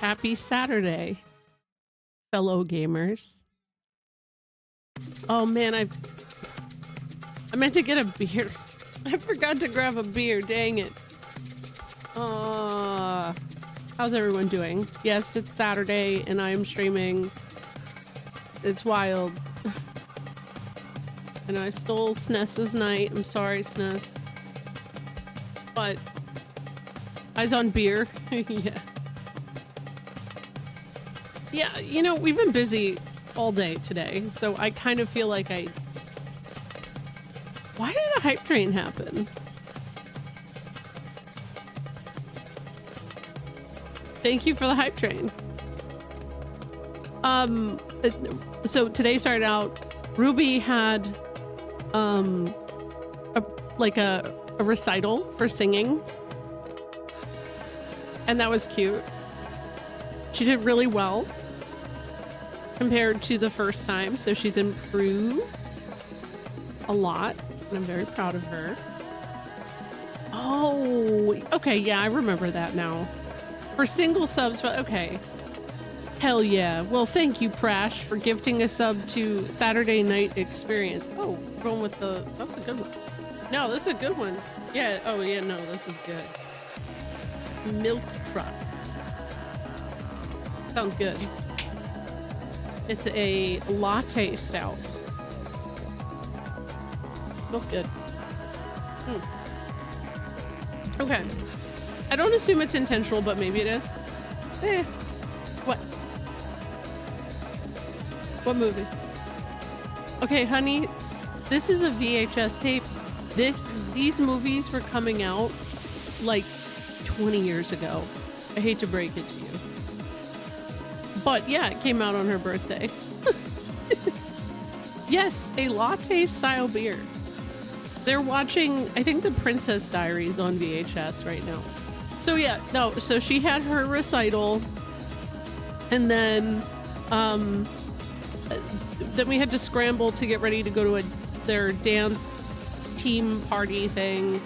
Happy Saturday, fellow gamers. Oh man, I meant to get a beer. I forgot to grab a beer, dang it. How's everyone doing? Yes, it's Saturday and I am streaming. It's wild. And I stole SNES's night. I'm sorry, SNES. But eyes on beer. Yeah. Yeah, you know, we've been busy all day today, so I kind of feel like why did a hype train happen? Thank you for the hype train. So today started out, Ruby had a recital for singing, and that was cute. She did really well compared to the first time, so she's improved a lot, and I'm very proud of her. Oh, okay, yeah, I remember that now. For single subs, but okay. Hell yeah. Well, thank you, Prash, for gifting a sub to Saturday Night Experience. Oh, going with that's a good one. No, this is a good one. Yeah, oh yeah, no, this is good. Milk truck. Sounds good. It's a latte stout. Smells good. Okay. I don't assume it's intentional, but maybe it is. What? What movie? Okay, honey, this is a VHS tape. These movies were coming out like 20 years ago. I hate to break it to you. But yeah, it came out on her birthday. Yes, a latte style beer. They're watching, I think, The Princess Diaries on VHS right now. So yeah, no, so she had her recital, and then we had to scramble to get ready to go to their dance team party thing.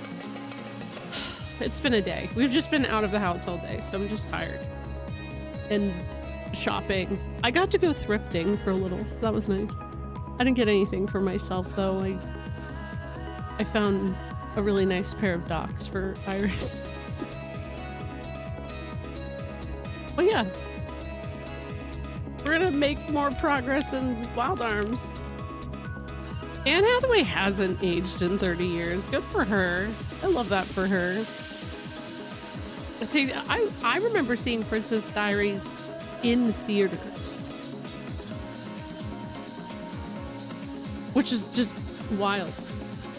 It's been a day. We've just been out of the house all day, so I'm just tired. And shopping. I got to go thrifting for a little, so that was nice. I didn't get anything for myself though. I found a really nice pair of Docs for Iris. But yeah, we're gonna make more progress in Wild Arms. Anne Hathaway hasn't aged in 30 years. Good for her. I love that for her. I remember seeing Princess Diaries in theaters, which is just wild.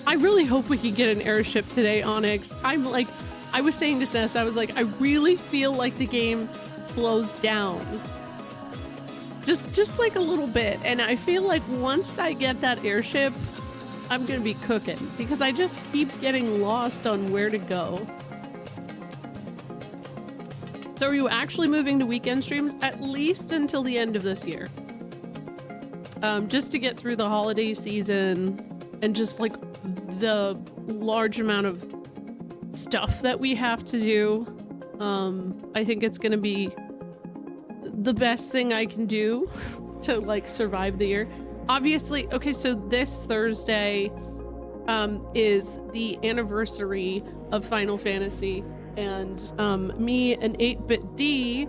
I really hope we can get an airship today, Onyx. I was saying to Ness, I was like, I really feel like the game slows down just like a little bit, and I feel like once I get that airship, I'm gonna be cooking, because I just keep getting lost on where to go. So are you actually moving to weekend streams? At least until the end of this year, just to get through the holiday season and just like the large amount of stuff that we have to do. I think it's gonna be the best thing I can do to like survive the year. Obviously, okay, so this Thursday is the anniversary of Final Fantasy, and me and 8BitD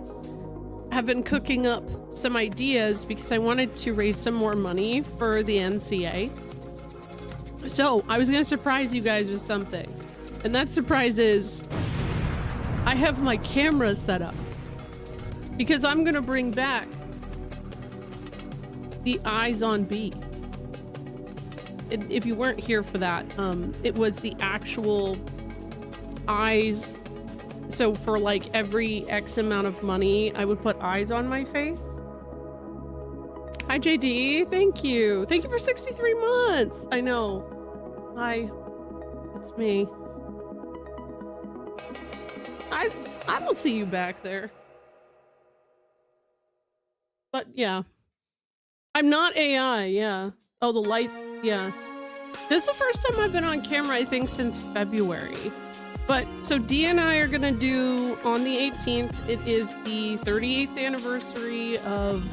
have been cooking up some ideas because I wanted to raise some more money for the NCA. So I was gonna surprise you guys with something, and that surprise is I have my camera set up because I'm gonna bring back the Eyes on B. If you weren't here for that, it was the actual eyes. So for like every X amount of money, I would put eyes on my face. Hi JD, thank you. Thank you for 63 months. I know. Hi, it's me. I don't see you back there. But yeah. I'm not AI, yeah. Oh, the lights, yeah. This is the first time I've been on camera, I think, since February. But so D and I are gonna do on the 18th. It is the 38th anniversary of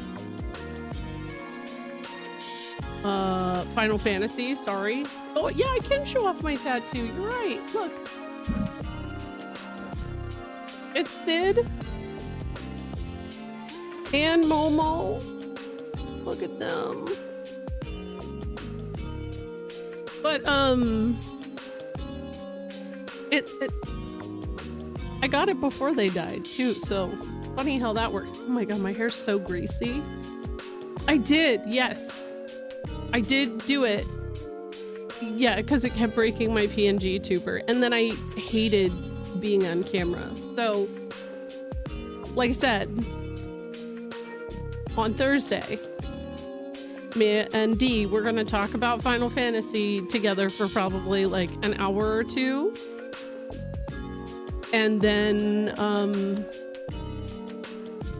Final Fantasy. Sorry. Oh yeah, I can show off my tattoo. You're right. Look, it's Sid and Momo. Look at them. But I got it before they died too, so funny how that works. Oh my god, my hair's so greasy. I did, yes. I did do it. Yeah, because it kept breaking my PNG tuber, and then I hated being on camera. So, like I said, on Thursday, me and Dee, we're gonna talk about Final Fantasy together for probably like an hour or two. And then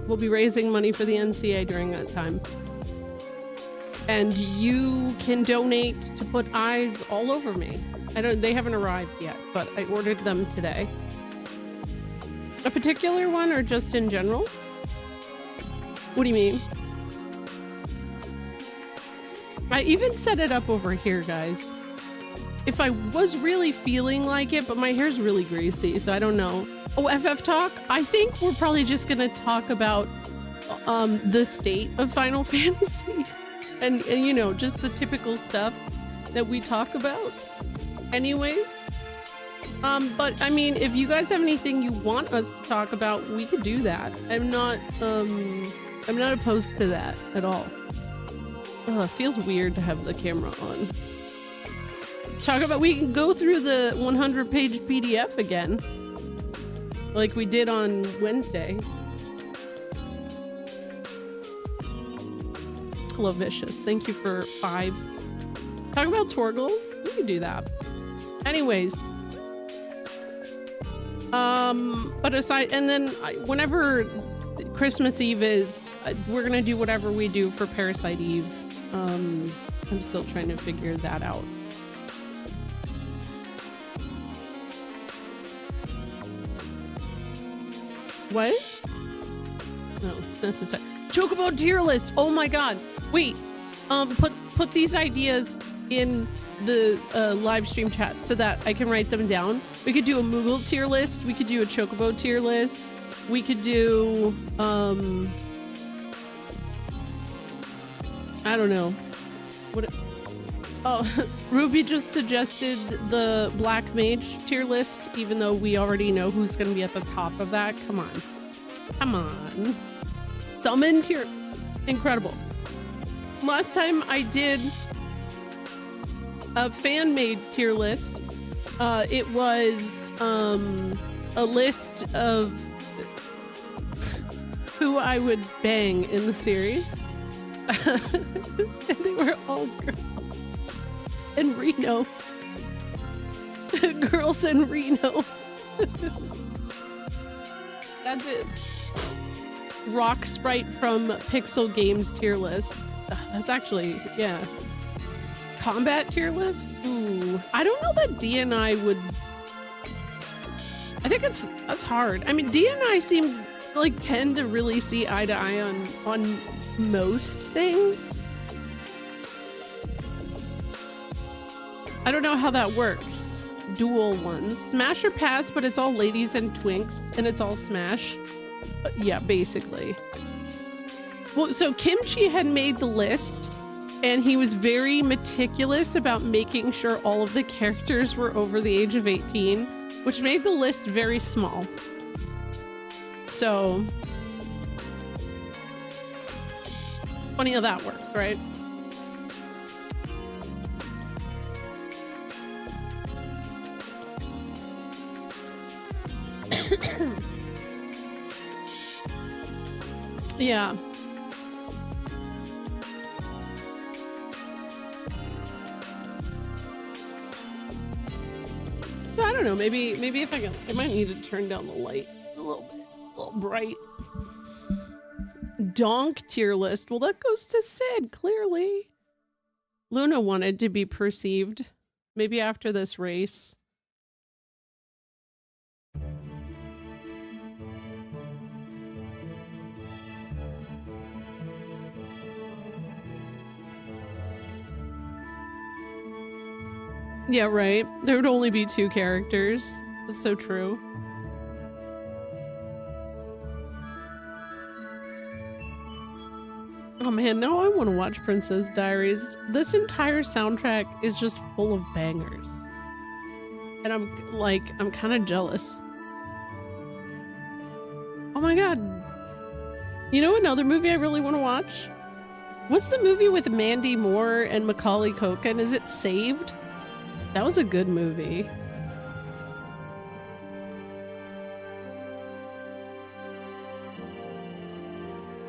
we'll be raising money for the NCA during that time. And you can donate to put eyes all over me. They haven't arrived yet, but I ordered them today. A particular one or just in general? What do you mean? I even set it up over here, guys. If I was really feeling like it, but my hair's really greasy, so I don't know. Oh, FF Talk? I think we're probably just gonna talk about the state of Final Fantasy. And you know, just the typical stuff that we talk about. Anyways. But I mean, if you guys have anything you want us to talk about, we could do that. I'm not opposed to that at all. It feels weird to have the camera on. We can go through the 100-page PDF again, like we did on Wednesday. Hello, Vicious. Thank you for 5. Talk about Torgal. We can do that. Anyways. But aside, and then whenever Christmas Eve is, we're gonna do whatever we do for Parasite Eve. I'm still trying to figure that out. What? No, it's necessary. Chocobo tier list. Oh my god. Wait. Put these ideas in the live stream chat so that I can write them down. We could do a Moogle tier list. We could do a Chocobo tier list. We could do I don't know. What? Oh, Ruby just suggested the Black Mage tier list, even though we already know who's going to be at the top of that. Come on. Come on. Summon tier. Incredible. Last time I did a fan-made tier list, it was a list of who I would bang in the series. And they were all girls. And Reno. Girls in Reno. That's it. Rock Sprite from Pixel Games tier list. That's actually, yeah. Combat tier list? Ooh. I don't know that D and I would... I think that's hard. I mean, D and I seem like tend to really see eye to eye on most things. I don't know how that works. Dual ones. Smash or pass, but it's all ladies and twinks, and it's all Smash. Yeah, basically. Well, so Kimchi had made the list, and he was very meticulous about making sure all of the characters were over the age of 18, which made the list very small. So, funny how that works, right? Yeah. I don't know, maybe if I might need to turn down the light a little bit, a little bright. Donk tier list. Well, that goes to Sid, clearly. Luna wanted to be perceived. Maybe after this race. Yeah, right. There would only be 2 characters. That's so true. Oh man, now I want to watch Princess Diaries. This entire soundtrack is just full of bangers. And I'm kind of jealous. Oh my god. You know another movie I really want to watch? What's the movie with Mandy Moore and Macaulay Culkin? Is it Saved? That was a good movie.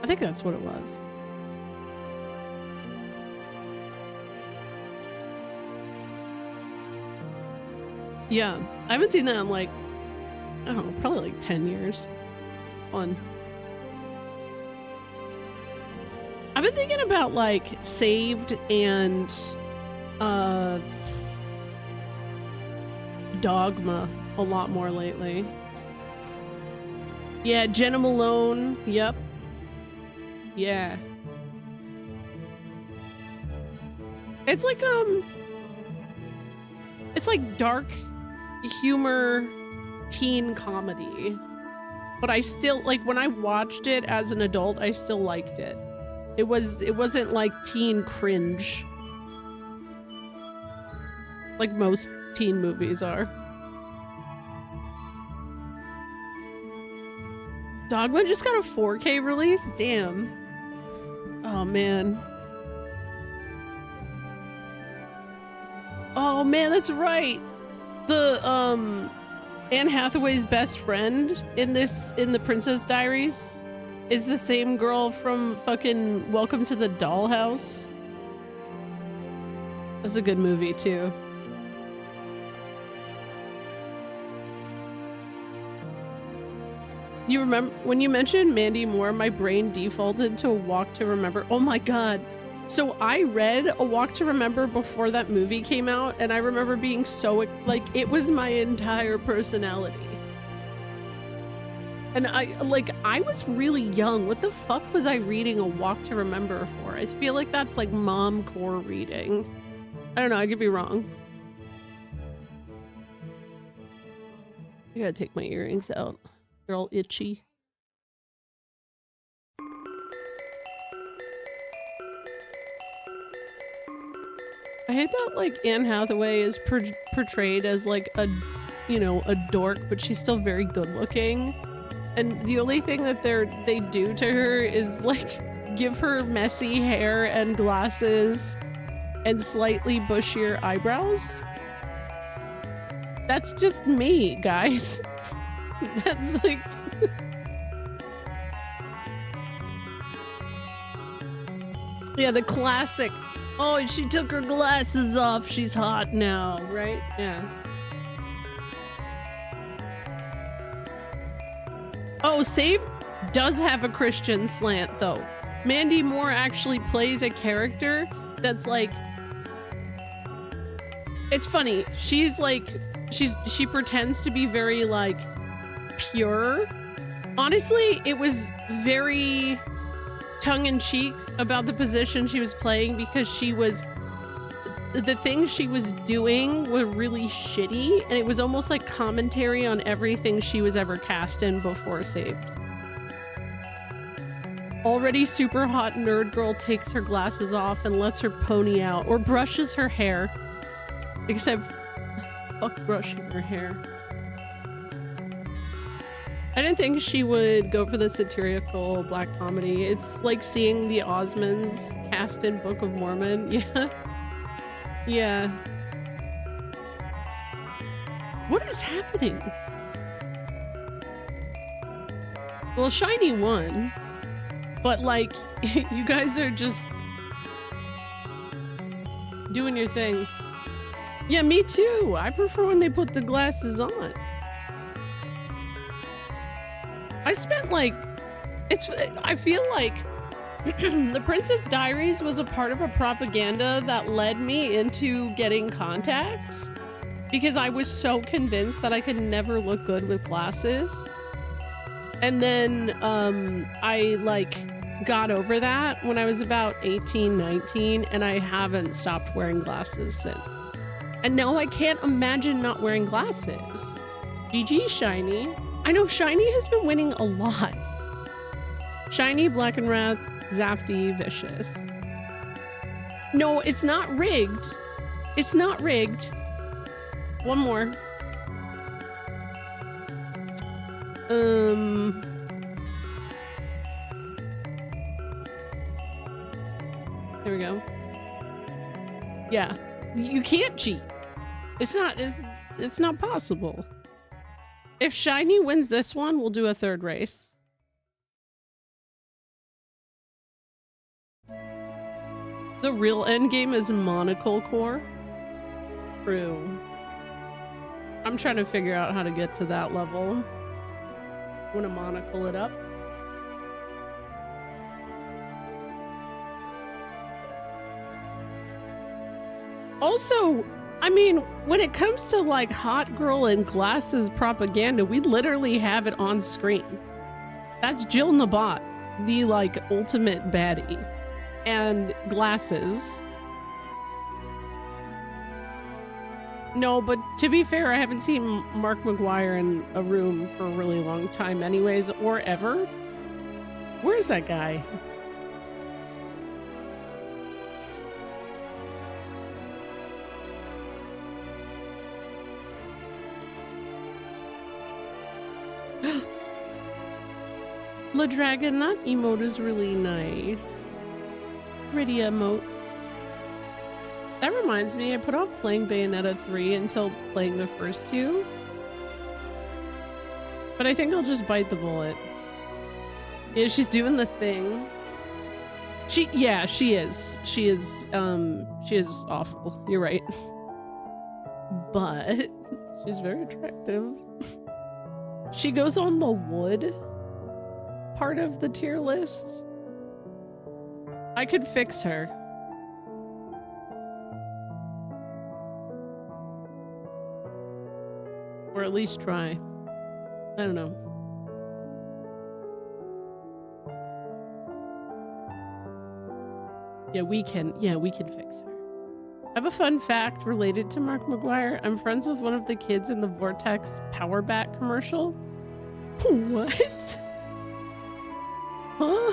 I think that's what it was. Yeah, I haven't seen that in like, I don't know, probably like 10 years. Fun. I've been thinking about like Saved and Dogma a lot more lately. Yeah, Jenna Malone. Yep. Yeah. It's like dark humor teen comedy. But I still like when I watched it as an adult, I still liked it. It wasn't like teen cringe. Like most teen movies are. Dogma just got a 4K release? Damn. Oh man. Oh man, that's right. The Anne Hathaway's best friend in the Princess Diaries is the same girl from fucking Welcome to the Dollhouse. That's a good movie too. You remember when you mentioned Mandy Moore, my brain defaulted to A Walk to Remember. Oh my god. So I read A Walk to Remember before that movie came out, and I remember being so like it was my entire personality. And I was really young. What the fuck was I reading A Walk to Remember for? I feel like that's like mom core reading. I don't know, I could be wrong. I gotta take my earrings out. They're all itchy. I hate that like Anne Hathaway is portrayed as like a, you know, a dork, but she's still very good looking. And the only thing that they do to her is like give her messy hair and glasses and slightly bushier eyebrows. That's just me, guys. That's like yeah, the classic. Oh, she took her glasses off. She's hot now, right? Yeah. Oh, Saved does have a Christian slant though. Mandy Moore actually plays a character that's like, it's funny. She's like, she pretends to be very like pure. Honestly, it was very tongue-in-cheek about the position she was playing because the things she was doing were really shitty, and it was almost like commentary on everything she was ever cast in before Saved. Already super hot nerd girl takes her glasses off and lets her pony out or brushes her hair. Except fuck brushing her hair. I didn't think she would go for the satirical black comedy. It's like seeing the Osmonds cast in Book of Mormon. Yeah. Yeah. What is happening? Well, Shiny won. But like, you guys are just doing your thing. Yeah, me too. I prefer when they put the glasses on. I spent like, I feel like The Princess Diaries was a part of a propaganda that led me into getting contacts because I was so convinced that I could never look good with glasses. And then I like got over that when I was about 18, 19, and I haven't stopped wearing glasses since. And now I can't imagine not wearing glasses. GG, Shiny. I know Shiny has been winning a lot. Shiny, Black and Wrath, Zafty, Vicious. No, it's not rigged. It's not rigged. One more. There we go. Yeah. You can't cheat. It's not possible. If Shiny wins this one, we'll do a third race. The real end game is Monocle Core. True. I'm trying to figure out how to get to that level. I want to monocle it up. Also, I mean, when it comes to like hot girl and glasses propaganda, we literally have it on screen. That's Jill Nabat, the like ultimate baddie. And glasses. No, but to be fair, I haven't seen Mark McGuire in a room for a really long time anyways, or ever. Where's that guy? La Dragon, that emote is really nice. Pretty emotes. That reminds me, I put off playing Bayonetta 3 until playing the first two. But I think I'll just bite the bullet. Yeah, she's doing the thing. She is. She is awful. You're right. But she's very attractive. She goes on the wood part of the tier list. I could fix her. Or at least try. I don't know. Yeah, we can fix her. I have a fun fact related to Mark McGuire. I'm friends with one of the kids in the Vortex Power Back commercial. What? Huh?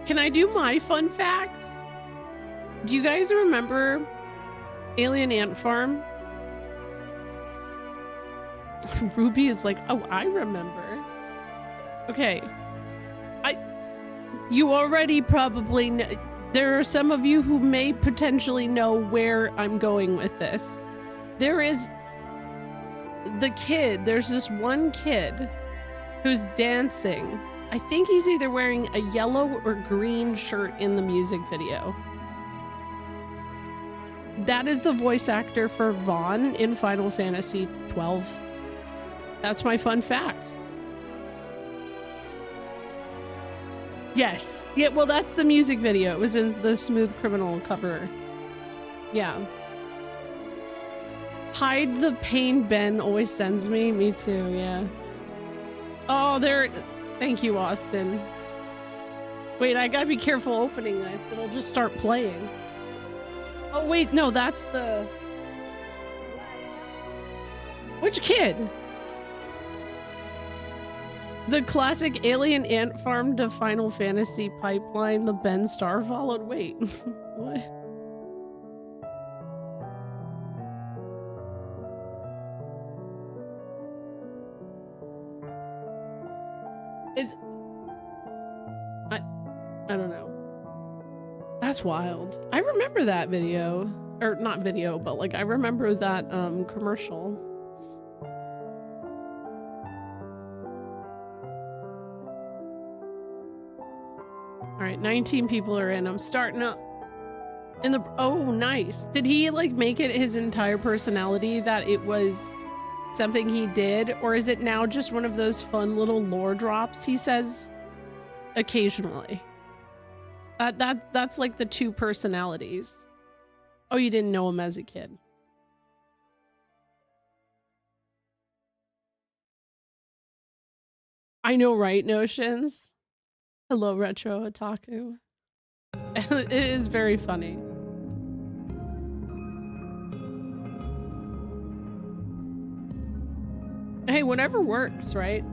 Can I do my fun fact? Do you guys remember Alien Ant Farm? Ruby is like, oh, I remember. Okay. You already probably know. There are some of you who may potentially know where I'm going with this. There is the kid. There's this one kid who's dancing. I think he's either wearing a yellow or green shirt in the music video. That is the voice actor for Vaughn in Final Fantasy XII. That's my fun fact. Yes. Yeah, well, that's the music video. It was in the Smooth Criminal cover. Yeah. Hide the pain Ben always sends me. Me too, yeah. Oh, there. Thank you, Austin. Wait, I gotta be careful opening this. It'll just start playing. Oh, wait, no, that's the... Which kid? The classic Alien Ant Farm to Final Fantasy pipeline, the Ben Star followed. Wait, what? I don't know. That's wild. I remember that video. Or not video, but like I remember that commercial. All right, 19 people are in. I'm starting up. In the oh, nice. Did he like make it his entire personality that it was something he did, or is it now just one of those fun little lore drops he says occasionally? That's like the two personalities. Oh, you didn't know him as a kid. I know, right, Notions? Hello, Retro Otaku. It is very funny. Hey, whatever works, right?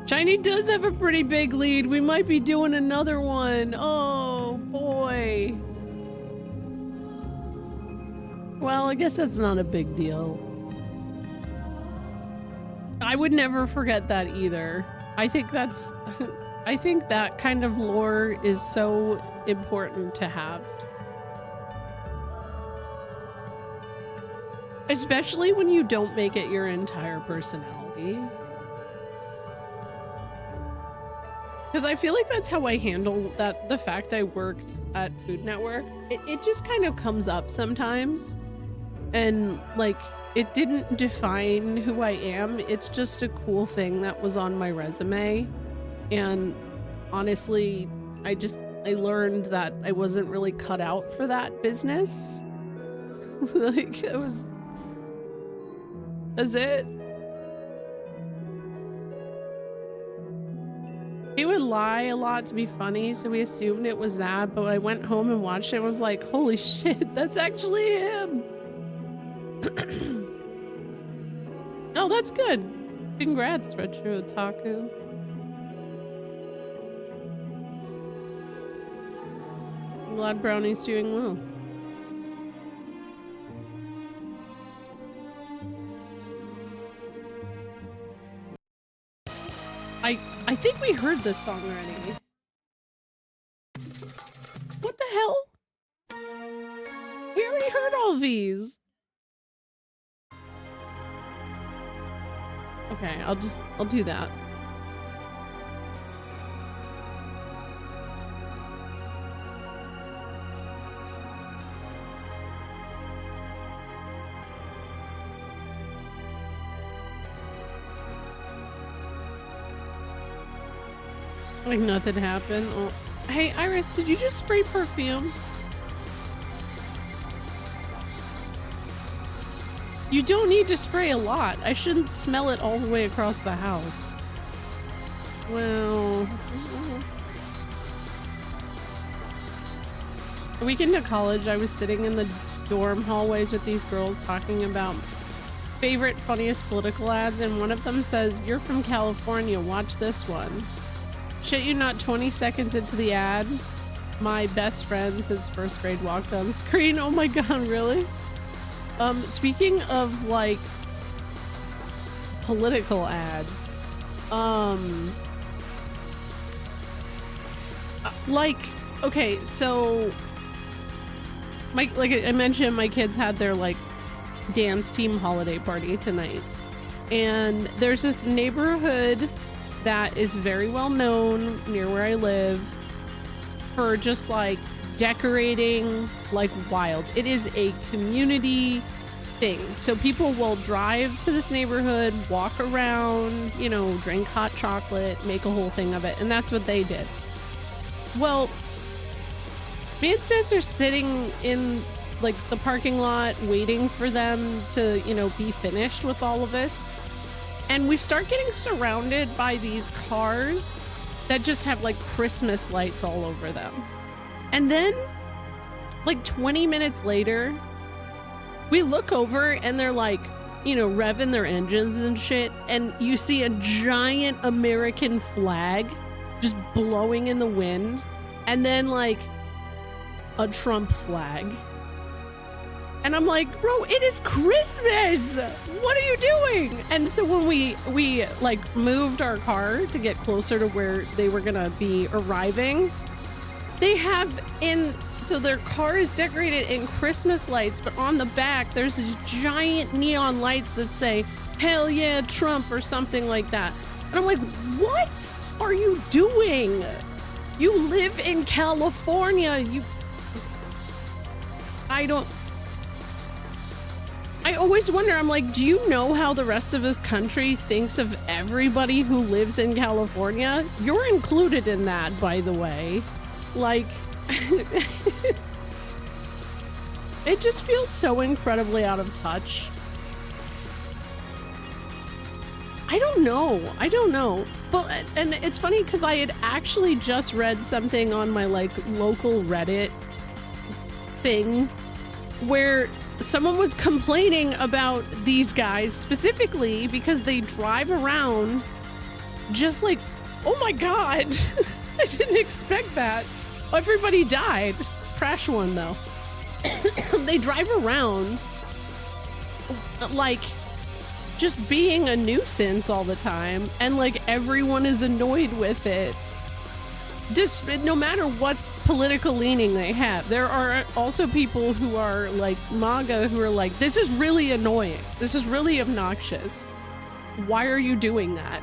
Shiny does have a pretty big lead. We might be doing another one. Oh, boy. Well, I guess that's not a big deal. I would never forget that either. I think that's... I think that kind of lore is so important to have. Especially when you don't make it your entire personality. Because I feel like that's how I handle that. The fact I worked at Food Network, it just kind of comes up sometimes. And like, it didn't define who I am. It's just a cool thing that was on my resume. And honestly, I learned that I wasn't really cut out for that business. Like, that's it. He would lie a lot to be funny, so we assumed it was that, but I went home and watched it and was like, holy shit, that's actually him. Oh, that's good. Congrats, Retro Otaku. I'm glad Brownie's doing well. I think we heard this song already. What the hell? We already heard all these. Okay, I'll do that. Like nothing happened. Oh. Hey, Iris, did you just spray perfume? You don't need to spray a lot. I shouldn't smell it all the way across the house. Well... A week into college, I was sitting in the dorm hallways with these girls talking about favorite, funniest political ads, and one of them says, "You're from California, watch this one." Shit you not, 20 seconds into the ad, my best friend since first grade walked on screen. Oh my god, really? Speaking of, like, political ads, like, okay, so, like I mentioned, my kids had their, like, dance team holiday party tonight, and there's this neighborhood that is very well known near where I live for just like decorating like wild. It is a community thing. So people will drive to this neighborhood, walk around, you know, drink hot chocolate, make a whole thing of it. And that's what they did. Well, me and sis are sitting in like the parking lot waiting for them to, you know, be finished with all of this. And we start getting surrounded by these cars that just have like Christmas lights all over them. And then like 20 minutes later, we look over and they're like, you know, revving their engines and shit. And you see a giant American flag just blowing in the wind. And then like a Trump flag. And I'm like, bro, it is Christmas! What are you doing? And so when we like moved our car to get closer to where they were gonna be arriving, they have so their car is decorated in Christmas lights, but on the back, there's these giant neon lights that say, "Hell yeah, Trump," or something like that. And I'm like, what are you doing? You live in California. I always wonder, I'm like, do you know how the rest of this country thinks of everybody who lives in California? You're included in that, by the way. Like, it just feels so incredibly out of touch. I don't know. Well, and it's funny because I had actually just read something on my like local Reddit thing where someone was complaining about these guys specifically because they drive around just like, oh my god, I didn't expect that. Everybody died. Crash one though. They drive around like just being a nuisance all the time, and like everyone is annoyed with it. Just no matter what political leaning they have. There are also people who are like MAGA who are like, this is really annoying. This is really obnoxious. Why are you doing that?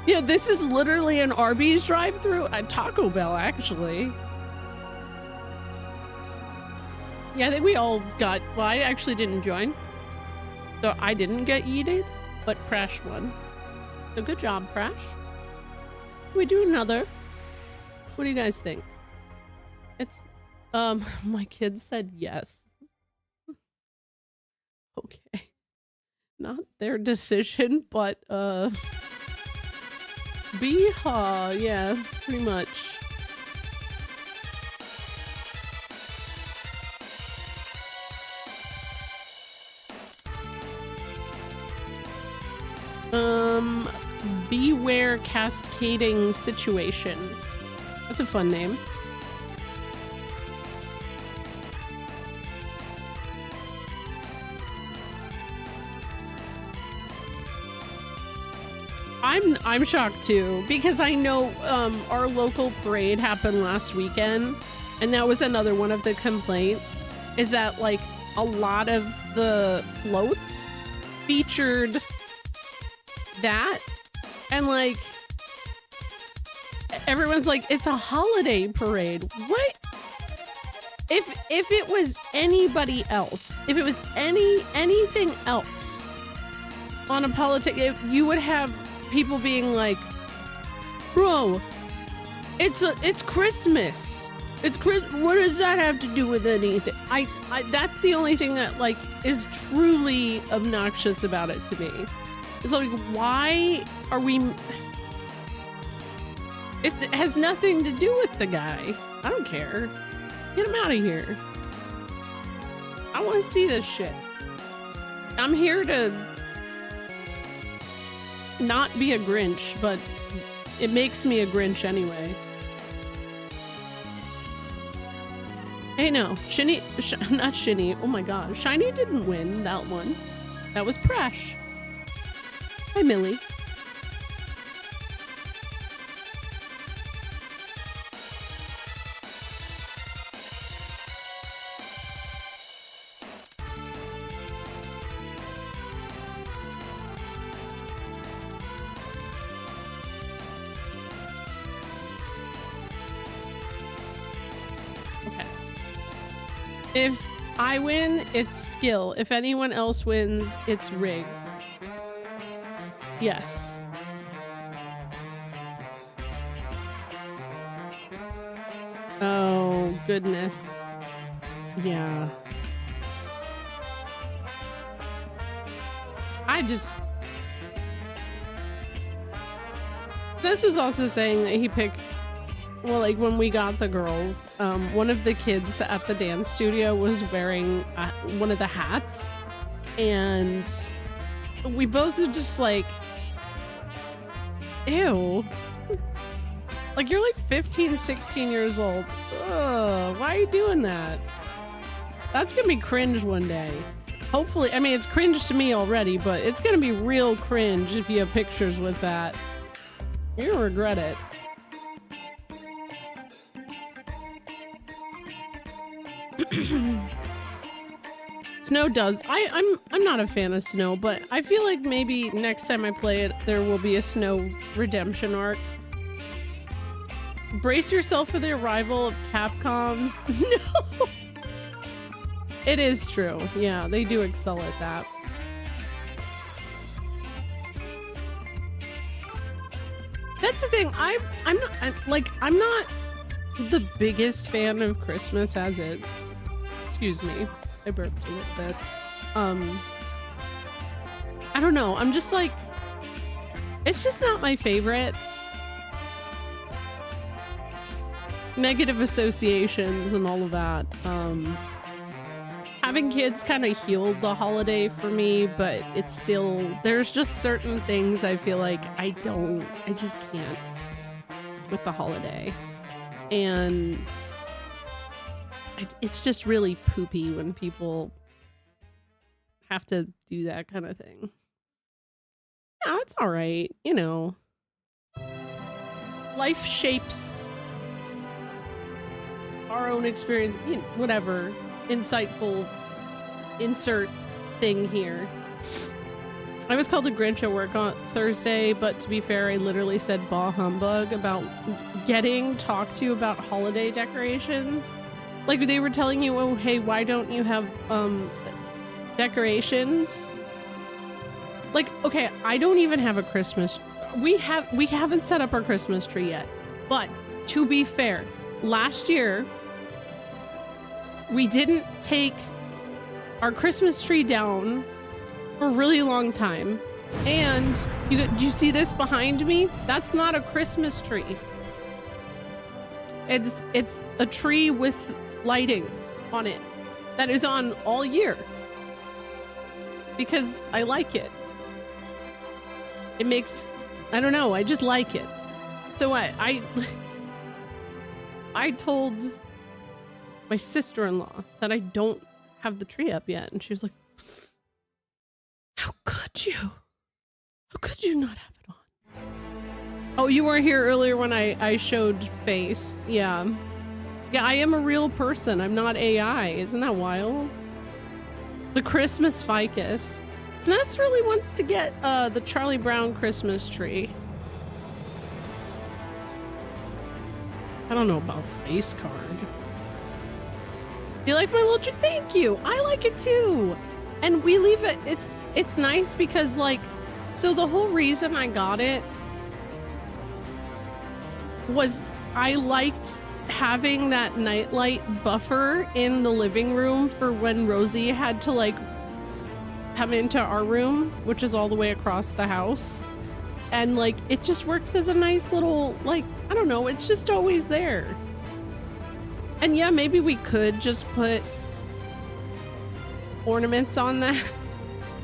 Yeah, this is literally an Arby's drive-thru at Taco Bell, actually. Yeah, I think we all got, well, I actually didn't join. So I didn't get yeeted, but Crash won. So good job, Crash. Can we do another? What do you guys think? It's, my kids said yes. Okay. Not their decision, but, Beehaw, yeah, pretty much. Beware Cascading Situation. That's a fun name. I'm shocked too, because I know our local parade happened last weekend, and that was another one of the complaints, is that like a lot of the floats featured that, and like everyone's like, it's a holiday parade. What? If it was anybody else, if it was anything else on a politic, you would have people being like, bro, it's Christmas. What does that have to do with anything? I that's the only thing that like is truly obnoxious about it to me. It's like, why are we? It has nothing to do with the guy. I don't care. Get him out of here. I want to see this shit. I'm here to not be a Grinch, but it makes me a Grinch anyway. Hey, no, not Shinny. Oh my god, Shiny didn't win that one. That was Presh. Hi, Millie. Okay. If I win, it's skill. If anyone else wins, it's rig. Yes. Oh, goodness. Yeah. This was also saying that he picked, well, like when we got the girls, one of the kids at the dance studio was wearing one of the hats, and we both were just like, ew. Like, you're like 15, 16 years old. Ugh, why are you doing that? That's gonna be cringe one day. Hopefully, I mean, it's cringe to me already, but it's gonna be real cringe if you have pictures with that. You're gonna regret it. Snow does. I'm not a fan of Snow, but I feel like maybe next time I play it, there will be a Snow redemption arc. Brace yourself for the arrival of Capcom's. No! It is true. Yeah, they do excel at that. That's the thing. I'm not the biggest fan of Christmas as it. Excuse me. I burped a little bit. I don't know. I'm just like, It's just not my favorite. Negative associations and all of that. Having kids kind of healed the holiday for me, but it's still, there's just certain things I feel like I just can't with the holiday. And it's just really poopy when people have to do that kind of thing. Yeah, it's all right. You know, life shapes our own experience, you know, whatever. Insightful insert thing here. I was called a Grinch at work on Thursday, but to be fair, I literally said bah humbug about getting talked to about holiday decorations. Like they were telling you, oh, hey, why don't you have decorations? Like, okay, I don't even have a Christmas. We haven't set up our Christmas tree yet. But to be fair, last year we didn't take our Christmas tree down for a really long time. And you see this behind me? That's not a Christmas tree. It's a tree with lighting on it that is on all year. Because I like it. It makes, I don't know, I just like it. So I told my sister-in-law that I don't have the tree up yet, and she was like, how could you not have it on? Oh, you weren't here earlier when I showed face. Yeah, I am a real person. I'm not AI. Isn't that wild? The Christmas ficus. Ness really wants to get the Charlie Brown Christmas tree. I don't know about face card. You like my little tree? Thank you. I like it too. And we leave it. It's nice because, like, so the whole reason I got it was I liked having that nightlight buffer in the living room for when Rosie had to, like, come into our room, which is all the way across the house. And, like, it just works as a nice little, like, I don't know, it's just always there. And yeah, maybe we could just put ornaments on that.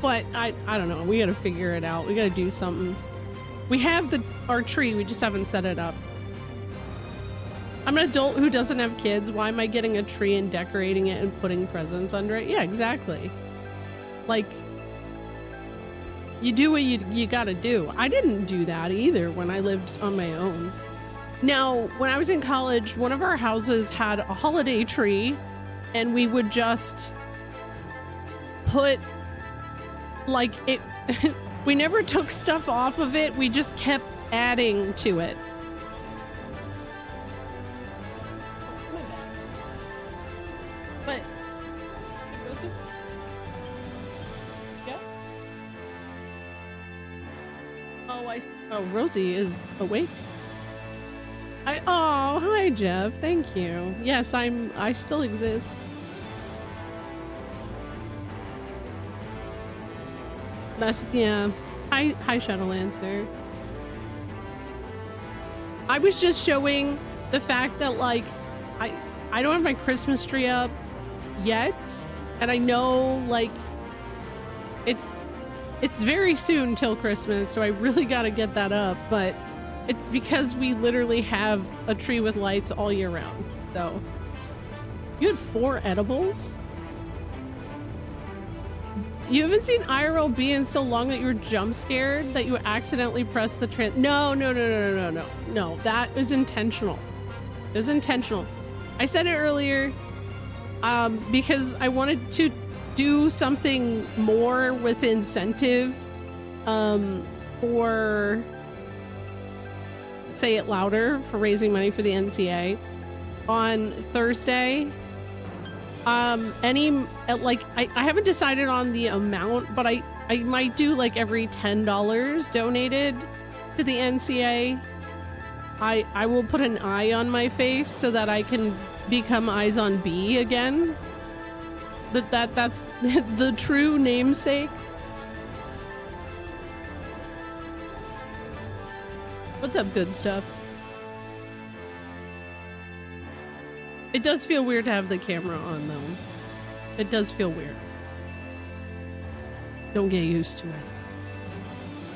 But I don't know. We gotta figure it out. We gotta do something. We have our tree. We just haven't set it up. I'm an adult who doesn't have kids. Why am I getting a tree and decorating it and putting presents under it? Yeah, exactly. Like, you do what you gotta do. I didn't do that either when I lived on my own. Now, when I was in college, one of our houses had a holiday tree, and we would just put, like, it. We never took stuff off of it. We just kept adding to it. But yeah. Oh, Rosie is awake. Oh, hi, Jeff. Thank you. Yes, I still exist. That's, yeah. Hi, Shadowlancer. I was just showing the fact that, like, I don't have my Christmas tree up yet, and I know, like, it's very soon till Christmas, so I really gotta get that up, but it's because we literally have a tree with lights all year round. So you had 4 edibles? You haven't seen IRL be in so long that you were jump scared that you accidentally pressed the No, that was intentional. It was intentional. I said it earlier because I wanted to do something more with incentive for Say It Louder, for raising money for the NCA on Thursday. I haven't decided on the amount, but I might do, like, every $10 donated to the NCA. I will put an eye on my face so that I can become Eyes on B again. That's the true namesake. What's up, good stuff? It does feel weird to have the camera on, though. It does feel weird. Don't get used to it.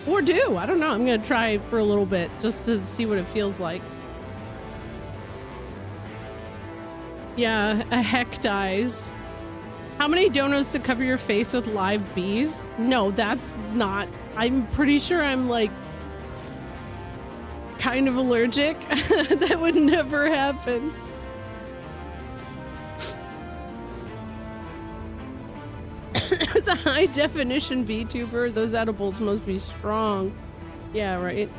Or do. I don't know. I'm going to try for a little bit just to see what it feels like. Yeah, a heck dies. How many donuts to cover your face with live bees? No, that's not. I'm pretty sure I'm like kind of allergic. That would never happen. It's a high definition VTuber. Those edibles must be strong. Yeah, right.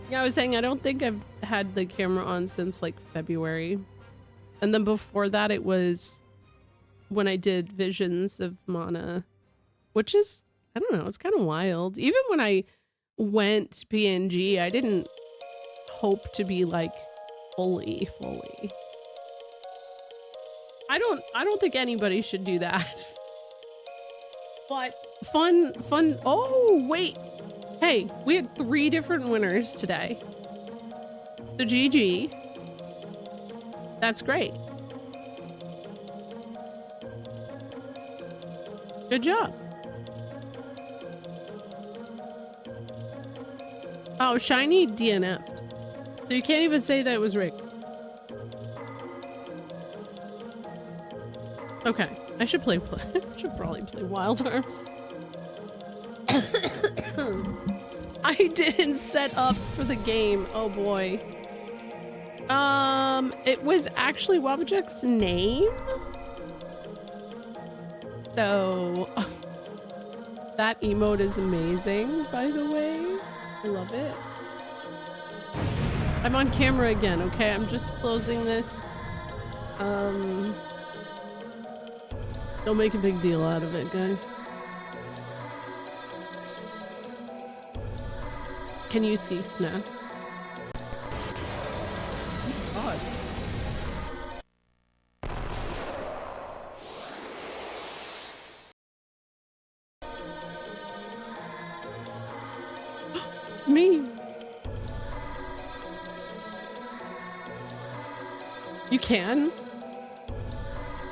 Yeah, I was saying I don't think I've had the camera on since like February. And then before that it was when I did Visions of Mana, which is, I don't know, it's kind of wild. Even when I went PNG, I didn't hope to be like fully. I don't think anybody should do that. But fun. Oh, wait. Hey, we had 3 different winners today. So GG. That's great. Good job. Oh, Shiny DNF. So you can't even say that it was rigged. Okay, I should probably play Wild Arms. I didn't set up for the game. Oh boy. It was actually Wabbajack's name. So that emote is amazing, by the way. I love it. I'm on camera again, okay? I'm just closing this. Don't make a big deal out of it, guys. Can you see SNES? Oh, God. Me. You can?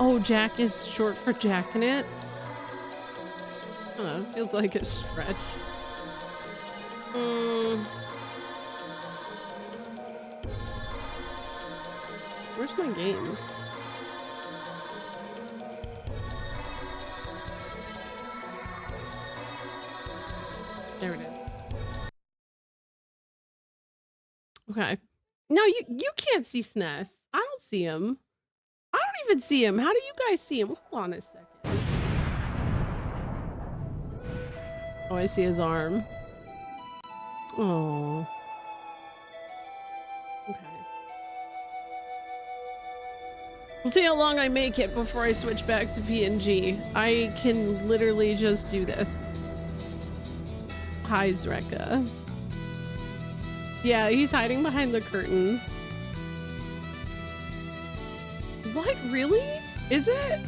Oh, Jack is short for jacking it? I don't know, it feels like a stretch. Where's my game? There it is. Okay. No, you can't see SNES. I don't see him. I don't even see him. How do you guys see him? Hold on a second. Oh, I see his arm. Oh. Okay. We'll see how long I make it before I switch back to PNG. I can literally just do this. Hi, Zreka. Yeah, he's hiding behind the curtains. What? Really? Is it?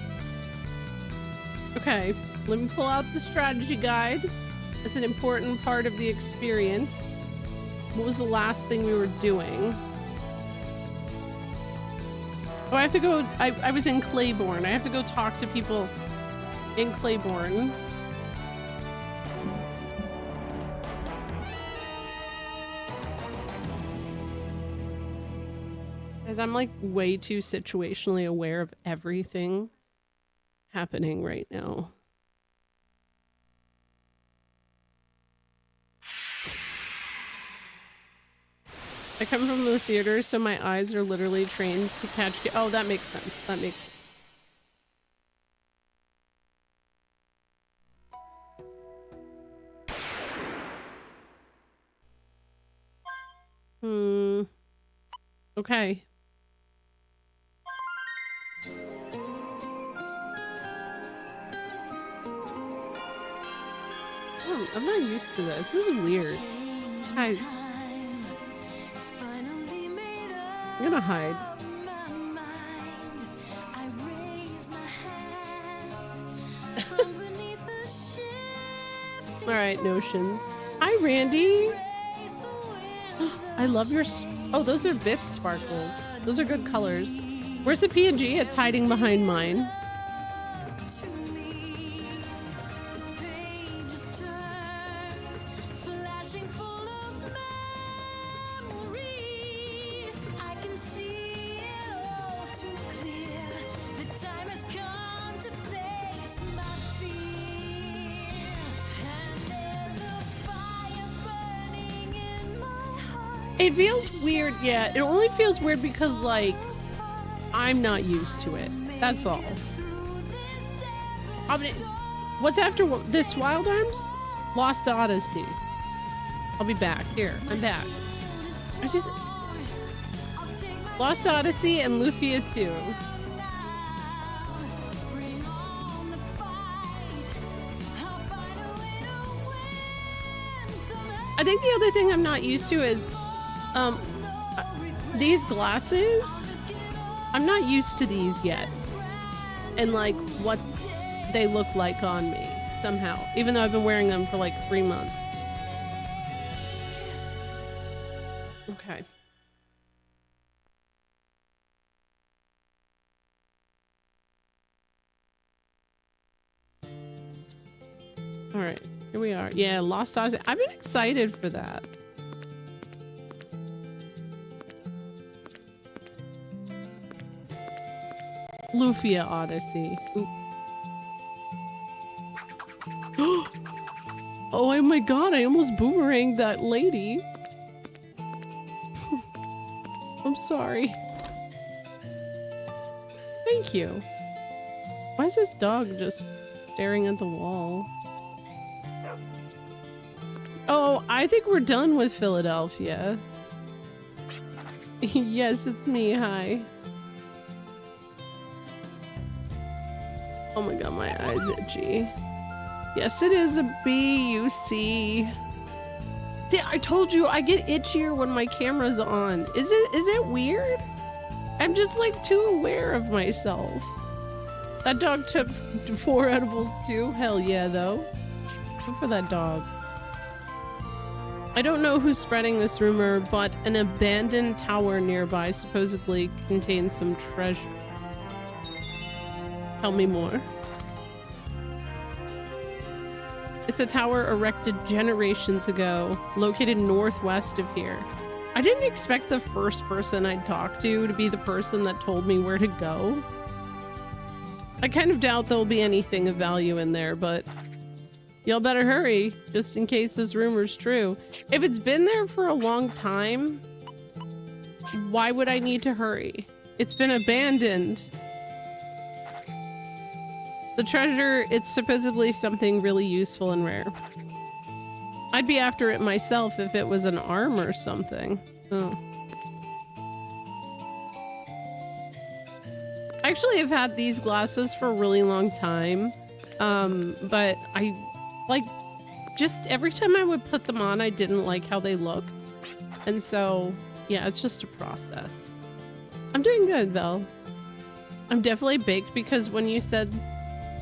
Okay, let me pull out the strategy guide. It's an important part of the experience. What was the last thing we were doing? Oh, I have to go. I was in Claiborne. I have to go talk to people in Claiborne. Because I'm like way too situationally aware of everything happening right now. I come from the theater, so my eyes are literally trained to catch. Oh, that makes sense. That makes sense. Okay. Oh, I'm not used to this. This is weird. Guys. I'm gonna hide. All right, notions. Hi, Randy. I love your... Oh, those are Bith sparkles. Those are good colors. Where's the PNG? It's hiding behind mine. It feels weird, yeah. It only feels weird because, like, I'm not used to it. That's all. I mean, what's after this? Wild Arms? Lost Odyssey. I'll be back. Here, I'm back. I just... Lost Odyssey and Lufia 2. I think the other thing I'm not used to is these glasses. I'm not used to these yet, and like what they look like on me somehow, even though I've been wearing them for like 3 months. Okay. All right, here we are. Yeah, Lost Odyssey. I've been excited for that. Lufia Odyssey. Oh my god, I almost boomeranged that lady. I'm sorry. Thank you. Why is this dog just staring at the wall? Oh, I think we're done with Philadelphia. Yes, it's me. Hi. Oh my god, my eye's itchy. Yes, it is a B, you see. See, I told you I get itchier when my camera's on. Is it weird? I'm just like too aware of myself. That dog took 4 edibles too. Hell yeah, though. Good for that dog. I don't know who's spreading this rumor, but an abandoned tower nearby supposedly contains some treasure. Tell me more. It's a tower erected generations ago, located northwest of here. I didn't expect the first person I'd talk to be the person that told me where to go. I kind of doubt there'll be anything of value in there, but y'all better hurry, just in case this rumor's true. If it's been there for a long time, why would I need to hurry? It's been abandoned. The treasure, it's supposedly something really useful and rare. I'd be after it myself if it was an arm or something. Oh. I actually have had these glasses for a really long time. But I, like, just every time I would put them on, I didn't like how they looked. And so, yeah, it's just a process. I'm doing good, Vel. I'm definitely baked because when you said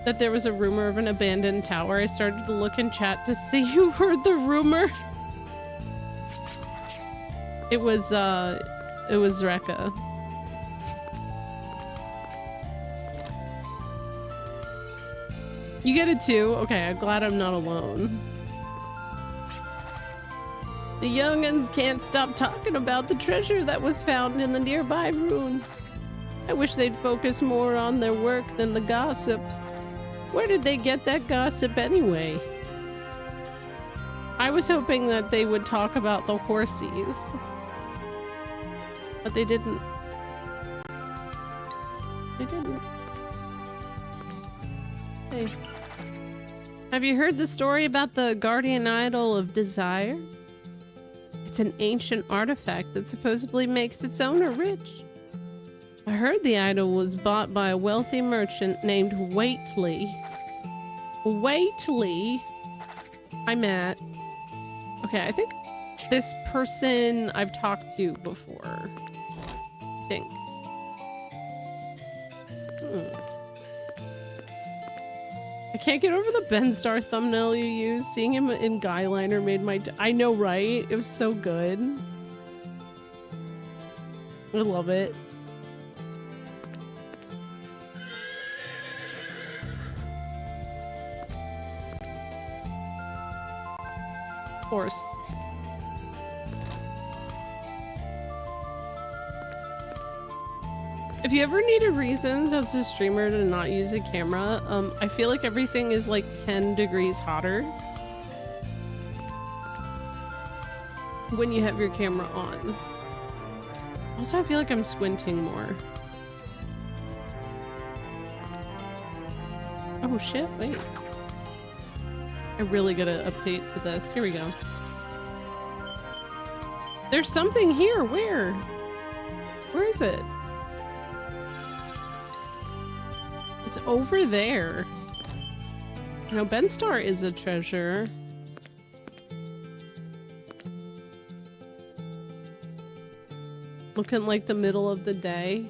that there was a rumor of an abandoned tower, I started to look in chat to see who heard the rumor. It was Zreka. You get it too? Okay, I'm glad I'm not alone. The young'uns can't stop talking about the treasure that was found in the nearby ruins. I wish they'd focus more on their work than the gossip. Where did they get that gossip anyway? I was hoping that they would talk about the horsies. But they didn't. They didn't. Hey. Have you heard the story about the guardian idol of desire? It's an ancient artifact that supposedly makes its owner rich. I heard the idol was bought by a wealthy merchant named Waitley. Waitley? Hi, Matt. Okay, I think this person I've talked to before. I think. I can't get over the Ben Star thumbnail you used. Seeing him in Guyliner made my I know, right? It was so good. I love it. Of course. If you ever needed reasons as a streamer to not use a camera, I feel like everything is like 10 degrees hotter when you have your camera on. Also, I feel like I'm squinting more. Oh shit, wait. I really gotta update to this. Here we go. There's something here. Where? Where is it? It's over there. You know, Ben Star is a treasure. Looking like the middle of the day.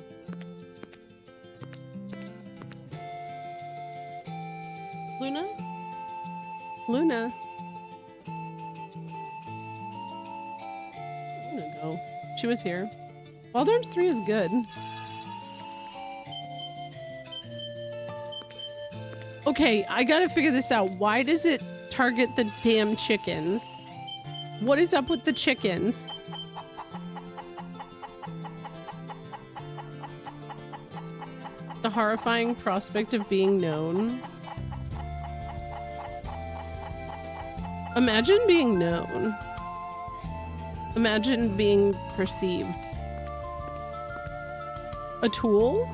Luna? Luna? I'm gonna go. She was here. Wild Arms 3 is good. Okay, I gotta figure this out. Why does it target the damn chickens? What is up with the chickens? The horrifying prospect of being known. Imagine being known. Imagine being perceived. A tool?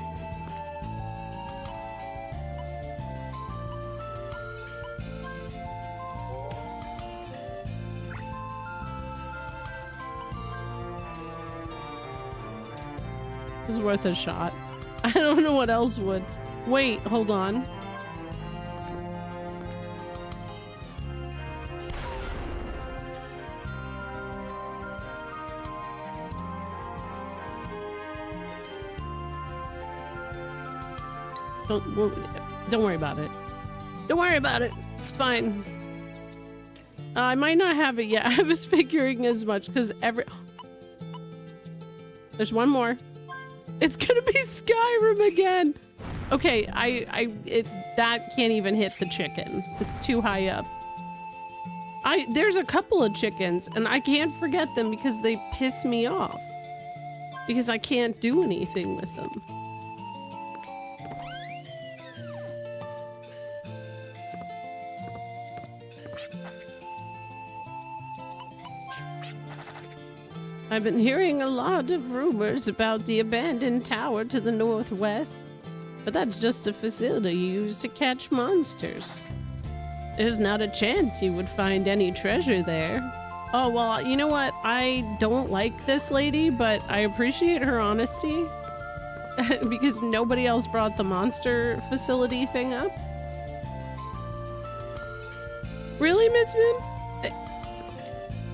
It's worth a shot. I don't know what else would. Wait, hold on. Don't worry about it. Don't worry about it. It's fine. I might not have it yet. I was figuring as much because there's one more. It's gonna be Skyrim again. Okay, that can't even hit the chicken. It's too high up. There's a couple of chickens and I can't forget them because they piss me off. Because I can't do anything with them. I've been hearing a lot of rumors about the abandoned tower to the northwest, but that's just a facility used to catch monsters. There's not a chance you would find any treasure there. Oh, well, you know what? I don't like this lady, but I appreciate her honesty because nobody else brought the monster facility thing up. Really, Miss Moon?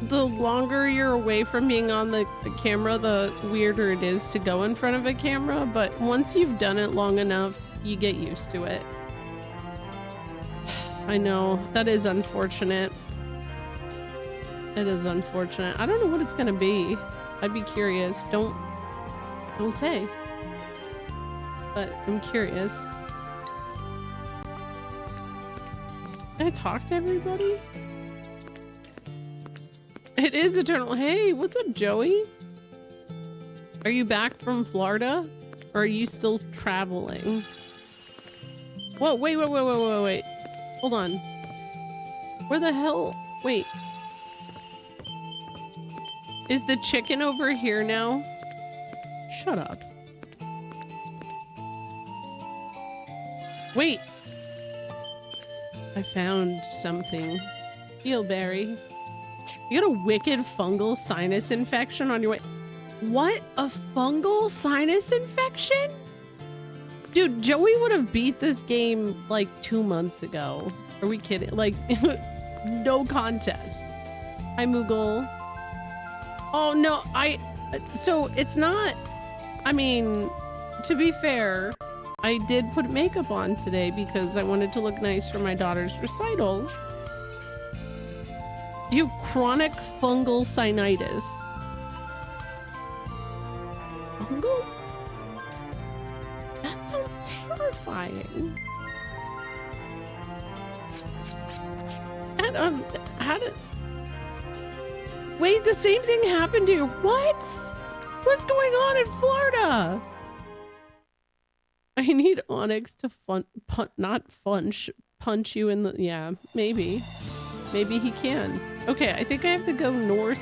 The longer you're away from being on the camera, the weirder it is to go in front of a camera, but once you've done it long enough, you get used to it. I know, that is unfortunate. It is unfortunate. I don't know what it's gonna be. I'd be curious. Don't say. But I'm curious. Did I talk to everybody? It is Eternal. Hey, what's up, Joey? Are you back from Florida? Or are you still traveling? Whoa, wait. Hold on. Where the hell? Wait. Is the chicken over here now? Shut up. Wait. I found something. Eelberry. You got a wicked fungal sinus infection on your way. What? A fungal sinus infection? Dude, Joey would have beat this game like 2 months ago. Are we kidding? Like, no contest. Hi, Moogle. Oh, no, so it's not, I mean, to be fair, I did put makeup on today because I wanted to look nice for my daughter's recital. You have chronic fungal sinusitis. Fungal? That sounds terrifying. And, how did... Wait, the same thing happened to you? What? What's going on in Florida? I need Onyx to punch you in the... Yeah, maybe. Maybe he can. Okay, I think I have to go northwest.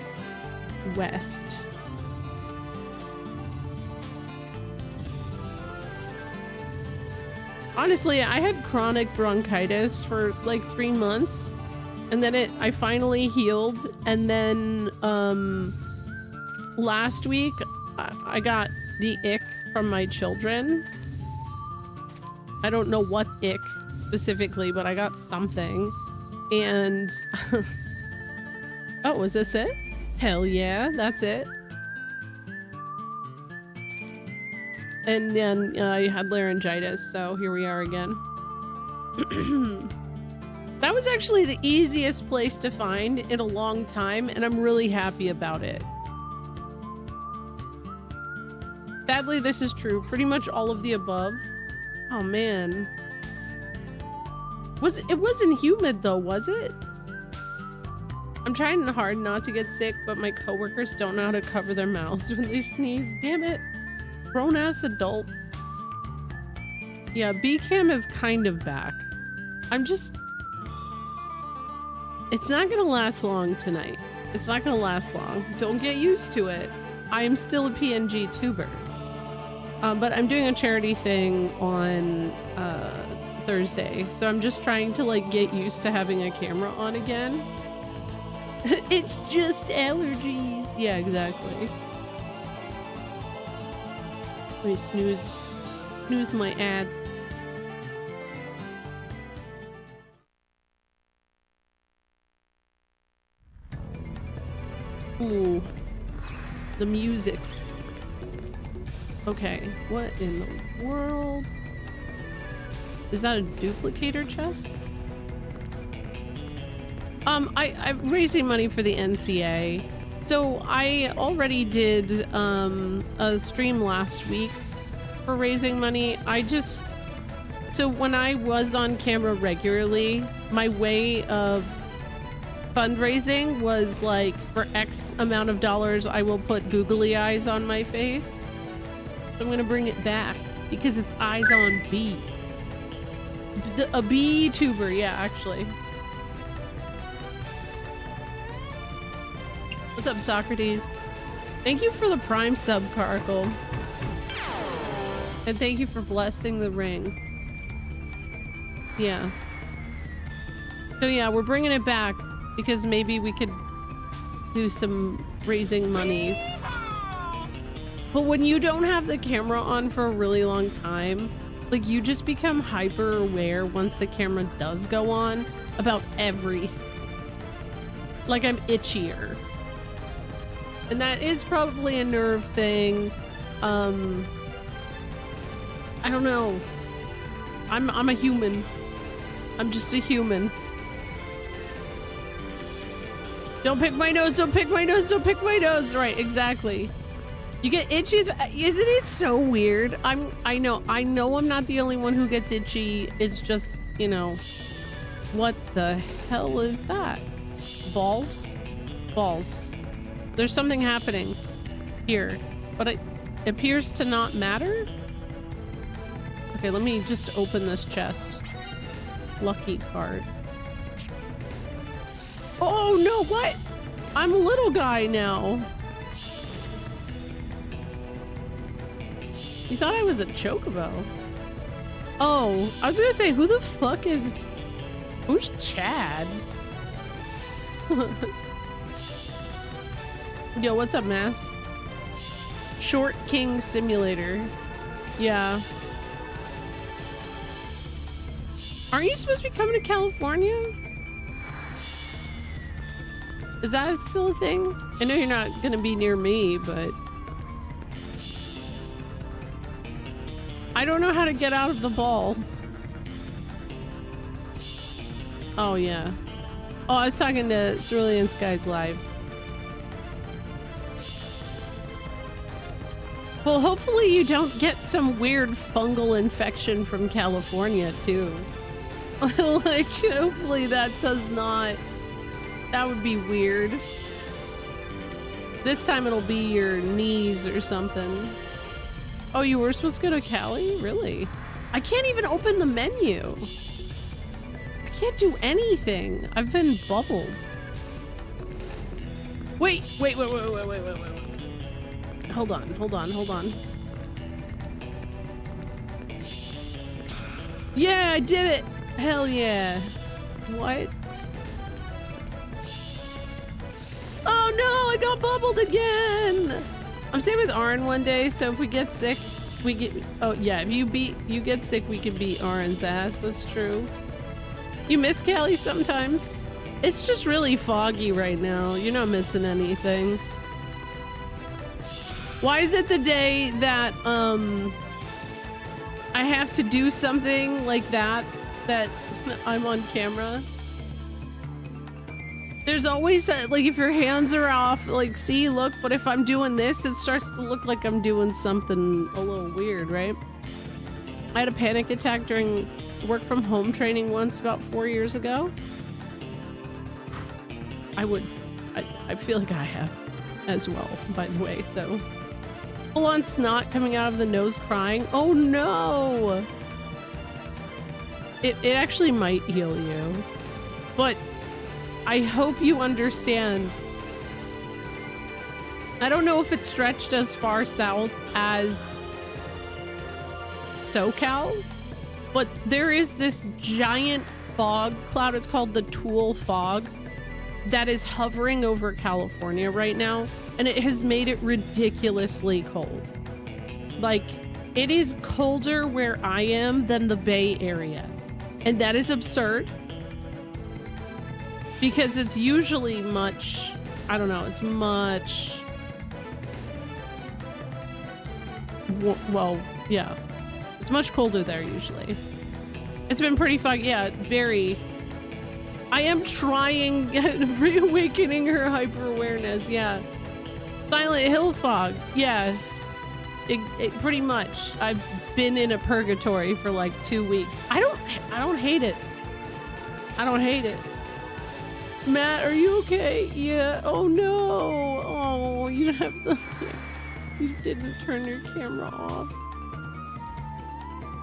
Honestly, I had chronic bronchitis for like 3 months, and then I finally healed, and then last week I got the ick from my children. I don't know what ick specifically, but I got something. And oh, was this it? Hell yeah, that's it. And then I had laryngitis, so here we are again. That was actually the easiest place to find in a long time, and I'm really happy about it. Sadly, this is true. Pretty much all of the above. Oh man. It wasn't humid though, was it? I'm trying hard not to get sick, but my coworkers don't know how to cover their mouths when they sneeze. Damn it. Grown-ass adults. Yeah, B-Cam is kind of back. It's not gonna last long tonight. It's not gonna last long. Don't get used to it. I am still a PNG tuber. But I'm doing a charity thing on Thursday, so I'm just trying to like get used to having a camera on again. It's just allergies. Yeah, exactly. Let me snooze my ads. Ooh, the music. Okay, what in the world? Is that a duplicator chest? I'm raising money for the NCA. So I already did a stream last week for raising money. So when I was on camera regularly, my way of fundraising was like, for X amount of dollars, I will put googly eyes on my face. So I'm gonna bring it back because it's eyes on B. A B tuber, yeah, actually. What's up, Socrates? Thank you for the Prime sub, Carkle. And thank you for blessing the ring. Yeah. So yeah, we're bringing it back because maybe we could do some raising monies. But when you don't have the camera on for a really long time, like you just become hyper aware once the camera does go on about everything. Like I'm itchier. And that is probably a nerve thing. I don't know. I'm a human. I'm just a human. Don't pick my nose, don't pick my nose, don't pick my nose. Right, exactly. You get itches. Isn't it so weird? I know I'm not the only one who gets itchy. It's just, you know, what the hell is that? Balls? Balls. There's something happening here, but it appears to not matter. Okay, let me just open this chest. Lucky card. Oh no, what? I'm a little guy now. You thought I was a chocobo. Oh, I was gonna say, who the fuck is... Who's Chad? Yo, what's up, Mass? Short King Simulator. Yeah. Aren't you supposed to be coming to California? Is that still a thing? I know you're not gonna be near me, but... I don't know how to get out of the ball. Oh, yeah. Oh, I was talking to Cerulean Skies Live. Well, hopefully you don't get some weird fungal infection from California, too. Like, hopefully that does not... That would be weird. This time it'll be your knees or something. Oh, you were supposed to go to Cali? Really? I can't even open the menu. I can't do anything. I've been bubbled. Wait. Hold on. Yeah, I did it. Hell yeah. What? Oh no, I got bubbled again. I'm staying with Arn one day, so if we get sick, we get... Oh yeah, if you get sick, we can beat Arn's ass. That's true. You miss Cali sometimes? It's just really foggy right now. You're not missing anything. Why is it the day that I have to do something like that I'm on camera? There's always like if your hands are off, like see, look, but if I'm doing this, it starts to look like I'm doing something a little weird, right? I had a panic attack during work from home training once about 4 years ago. I feel like I have as well, by the way, so. Full on snot coming out of the nose crying. Oh no! It actually might heal you. But I hope you understand. I don't know if it's stretched as far south as SoCal, but there is this giant fog cloud. It's called the Tool Fog that is hovering over California right now, and it has made it ridiculously cold. Like, it is colder where I am than the Bay Area, and that is absurd because it's usually much, I don't know, it's much, well, yeah, it's much colder there usually. It's been pretty foggy, yeah, very. I am trying, reawakening her hyper-awareness, yeah. Silent Hill fog, yeah. It pretty much. I've been in a purgatory for like 2 weeks. I don't hate it. I don't hate it. Matt, are you okay? Yeah. Oh no. Oh, you didn't have the... You didn't turn your camera off.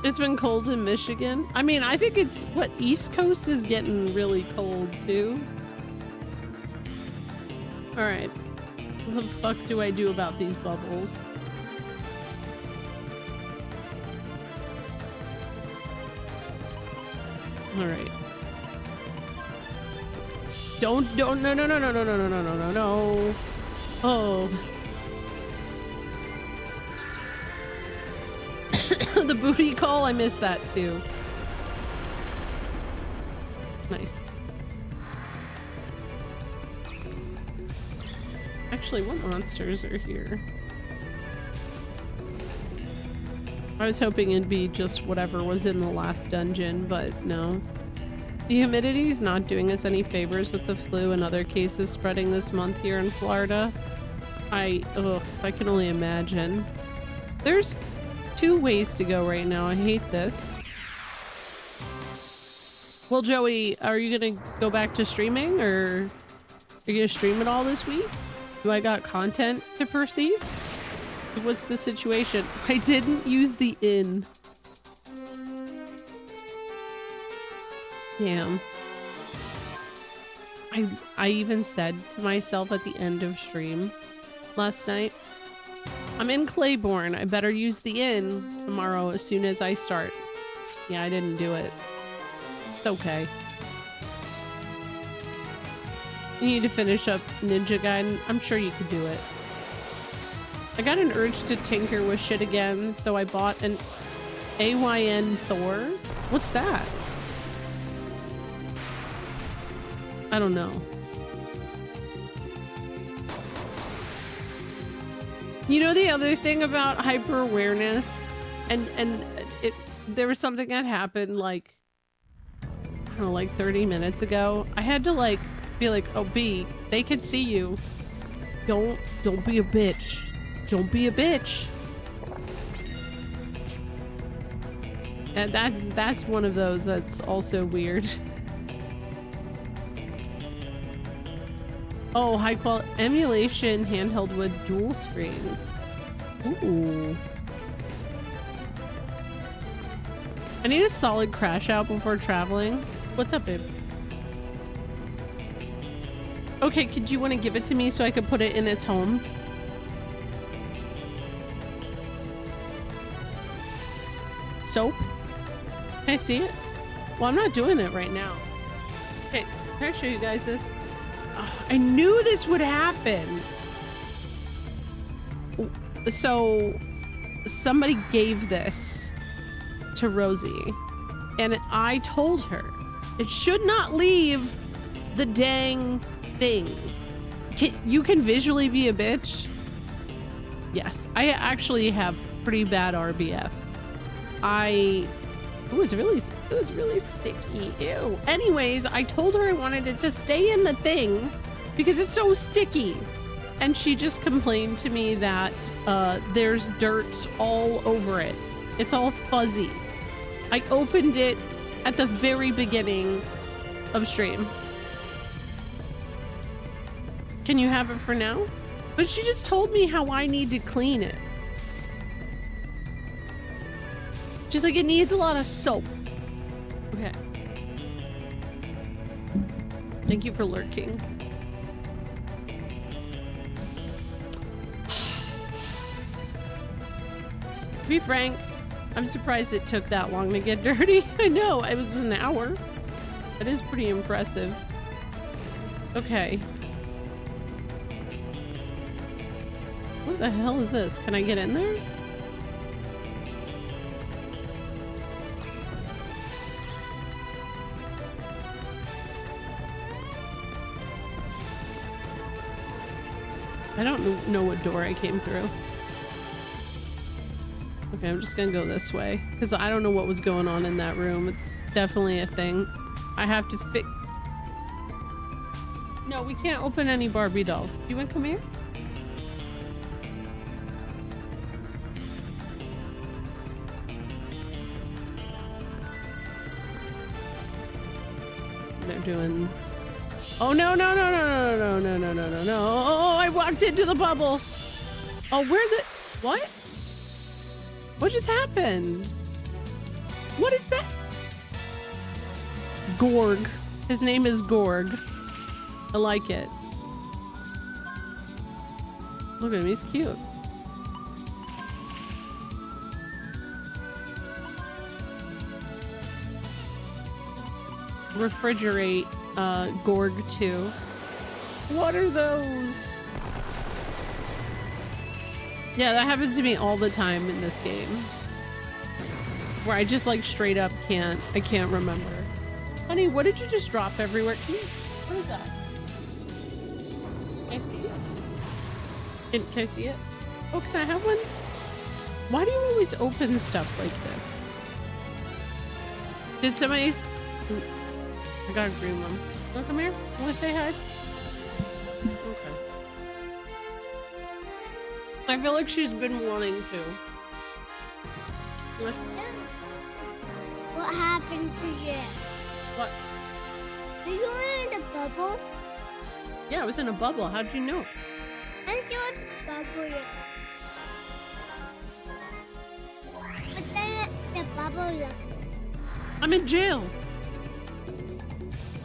It's been cold in Michigan. I mean, I think it's what East Coast is getting really cold too. All right, what the fuck do I do about these bubbles? All right. Don't no. Oh. The booty call, I missed that too. Nice. Actually, what monsters are here? I was hoping it'd be just whatever was in the last dungeon, but no. The humidity's not doing us any favors with the flu and other cases spreading this month here in Florida. I can only imagine. There's 2 ways to go right now. I hate this. Well, Joey, are you gonna go back to streaming, or are you gonna stream it all this week? Do I got content to perceive? What's the situation? I didn't use the inn. Damn. I even said to myself at the end of stream last night, I'm in Claiborne. I better use the inn tomorrow as soon as I start. Yeah, I didn't do it. It's okay. You need to finish up Ninja Gaiden. I'm sure you could do it. I got an urge to tinker with shit again, so I bought an AYN Thor. What's that? I don't know. You know, the other thing about hyper awareness, and there was something that happened like, I don't know, like 30 minutes ago. I had to like be like, oh B, they can see you. Don't be a bitch. Don't be a bitch. And that's one of those that's also weird. Oh, high quality emulation handheld with dual screens. Ooh. I need a solid crash out before traveling. What's up, babe? Okay, could you want to give it to me so I could put it in its home? Soap? Can I see it? Well, I'm not doing it right now. Okay, can I show you guys this? Oh, I knew this would happen. So somebody gave this to Rosie and I told her it should not leave the dang thing. You can visually be a bitch. Yes, I actually have pretty bad RBF. It was really sticky. Ew. Anyways, I told her I wanted it to stay in the thing because it's so sticky. And she just complained to me that there's dirt all over it. It's all fuzzy. I opened it at the very beginning of stream. Can you have it for now? But she just told me how I need to clean it. She's like, it needs a lot of soap. Okay. Thank you for lurking. To be frank, I'm surprised it took that long to get dirty. I know, it was an hour. That is pretty impressive. Okay. What the hell is this? Can I get in there? I don't know what door I came through. Okay, I'm just gonna go this way because I don't know what was going on in that room. It's definitely a thing. I have to fix. No, we can't open any Barbie dolls. Do you want to come here? They're doing. Oh no no no no no no no no no no no! Oh, I walked into the bubble. Oh, where the what? What just happened? What is that? Gorg. His name is Gorg. I like it. Look at him, he's cute. Refrigerate Gorg 2. What are those? Yeah, that happens to me all the time in this game. Where I just like straight up can't remember. Honey, what did you just drop everywhere? What is that? Can I see it? Can I see it? Oh, can I have one? Why do you always open stuff like this? Did somebody... I got a green one. Wanna come here? Wanna say hi? Okay. I feel like she's been wanting to. What happened to you? What? Are you in the bubble? Yeah, I was in a bubble. How'd you know? I didn't see what's the bubble yet. But then the bubble looked. I'm in jail.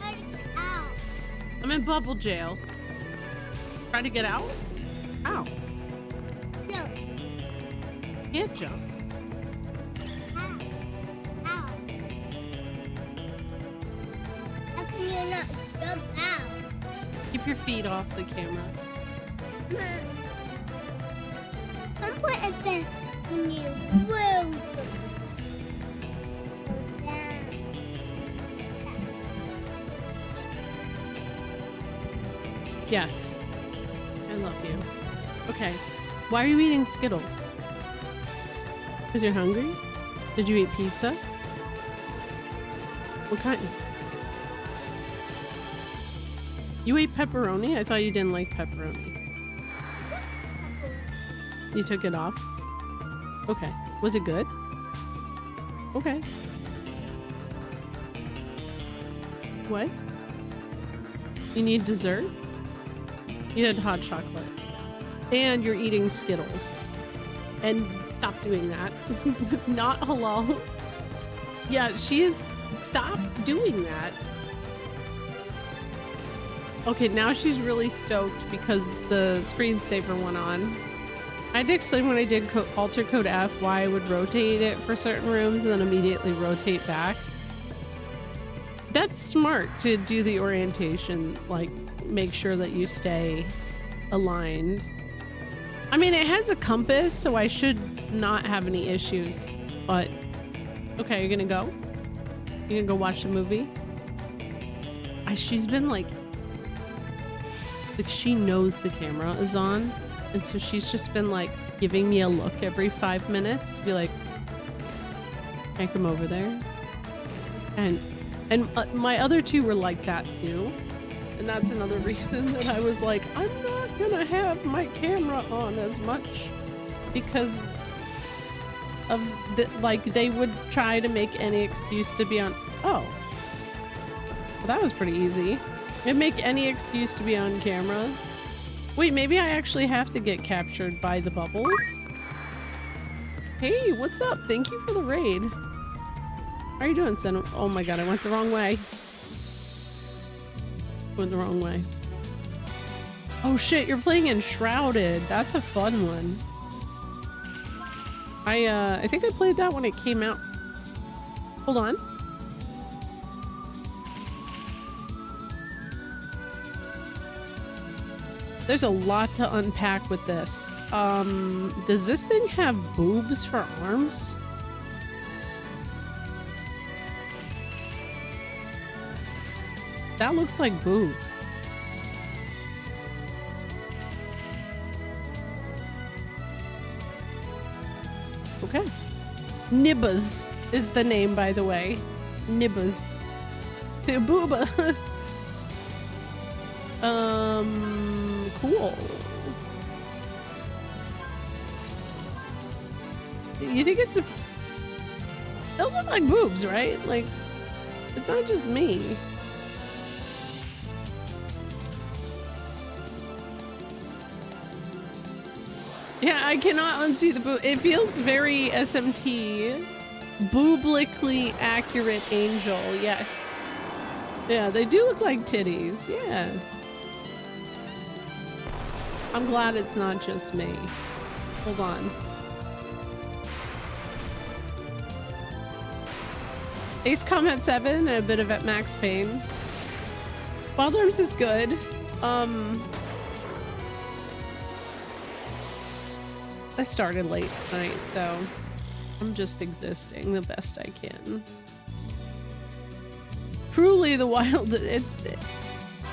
How to get out? I'm in bubble jail. Try to get out? Ow. No. Can't jump. How? How? How can you not jump out? Keep your feet off the camera. Some point it's been when you move. Go down. Yes. I love you. Okay. Why are you eating Skittles? Because you're hungry? Did you eat pizza? What kind? You ate pepperoni? I thought you didn't like pepperoni. You took it off? Okay. Was it good? Okay. What? You need dessert? You had hot chocolate. And you're eating Skittles. And stop doing that. Not halal. Yeah, she is. Stop doing that. Okay, now she's really stoked because the screensaver went on. I had to explain when I did alter code F why I would rotate it for certain rooms and then immediately rotate back. That's smart to do the orientation, like make sure that you stay aligned. I mean, it has a compass, so I should not have any issues, but okay, you're gonna go? You gonna go watch the movie? She's been like she knows the camera is on, and so she's just been like giving me a look every 5 minutes to be like, can I come over there? And my other two were like that too, and that's another reason that I was like, I'm not gonna have my camera on as much because of like they would try to make any excuse to be on. Oh, well, that was pretty easy. It'd make any excuse to be on camera. Wait, maybe I actually have to get captured by the bubbles? Hey, what's up? Thank you for the raid. How are you doing, Sen? Oh my god, I went the wrong way. Went the wrong way. Oh shit, you're playing Enshrouded. That's a fun one. I think I played that when it came out. Hold on. There's a lot to unpack with this. Does this thing have boobs for arms? That looks like boobs. Okay. Nibbas is the name, by the way. Nibbas. Booba. Cool. You think it's those look like boobs, right? Like, it's not just me. Yeah, I cannot unsee the boob. It feels very SMT. Booblically accurate angel, yes. Yeah, they do look like titties, yeah. I'm glad it's not just me. Hold on. Ace Combat 7 and a bit of at Max Payne. Wild Arms is good. I started late tonight, so I'm just existing the best I can. Truly the Wild,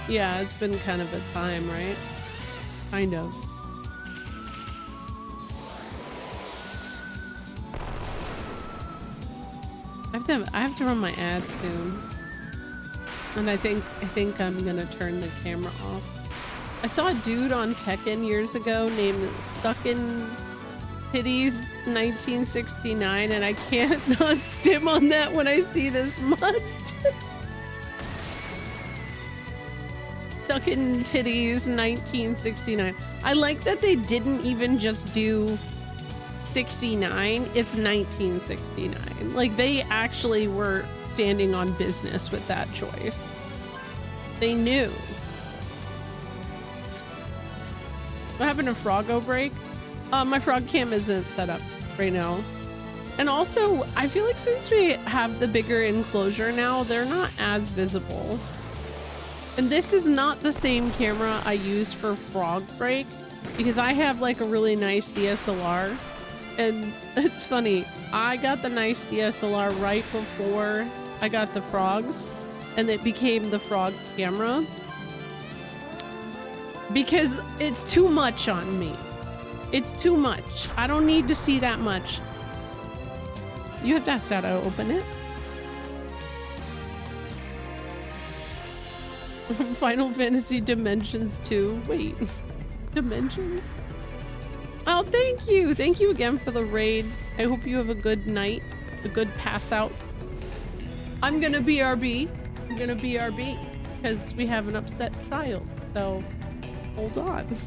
yeah, it's been kind of a time, right? Kind of. I have to run my ads soon. And I think I'm gonna turn the camera off. I saw a dude on Tekken years ago named Suckin' Titties 1969, and I can't not stim on that when I see this must. Suckin' Titties 1969. I like that they didn't even just do 69, it's 1969. Like, they actually were standing on business with that choice. They knew. What happened to Froggo Break? My frog cam isn't set up right now. And also, I feel like since we have the bigger enclosure now, they're not as visible. And this is not the same camera I use for Frog Break, because I have like a really nice DSLR. And it's funny, I got the nice DSLR right before I got the frogs, and it became the frog camera. Because it's too much on me. It's too much. I don't need to see that much. You have to ask how to open it. Final Fantasy Dimensions 2. Wait. Dimensions? Oh, thank you. Thank you again for the raid. I hope you have a good night. A good pass out. I'm gonna BRB. I'm gonna BRB. Because we have an upset child. So, hold on.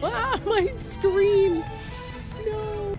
Ah, my screen! No!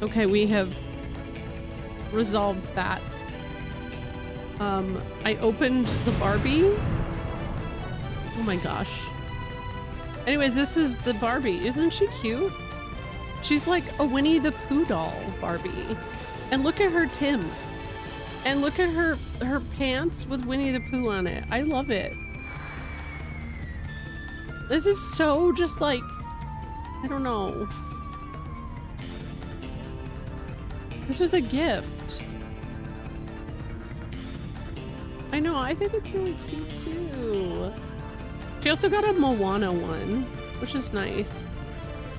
Okay, we have resolved that. I opened the Barbie. Oh my gosh. Anyways, this is the Barbie. Isn't she cute? She's like a Winnie the Pooh doll Barbie. And look at her Tims. And look at her pants with Winnie the Pooh on it. I love it. This is so just like, I don't know. This was a gift. I know, I think it's really cute too. She also got a Moana one, which is nice.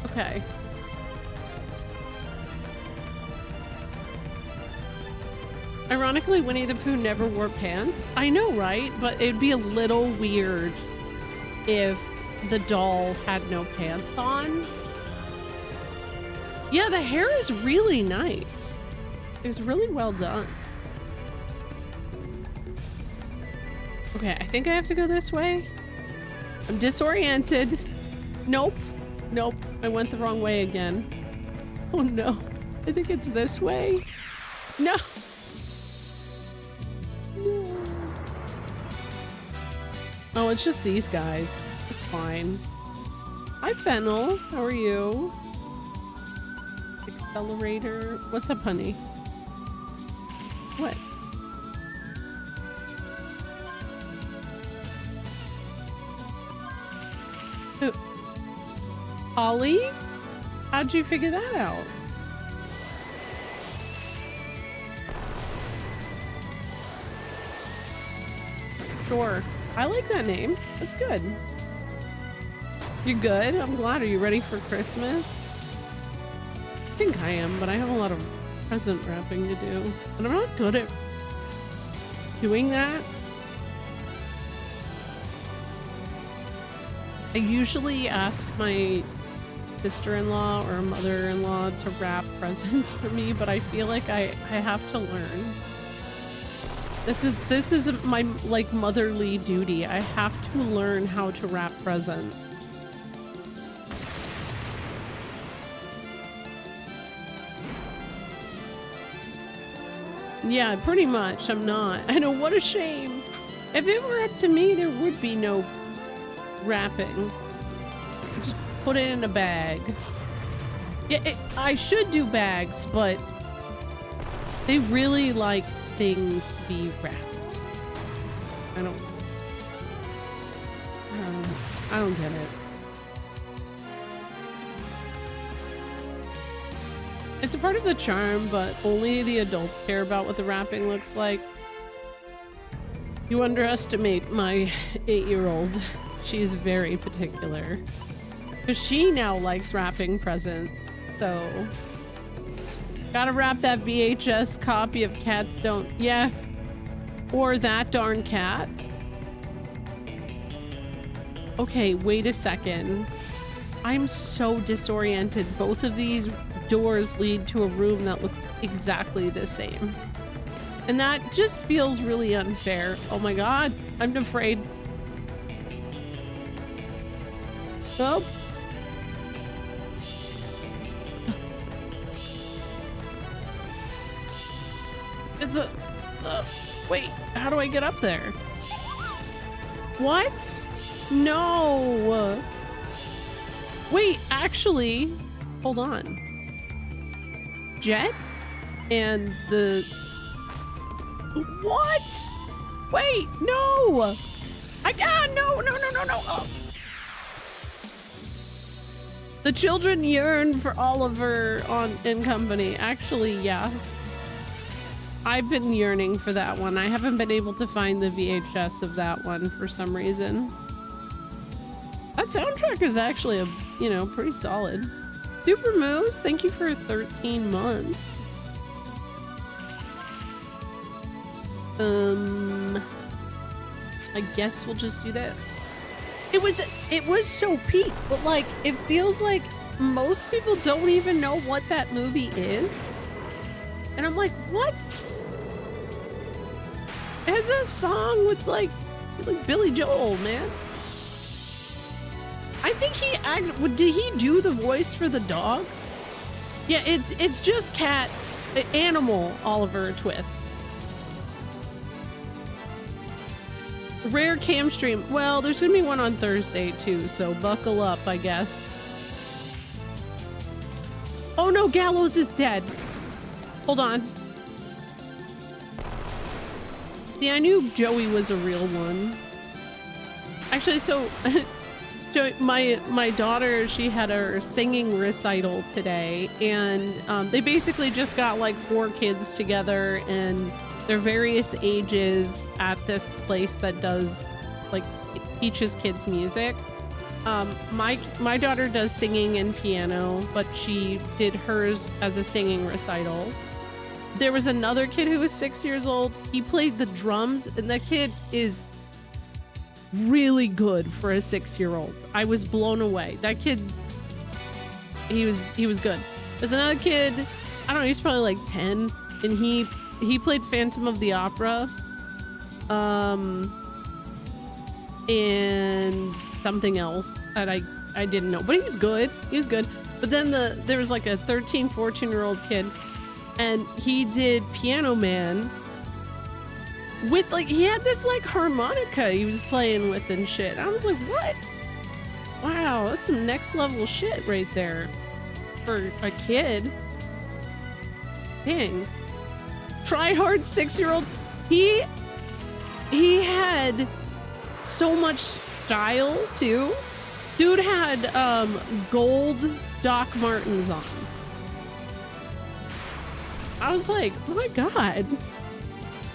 Okay. Ironically, Winnie the Pooh never wore pants. I know, right? But it'd be a little weird if the doll had no pants on. Yeah, the hair is really nice. It was really well done. Okay, I think I have to go this way. I'm disoriented. Nope. Nope. I went the wrong way again. Oh no. I think it's this way. No. No. Oh, it's just these guys. It's fine. Hi, Fennel. How are you? Accelerator. What's up, honey? What? Who? Ollie? How'd you figure that out? Sure. I like that name. That's good. You good? I'm glad. Are you ready for Christmas? I think I am, but I have a lot of present wrapping to do. And I'm not good at doing that. I usually ask my sister-in-law or mother-in-law to wrap presents for me, but I feel like I have to learn. This is my like motherly duty. I have to learn how to wrap presents. Yeah, pretty much. I'm not. I know, what a shame. If it were up to me, there would be no wrapping. Just put it in a bag. Yeah, I should do bags, but they really like things be wrapped. I don't get it. It's a part of the charm, but only the adults care about what the wrapping looks like. You underestimate my 8-year-old. She's very particular. Because she now likes wrapping presents, so... Gotta wrap that VHS copy of Cats Don't... Yeah. Or That Darn Cat. Okay, wait a second. I'm so disoriented. Both of these doors lead to a room that looks exactly the same. And that just feels really unfair. Oh my god, I'm afraid. Oh. It's a... wait, how do I get up there? What? No. Wait, actually, hold on. Jet? And the... What? Wait, no! No! Oh. The children yearn for Oliver and Company. Actually, yeah. I've been yearning for that one. I haven't been able to find the VHS of that one for some reason. That soundtrack is actually pretty solid. Super Moose, thank you for 13 months. I guess we'll just do this. It was so peak, but like it feels like most people don't even know what that movie is. And I'm like, what? It has a song with like Billy Joel, man. I think did he do the voice for the dog? Yeah, it's just animal Oliver Twist. Rare cam stream. Well, there's gonna be one on Thursday too, so buckle up, I guess. Oh no, Gallows is dead. Hold on. See, I knew Joey was a real one. Actually, so my daughter, she had her singing recital today, and they basically just got like 4 kids together, and they're various ages at this place that does like teaches kids music. My daughter does singing and piano, but she did hers as a singing recital. There was another kid who was 6 years old. He played the drums, and that kid is really good for a 6-year-old. I was blown away. That kid, he was good. There's another kid, I don't know, he's probably like 10, and he played Phantom of the Opera, and something else that I didn't know, but he was good. He was good. But then there was like a 13, 14-year-old kid, and he did Piano Man with like, he had this like harmonica he was playing with and shit. I was like, what? Wow, that's some next level shit right there for a kid. Dang. Try hard 6-year-old. He had so much style too. Dude had gold Doc Martens on. I was like, oh my god.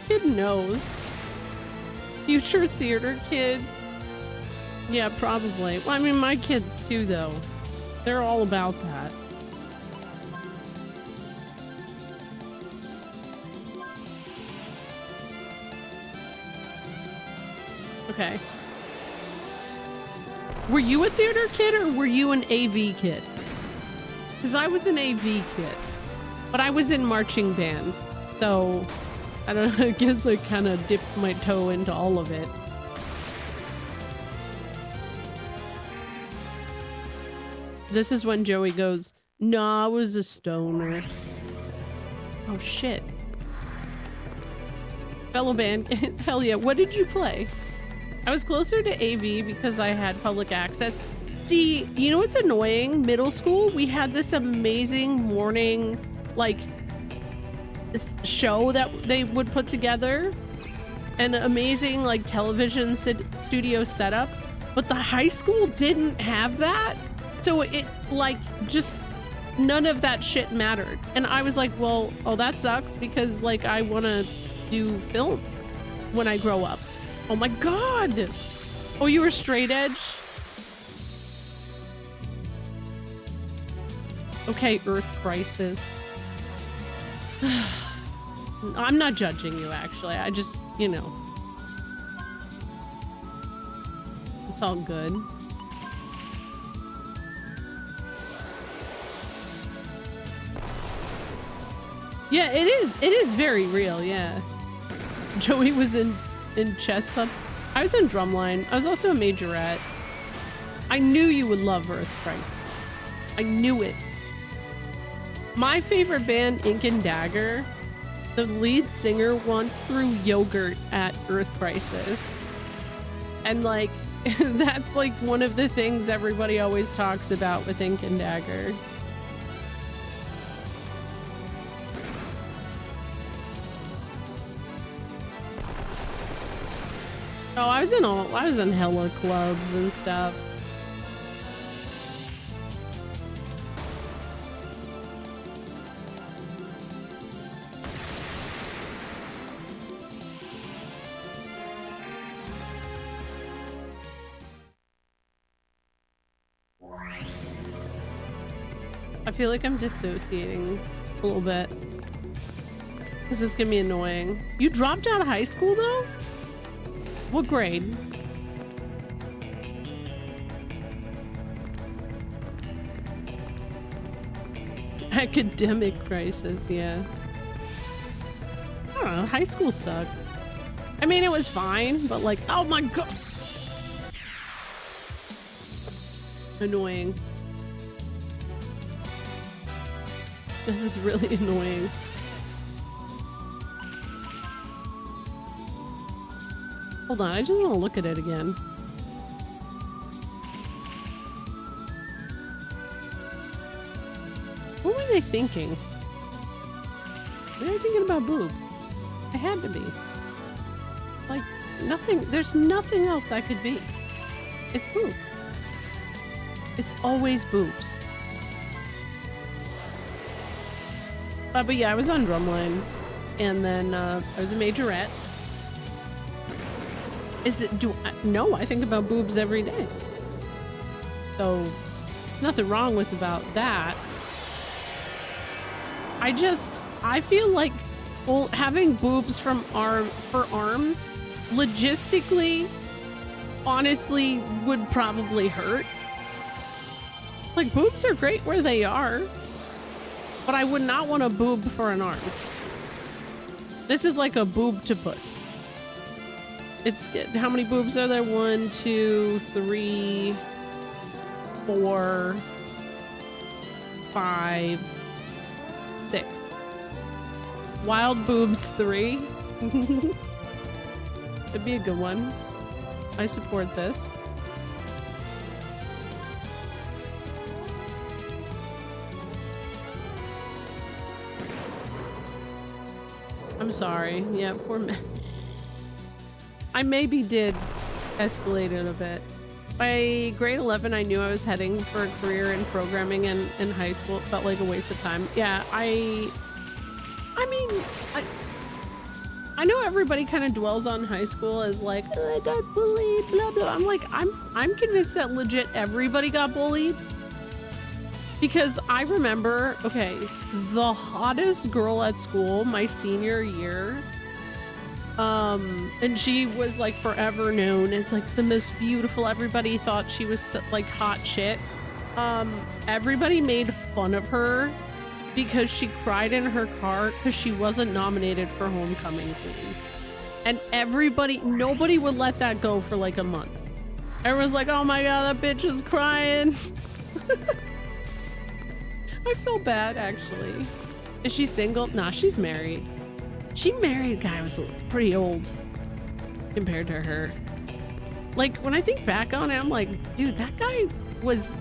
Kid knows. Future theater kid. Yeah, probably. Well, I mean, my kids too, though. They're all about that. Okay. Were you a theater kid or were you an AV kid? Because I was an AV kid, but I was in marching band. So, I don't know, I guess I kind of dipped my toe into all of it. This is when Joey goes, nah, I was a stoner. Oh shit. Fellow band, hell yeah, what did you play? I was closer to AV because I had public access. See, you know what's annoying? Middle school, we had this amazing morning, like, show that they would put together. An amazing, like, television studio setup. But the high school didn't have that. So it, like, just none of that shit mattered. And I was like, well, oh, that sucks because, like, I want to do film when I grow up. Oh my god! Oh, you were straight edge? Okay, Earth Crisis. I'm not judging you, actually. I just, you know. It's all good. Yeah, it is very real, yeah. Joey was in chess club. I was in drumline. I was also a majorette. I knew you would love Earth Crisis. I knew it. My favorite band, Ink and Dagger, the lead singer once threw yogurt at Earth Crisis. And like, that's like one of the things everybody always talks about with Ink and Dagger. Oh, I was in hella clubs and stuff. I feel like I'm dissociating a little bit. This is gonna be annoying. You dropped out of high school though? What grade? Academic crisis, yeah. I don't know, high school sucked. I mean, it was fine, but like, oh my god! Annoying. This is really annoying. Hold on, I just want to look at it again. What were they thinking? Were they thinking about boobs? They had to be. Like, nothing, there's nothing else that could be. It's boobs. It's always boobs. But yeah, I was on drumline. And then I was a majorette. No, I think about boobs every day. So, nothing wrong with about that. I feel like, well, having boobs for arms, logistically, honestly, would probably hurt. Like, boobs are great where they are, but I would not want a boob for an arm. This is like a boob-to-puss. It's, how many boobs are there? 1, 2, 3, 4. 5, 6. Wild Boobs 3. It'd be a good one. I support this. I'm sorry. Yeah, poor man. I maybe did escalate it a bit. By grade 11, I knew I was heading for a career in programming in high school. It felt like a waste of time. Yeah, I mean, I know everybody kind of dwells on high school as like, oh, I got bullied, blah, blah. I'm like, I'm convinced that legit everybody got bullied. Because I remember, okay, the hottest girl at school my senior year, and she was like forever known as like the most beautiful. Everybody thought she was like hot shit. Everybody made fun of her because she cried in her car because she wasn't nominated for homecoming queen. And nobody would let that go for like a month. Everyone's like, oh my god, that bitch is crying. I feel bad, actually. Is she single? Nah, she's married. She married a guy who was pretty old compared to her. Like, when I think back on it, I'm like, dude, that guy was...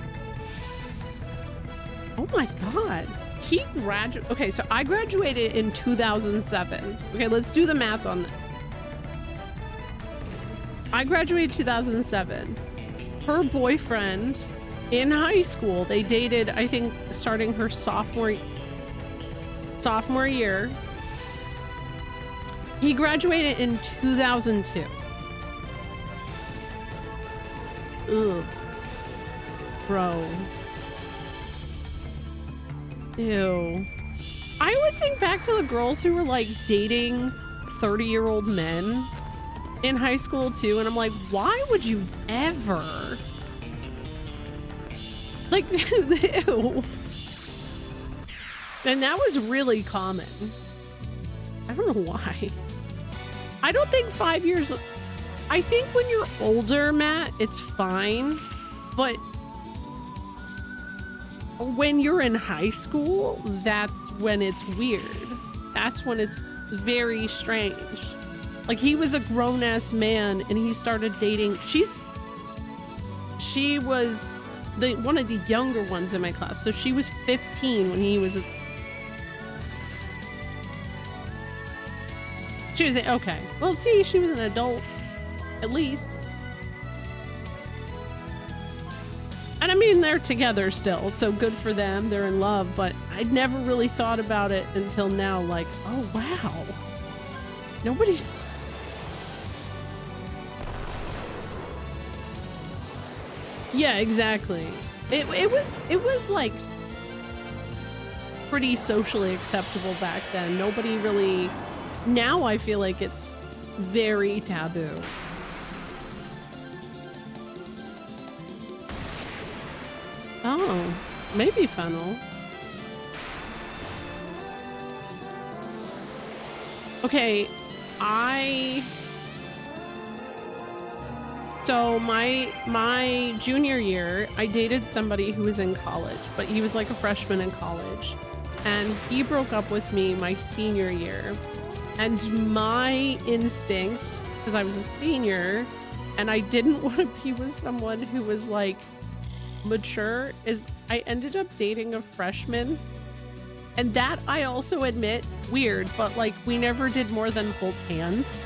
Oh my god. He graduated... Okay, so I graduated in 2007. Okay, let's do the math on this. I graduated 2007. Her boyfriend... in high school, they dated, I think, starting her sophomore year. He graduated in 2002. Ugh. Bro. Ew. I always think back to the girls who were like dating 30-year-old men in high school too, and I'm like, why would you ever? Like, ew. And that was really common. I don't know why. I don't think 5 years... I think when you're older, Matt, it's fine. But when you're in high school, that's when it's weird. That's when it's very strange. Like, he was a grown-ass man, and he started dating... She was... one of the younger ones in my class. So she was 15 when he was... She was... Okay. Well, see, she was an adult. At least. And I mean, they're together still, so good for them. They're in love, but I'd never really thought about it until now. Like, oh, wow. Nobody's... Yeah, exactly. It was like pretty socially acceptable back then. Nobody really... Now I feel like it's very taboo. Oh, maybe fennel. Okay, So my junior year, I dated somebody who was in college, but he was like a freshman in college. And he broke up with me my senior year. And my instinct, because I was a senior and I didn't want to be with someone who was like mature, is I ended up dating a freshman. And that, I also admit, weird, but like we never did more than hold hands.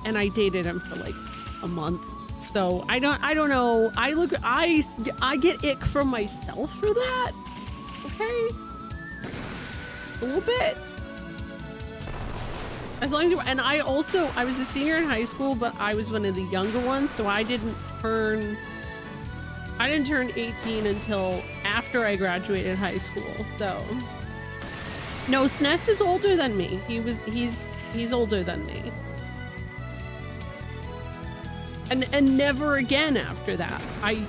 And I dated him for like a month. So I don't know. I get ick from myself for that. Okay. A little bit. As long as and I was a senior in high school, but I was one of the younger ones, so I didn't turn 18 until after I graduated high school. So no, Sness is older than me. He's older than me. And never again after that. I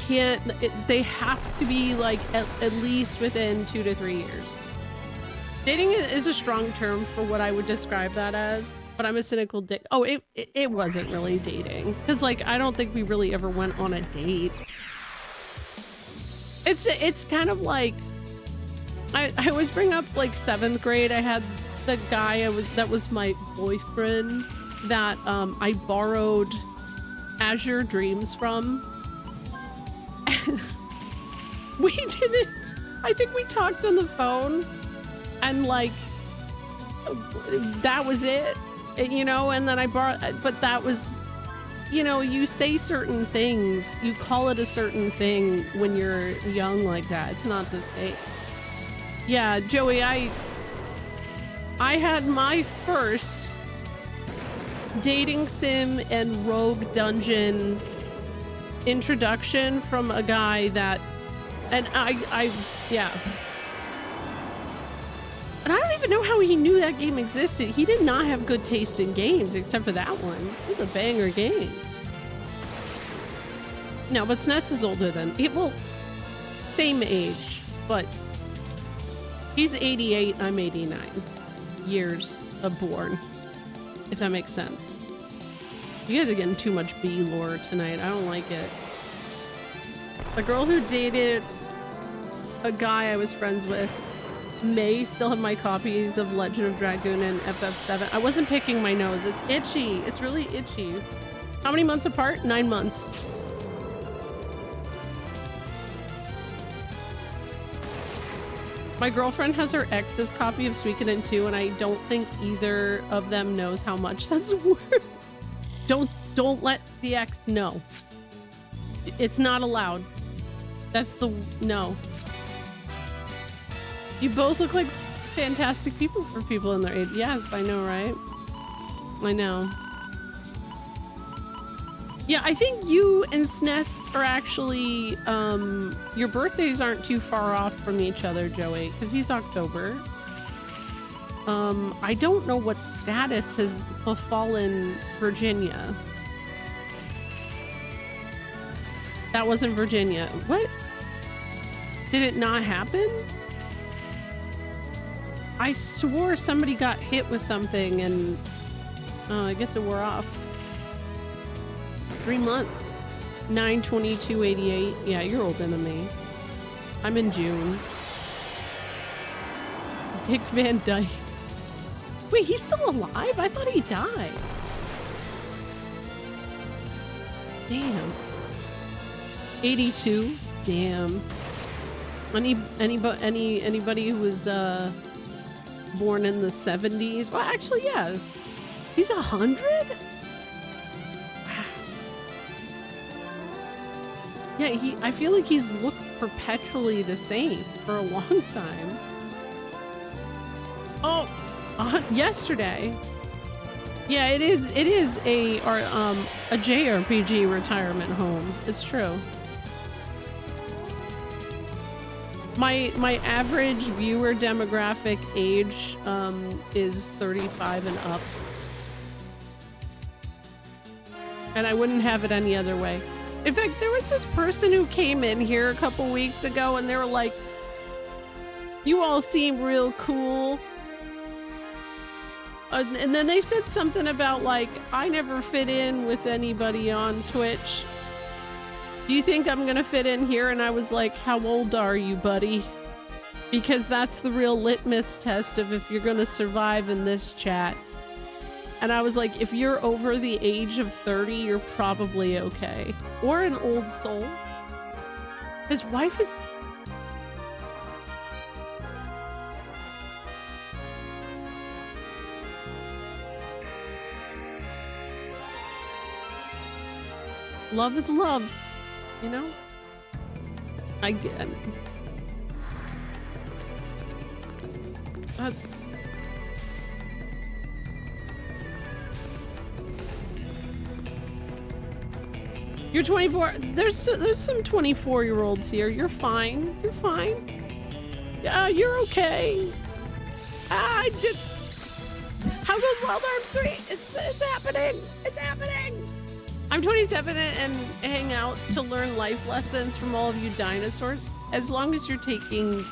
can't. They have to be like at least within 2 to 3 years. Dating is a strong term for what I would describe that as, but I'm a cynical dick. Oh, it wasn't really dating, because like I don't think we really ever went on a date. It's kind of like I always bring up like 7th grade. I had the guy that was my boyfriend that I borrowed Azure Dreams from. And we didn't. I think we talked on the phone and like that was it, you know, and then I borrowed, but that was, you know, you say certain things, you call it a certain thing when you're young like that. It's not the same. Yeah, Joey, I had my first dating sim and rogue dungeon introduction from a guy that, and yeah. And I don't even know how he knew that game existed. He did not have good taste in games except for that one. It was a banger game. No, but SNES is older than, well, same age, but he's 88, I'm 89 years of born, if that makes sense. You guys are getting too much B lore tonight. I don't like it. The girl who dated a guy I was friends with may still have my copies of Legend of Dragoon and FF7. I wasn't picking my nose. It's itchy. It's really itchy. How many months apart? 9 months. My girlfriend has her ex's copy of Suikoden 2, and I don't think either of them knows how much that's worth. Don't let the ex know. It's not allowed. That's the no. You both look like fantastic people for people in their age. Yes, I know, right? I know. Yeah, I think you and SNES are actually, your birthdays aren't too far off from each other, Joey, because he's October. I don't know what status has befallen Virginia. That wasn't Virginia. What? Did it not happen? I swore somebody got hit with something and I guess it wore off. 3 months. 9/22/88. Yeah, you're older than me. I'm in June. Dick Van Dyke. Wait, he's still alive? I thought he died. Damn. 82. Damn. Anybody who was born in the 70s? Well, actually, yeah. He's 100? Yeah, I feel like he's looked perpetually the same for a long time. Oh, yesterday. Yeah, it is a JRPG retirement home. It's true. My average viewer demographic age is 35 and up. And I wouldn't have it any other way. In fact, there was this person who came in here a couple weeks ago and they were like, you all seem real cool. And then they said something about like, I never fit in with anybody on Twitch. Do you think I'm gonna fit in here? And I was like, how old are you, buddy? Because that's the real litmus test of if you're gonna survive in this chat. And I was like, if you're over the age of 30, you're probably okay. Or an old soul. His wife is... Love is love, you know? I get... That's... You're 24. There's some 24-year-olds here. You're fine. You're fine. Yeah, you're okay. I did... How goes Wild Arms 3? It's happening. It's happening. I'm 27 and hang out to learn life lessons from all of you dinosaurs. As long as you're taking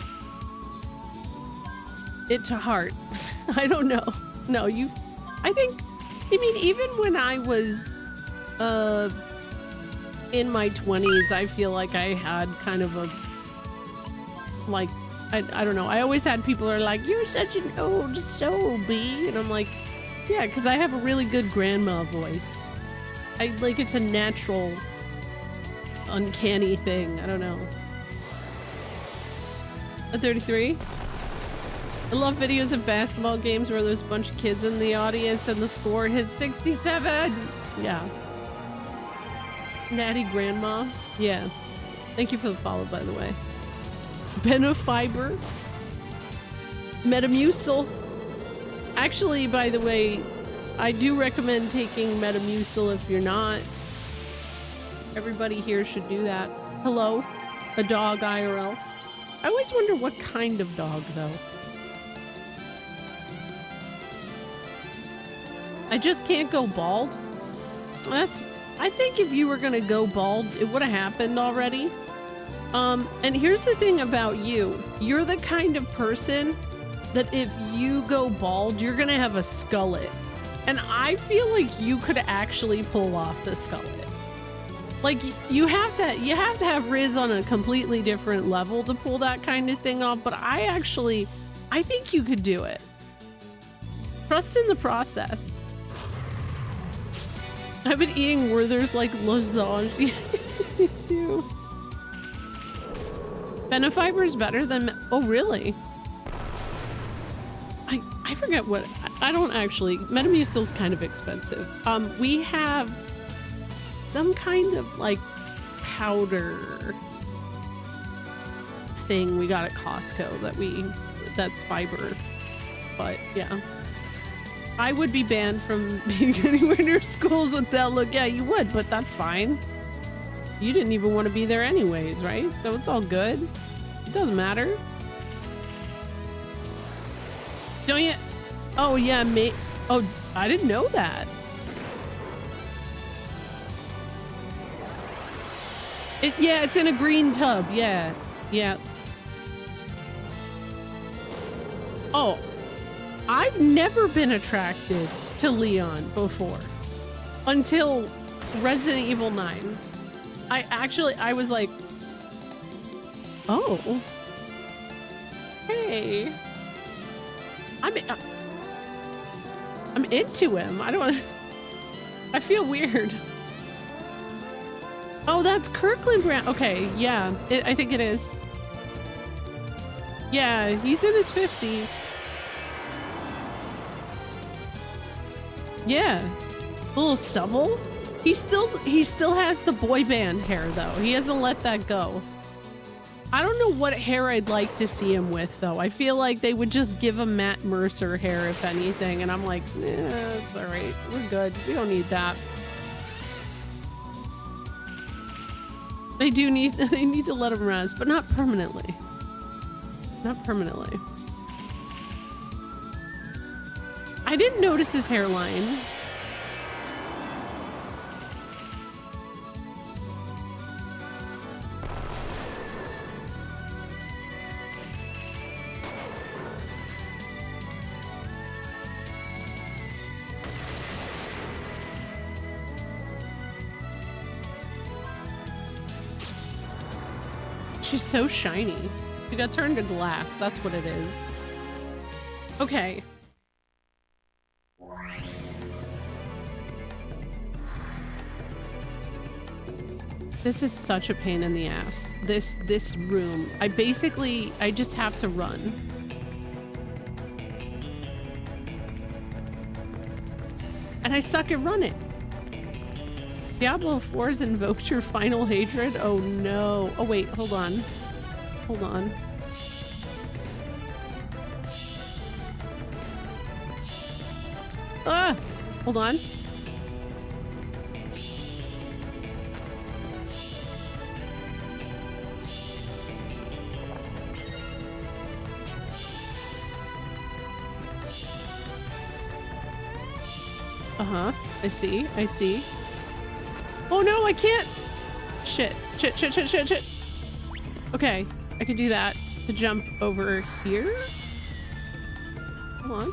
it to heart. I don't know. No, you... I mean, even when I was in my 20s, I feel like I had kind of like, I don't know. I always had people who are like, you're such an old soul, B. And I'm like, yeah, because I have a really good grandma voice. Like, it's a natural, uncanny thing. I don't know. A 33? I love videos of basketball games where there's a bunch of kids in the audience and the score hits 67. Yeah. Natty Grandma. Yeah. Thank you for the follow, by the way. Benefiber. Metamucil. Actually, by the way, I do recommend taking Metamucil if you're not. Everybody here should do that. Hello? A dog IRL. I always wonder what kind of dog, though. I just can't go bald. I think if you were gonna go bald, it would have happened already. And here's the thing about you. You're the kind of person that if you go bald, you're gonna have a skullet. And I feel like you could actually pull off the skullet. Like, you have to have Riz on a completely different level to pull that kind of thing off, but I think you could do it. Trust in the process. I've been eating Werther's like lasagna. Me too. Benefiber's better than... Oh, really? I forget what... I don't actually... Metamucil's kind of expensive. We have some kind of like powder thing we got at Costco that's fiber. But yeah. I would be banned from being anywhere near schools with that look. Yeah, you would, but that's fine. You didn't even want to be there anyways, right? So it's all good. It doesn't matter. Don't you? Oh, yeah, mate. Oh, I didn't know that. Yeah, it's in a green tub. Yeah. Yeah. Oh. I've never been attracted to Leon before until Resident Evil 9. I was like, oh, hey, I'm into him. I feel weird. Oh, that's Kirkland Brown. Okay, yeah, I think it is. Yeah, he's in his 50s. Yeah, a little stubble. He still has the boy band hair though. He hasn't let that go. I don't know what hair I'd like to see him with though. I feel like they would just give him Matt Mercer hair if anything, and I'm like, it's all right. We're good. We don't need that. They need to let him rest, but not permanently. Not permanently. I didn't notice his hairline. She's so shiny. She got turned to glass. That's what it is. Okay. This is such a pain in the ass. This room. I just have to run. And I suck at running. Diablo 4's invoked your final hatred? Oh no. Oh wait, hold on. Hold on. Ah! Hold on. Uh-huh. I see. I see. Oh no, I can't! Shit. Shit, shit, shit, shit, shit. Okay, I can do that to jump over here. Come on.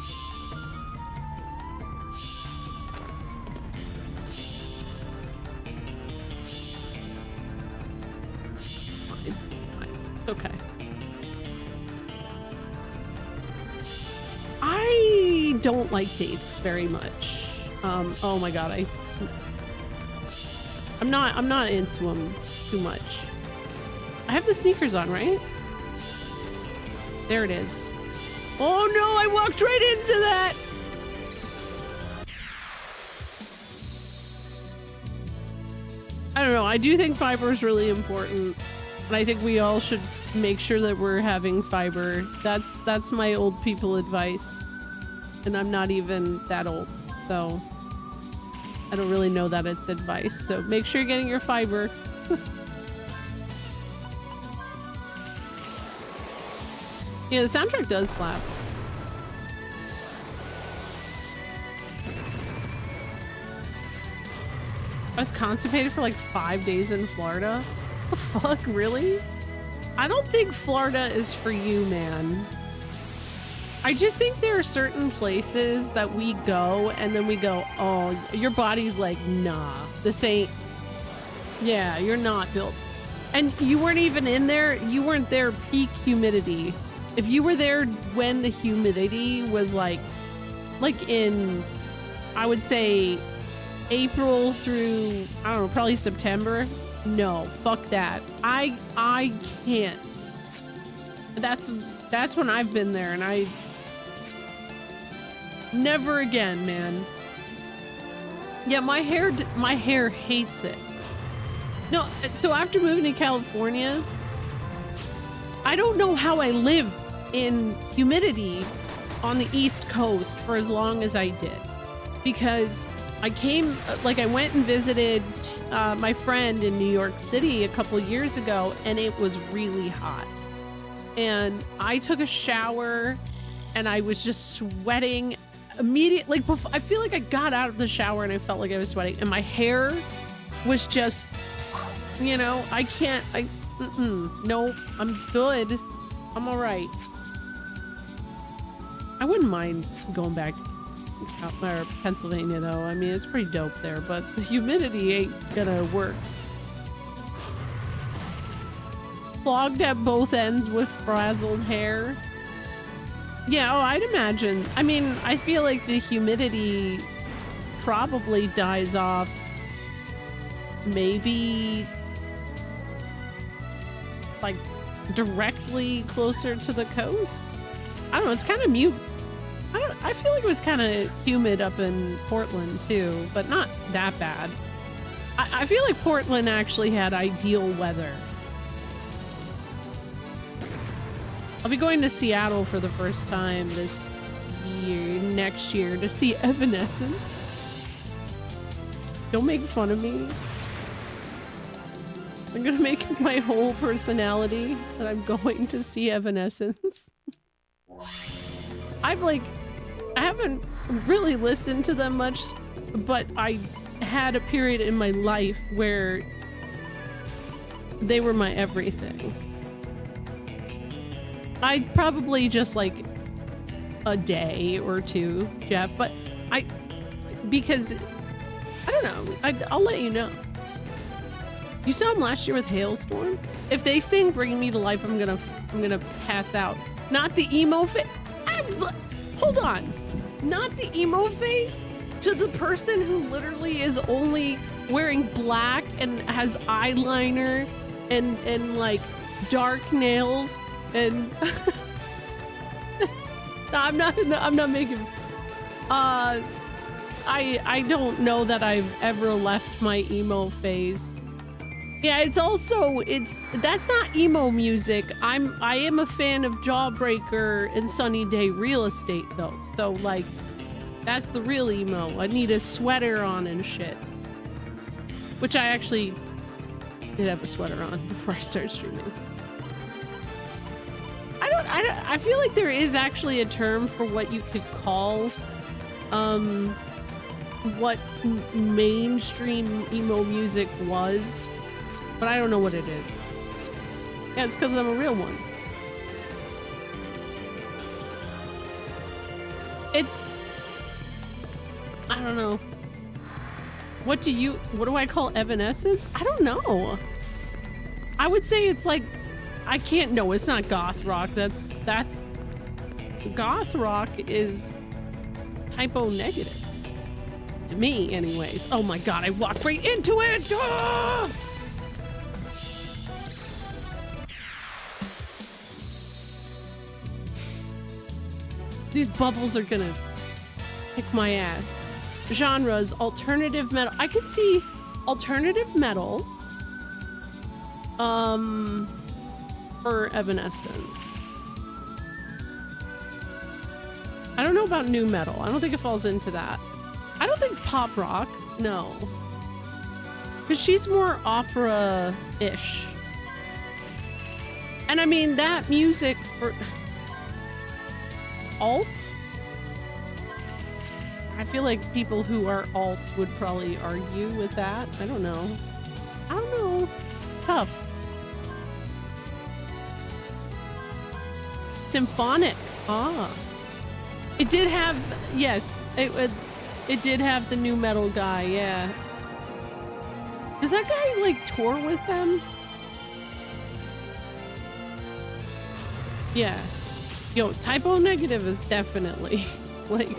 Fine. Fine. Okay. don't like dates very much. Oh my god, I'm not into them too much. I have the sneakers on, right? There it is. Oh no, I walked right into that. I don't know. I do think fiber is really important, and I think we all should make sure that we're having fiber. That's my old people advice, and I'm not even that old, so I don't really know that it's advice. So make sure you're getting your fiber. Yeah, the soundtrack does slap. I was constipated for like 5 days in Florida. The fuck, really? I don't think Florida is for you, man. I just think there are certain places that we go and then we go, oh, your body's like, nah, this ain't, yeah, you're not built. And you weren't even in there, you weren't there peak humidity. If you were there when the humidity was like in, I would say, April through, I don't know, probably September. No, fuck that. I can't. That's when I've been there, and I never again, man. Yeah, my hair hates it. No, so after moving to California, I don't know how I lived in humidity on the East Coast for as long as I did, because I came, like I went and visited my friend in New York City a couple years ago, and it was really hot. And I took a shower and I was just sweating immediately. Like, I feel like I got out of the shower and I felt like I was sweating, and my hair was just, you know, I can't, no, I'm good. I'm all right. I wouldn't mind going back to Pennsylvania though. I mean, it's pretty dope there, but the humidity ain't gonna work. Clogged at both ends with frazzled hair. Yeah, oh, I'd imagine. I mean, I feel like the humidity probably dies off maybe like directly closer to the coast. I don't know, it's kind of mute. I feel like it was kind of humid up in Portland too, but not that bad. I feel like Portland actually had ideal weather. I'll be going to Seattle for the first time this year, next year, to see Evanescence. Don't make fun of me. I'm gonna make it my whole personality that I'm going to see Evanescence. I haven't really listened to them much, but I had a period in my life where they were my everything. I'd probably just like a day or two, Jeff, but because I don't know, I'll let you know. You saw them last year with Hailstorm? If they sing Bring Me to Life, I'm gonna pass out. Not the emo face. Hold on. Not the emo face? To the person who literally is only wearing black and has eyeliner and like dark nails and I'm not making I don't know that I've ever left my emo phase. Yeah, that's not emo music. I am a fan of Jawbreaker and Sunny Day Real Estate though. So like that's the real emo. I need a sweater on and shit. Which I actually did have a sweater on before I started streaming. I feel like there is actually a term for what you could call what mainstream emo music was, but I don't know what it is. Yeah, it's because I'm a real one. I don't know. What do I call Evanescence? I don't know. I would say it's like, no, it's not goth rock. That's goth rock is typo negative. To me, anyways. Oh my god, I walked right into it! Ah! These bubbles are gonna kick my ass. Genres, alternative metal. I could see alternative metal. For Evanescence. I don't know about new metal. I don't think it falls into that. I don't think pop rock. No. Because she's more opera-ish. And I mean, that music for... Alts? I feel like people who are alts would probably argue with that. I don't know. I don't know. Tough. Symphonic. Ah. It did have, yes, it did have the new metal guy, yeah. Does that guy like tour with them? Yeah. Yo, typo negative is definitely like,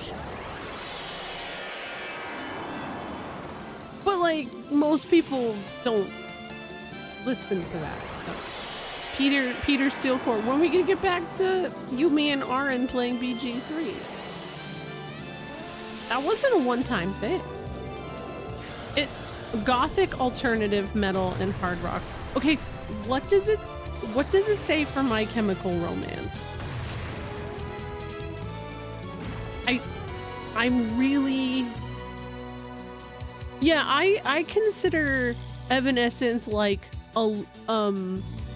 but like most people don't listen to that. So. Peter Steelcore, when are we gonna get back to you, me, and Aaron playing BG3? That wasn't a one-time thing. It gothic, alternative, metal, and hard rock. Okay, what does it say for My Chemical Romance? I'm really, yeah, I consider Evanescence like a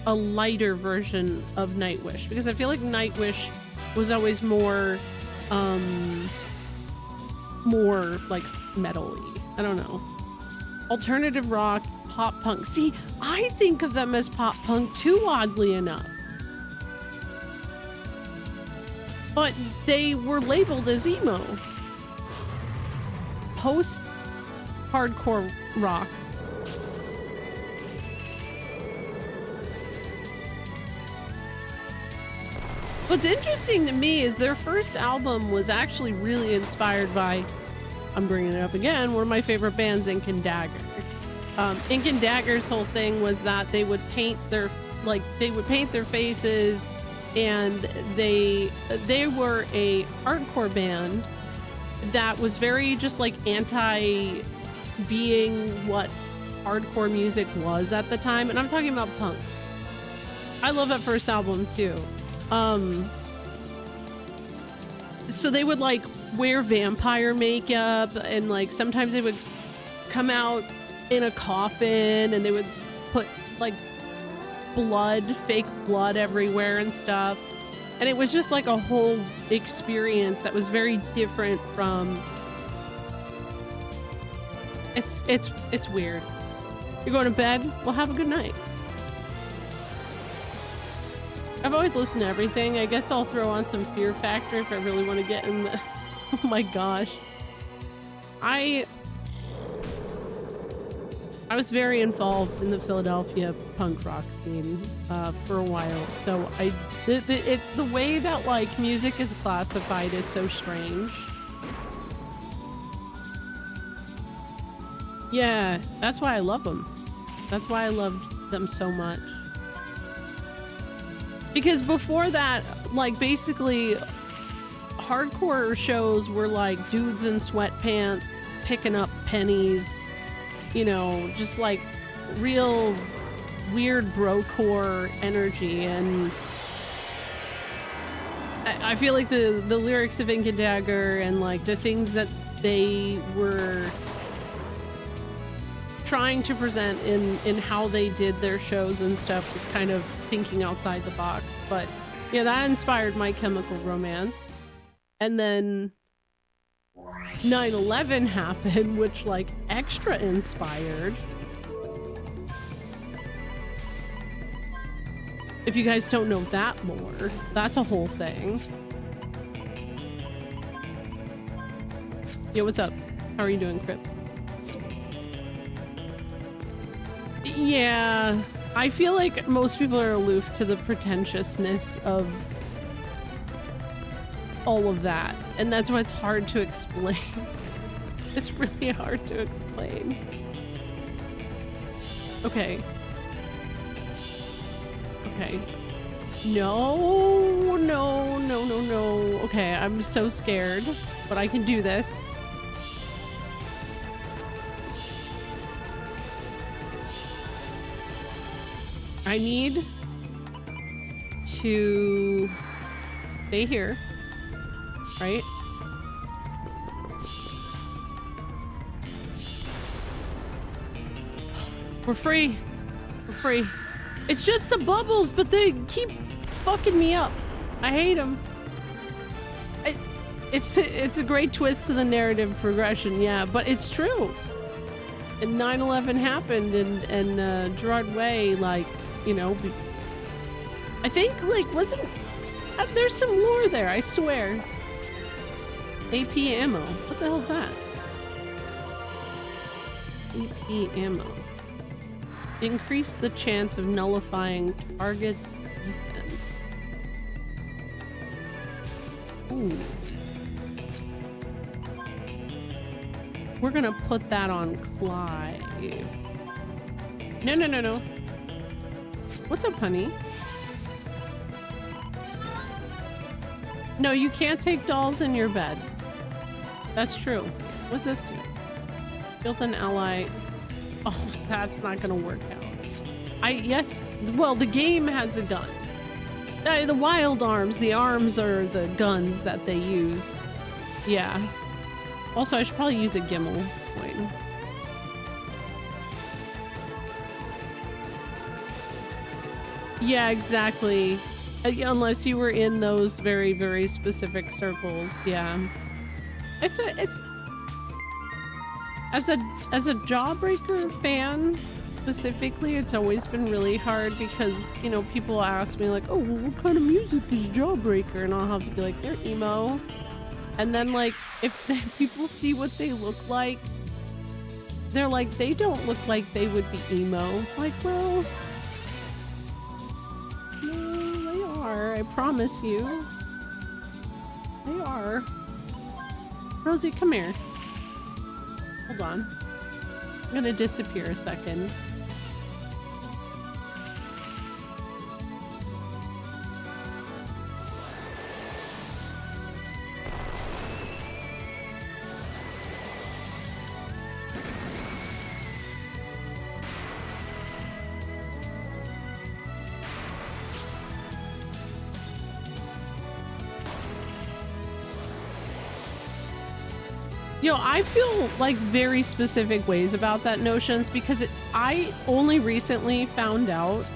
lighter version of Nightwish, because I feel like Nightwish was always more like metal-y. I don't know. Alternative rock, pop punk. See, I think of them as pop punk too, oddly enough. But they were labeled as emo. Post-hardcore rock. What's interesting to me is their first album was actually really inspired by, I'm bringing it up again, one of my favorite bands, Ink and Dagger. Ink and Dagger's whole thing was that they would paint their faces, and they were a hardcore band that was very just like anti being what hardcore music was at the time, and I'm talking about punk. I love that first album too. So they would like wear vampire makeup, and like sometimes they would come out in a coffin, and they would put like fake blood everywhere and stuff. And it was just like a whole experience that was very different from, it's weird. You're going to bed? Well, have a good night. I've always listened to everything. I guess I'll throw on some Fear Factor if I really want to get in the... Oh my gosh. I was very involved in the Philadelphia punk rock scene for a while. So the way that like music is classified is so strange. Yeah, that's why I love them. That's why I loved them so much. Because before that, like basically hardcore shows were like dudes in sweatpants picking up pennies, you know, just like real weird brocore energy. And I feel like the lyrics of Ink and Dagger and like the things that they were trying to present in how they did their shows and stuff was kind of thinking outside the box. But yeah, that inspired My Chemical Romance. And then 9/11 happened, which like extra inspired. If you guys don't know that more, that's a whole thing. Yo, what's up? How are you doing, Crip? Yeah, I feel like most people are aloof to the pretentiousness of all of that, and that's why it's hard to explain. It's really hard to explain. Okay. Okay. No, no, no, no, no. Okay, I'm so scared, but I can do this. I need to stay here, right? We're free. We're free. It's just some bubbles, but they keep fucking me up. I hate them. It's a great twist to the narrative progression, yeah, but it's true. And 9/11 happened, and Gerard Way, like, you know, I think, like, wasn't there's some lore there, I swear. AP ammo. What the hell's that? AP ammo. Increase the chance of nullifying target's defense. Ooh. We're gonna put that on Clive. No, no, no, no. What's up, honey? No, you can't take dolls in your bed. That's true. What's this do? Built an ally. Oh, that's not gonna work out. Yes, well, the game has a gun. The wild arms, the arms are the guns that they use. Yeah. Also, I should probably use a Gimel coin. Yeah, exactly. Unless you were in those very, very specific circles, yeah. It's as a Jawbreaker fan specifically, it's always been really hard because, you know, people ask me like, oh, well, what kind of music is Jawbreaker? And I'll have to be like, they're emo. And then, like, if people see what they look like, they're like, they don't look like they would be emo. Like, well, no, they are. I promise you. They are. Rosie, come here. Hold on. I'm gonna disappear a second. Yo, I feel like very specific ways about that Notions because I only recently found out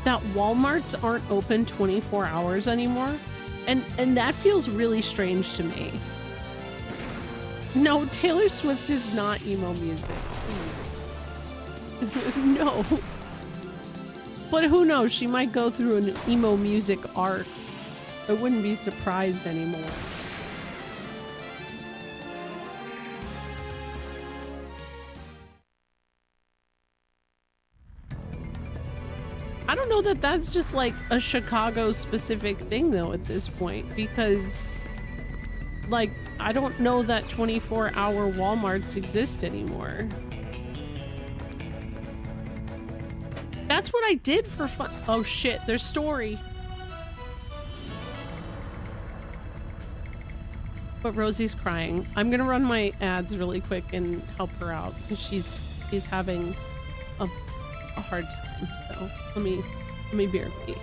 that Walmarts aren't open 24 hours anymore. And that feels really strange to me. No, Taylor Swift is not emo music. No. But who knows? She might go through an emo music arc. I wouldn't be surprised anymore. I don't know that that's just like a Chicago specific thing though at this point, because like I don't know that 24-hour Walmarts exist anymore. That's what I did for fun. Oh shit, there's Story. But Rosie's crying. I'm gonna run my ads really quick and help her out because she's having a hard time. So let me BRB.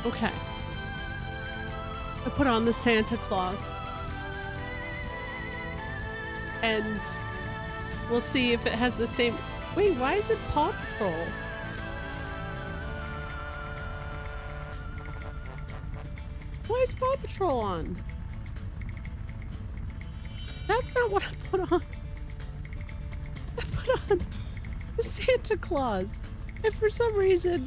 Okay. I put on the Santa Claus. And we'll see if it has the same... Wait, why is it Paw Patrol? Why is Paw Patrol on? That's not what I put on. I put on the Santa Claus. And for some reason...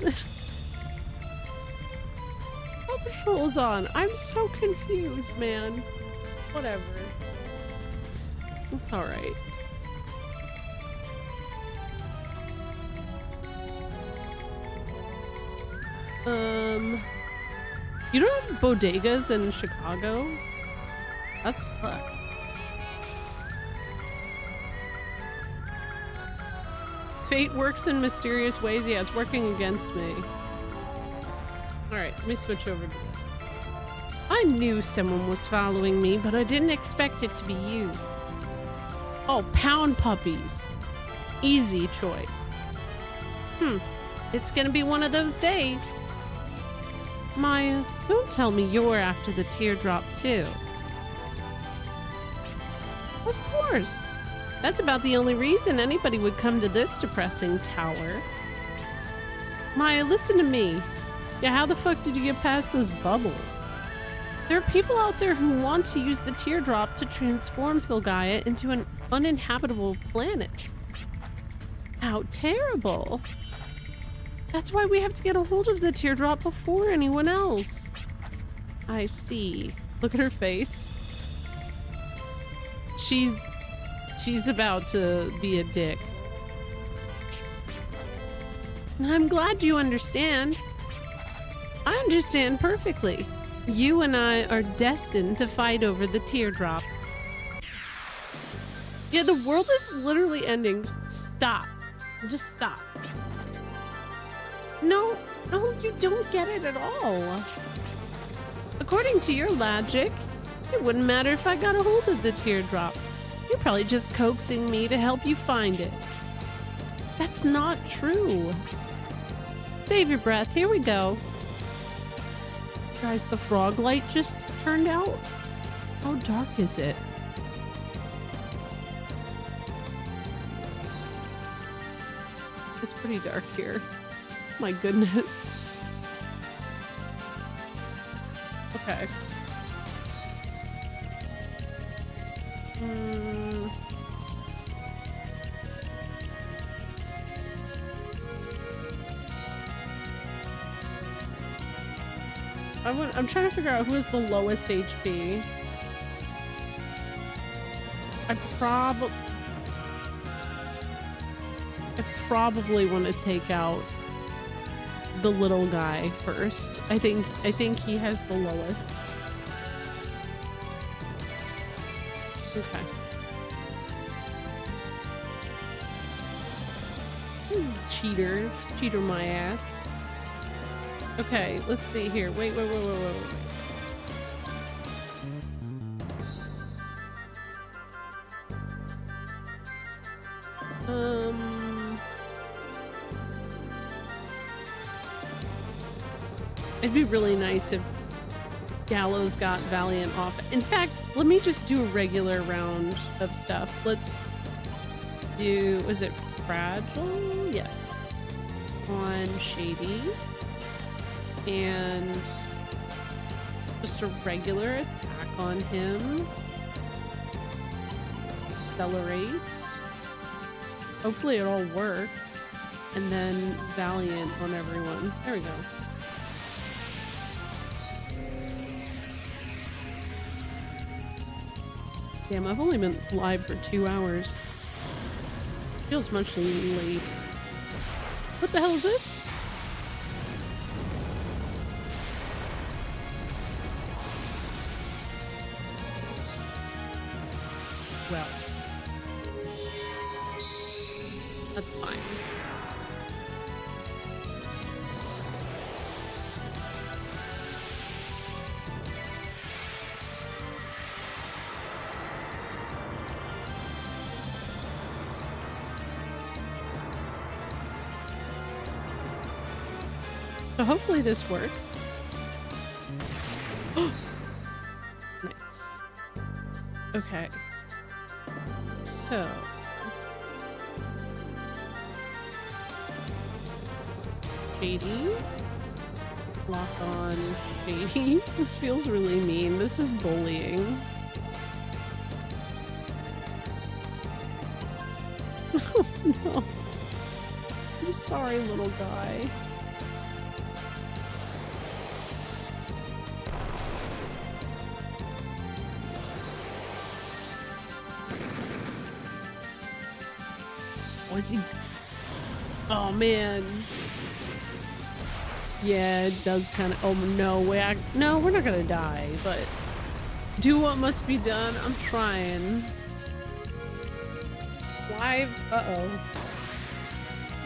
Paw Patrol is on. I'm so confused, man. Whatever. It's alright. You don't have bodegas in Chicago? That sucks. Fate works in mysterious ways. Yeah, it's working against me. Alright, let me switch over to this. I knew someone was following me, but I didn't expect it to be you. Oh, pound puppies. Easy choice. It's gonna be one of those days. Maya, don't tell me you're after the teardrop too. Of course. That's about the only reason anybody would come to this depressing tower. Maya, listen to me. Yeah, how the fuck did you get past those bubbles? There are people out there who want to use the teardrop to transform Filgaia into an uninhabitable planet. How terrible. That's why we have to get a hold of the teardrop before anyone else. I see. Look at her face. She's about to be a dick. I'm glad you understand. I understand perfectly. You and I are destined to fight over the teardrop. Yeah, the world is literally ending. Stop. Just stop. No, you don't get it at all. According to your logic, it wouldn't matter if I got a hold of the teardrop. You're probably just coaxing me to help you find it. That's not true. Save your breath. Here we go. Guys, the frog light just turned out. How dark is it? It's pretty dark here. My goodness. Okay. I'm trying to figure out who is the lowest HP. I probably want to take out the little guy first. I think he has the lowest. Okay. Cheater my ass. Okay, let's see here. Wait. It'd be really nice if Gallows got Valiant off. In fact, let me just do a regular round of stuff. Let's do, was it Fragile? Yes. On Shady. And just a regular attack on him. Accelerate. Hopefully it all works. And then Valiant on everyone. There we go. Damn, I've only been live for 2 hours. Feels much late. What the hell is this? Well, that's fine. So hopefully this works. Okay. So. Shady. Lock on Shady. This feels really mean. This is bullying. Oh no. I'm sorry, little guy. Was he? Oh man. Yeah, it does kind of. Oh no, wait. No, we're not gonna die, but do what must be done. I'm trying. Live. Uh-oh.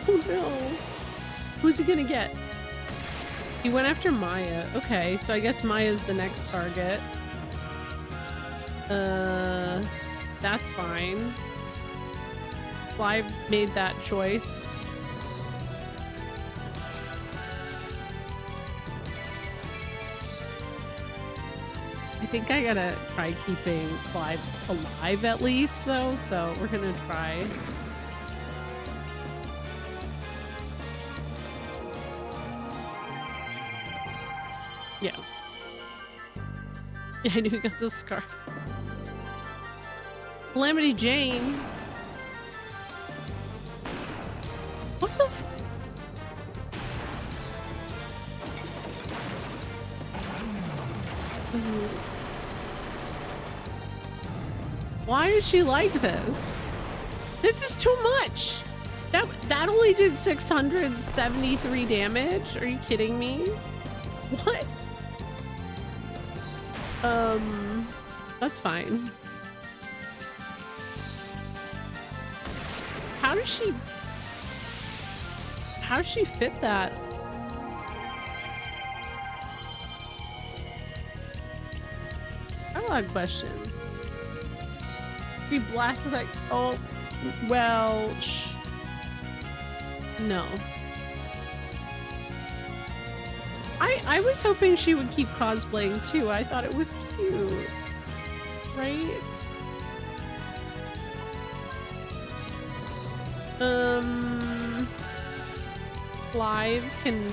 Oh no. Who's he gonna get? He went after Maya. Okay, so I guess Maya's the next target. That's fine. Clive made that choice. I think I gotta try keeping Clive alive at least, though, so we're gonna try. Yeah. Yeah, I knew he got the scarf. Calamity Jane. What the f— Why is she like this? This is too much. That only did 673 damage. Are you kidding me? What? That's fine. How does she fit that? I have a lot of questions. She blasted that. Oh, well, no. I was hoping she would keep cosplaying too. I thought it was cute, right? Clive can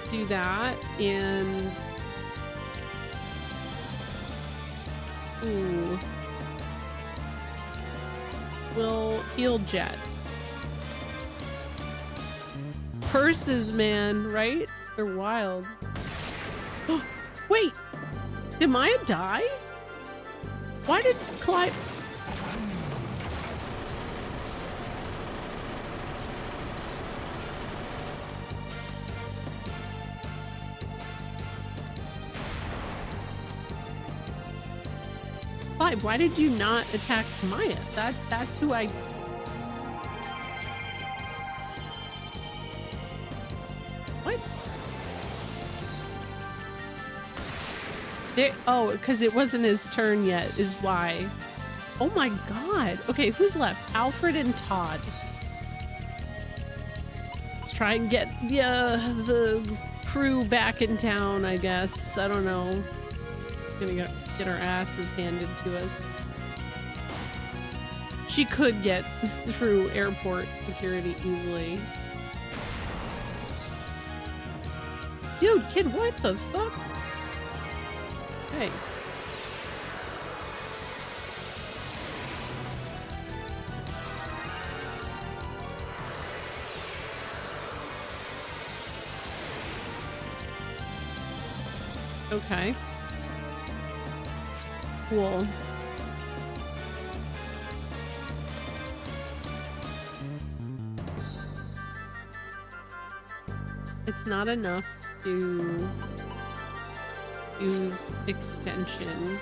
do that, and ooh, we'll heal Jet. Purses, man, right? They're wild. Wait, did Maya die? Why did Clive? Clive, why did you not attack Maya? That's who I... What? Oh, because it wasn't his turn yet is why. Oh my god. Okay, who's left? Alfred and Todd. Let's try and get the crew back in town, I guess. I don't know. Gonna get our asses handed to us. She could get through airport security easily. Dude, kid, what the fuck? Hey. Okay. Cool. It's not enough to use extension,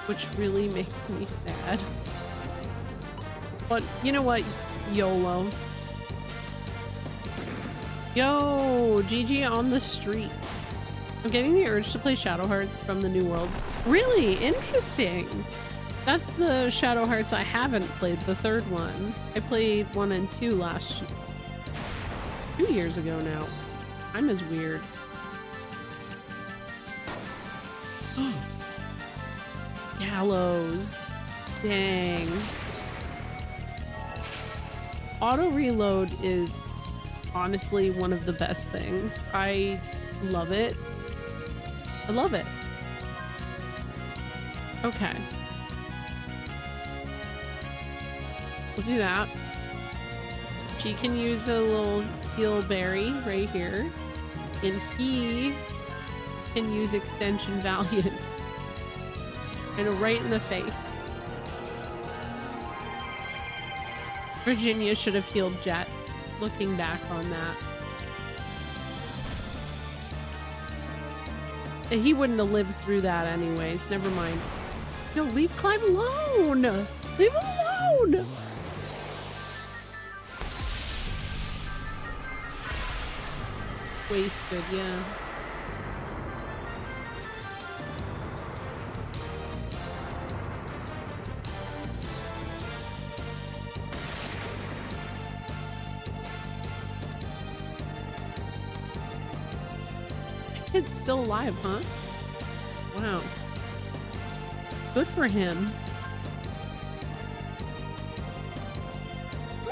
which really makes me sad. But you know what? YOLO. Yo, GG on the street. I'm getting the urge to play Shadow Hearts from the New World. Really interesting. That's the Shadow Hearts I haven't played, the third one. I played 1 and 2 2 years ago now. Time is weird. Gallows. Dang. Auto reload is honestly one of the best things. I love it. I love it. Okay. We'll do that. She can use a little heal berry right here. And he can use extension Valiant. And right in the face. Virginia should have healed Jet, looking back on that. And he wouldn't have lived through that anyways. Never mind. No, leave Clive alone! Leave him alone! Wasted, yeah. Kid's still alive, huh? Wow. Good for him.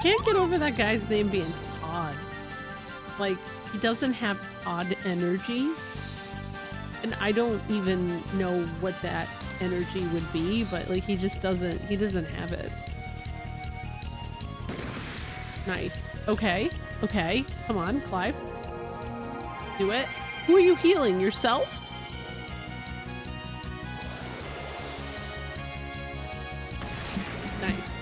Can't get over that guy's name being Todd. Like, he doesn't have Todd energy. And I don't even know what that energy would be, but like he doesn't have it. Nice. Okay. Okay. Come on, Clive. Do it. Who are you healing? Yourself? Nice.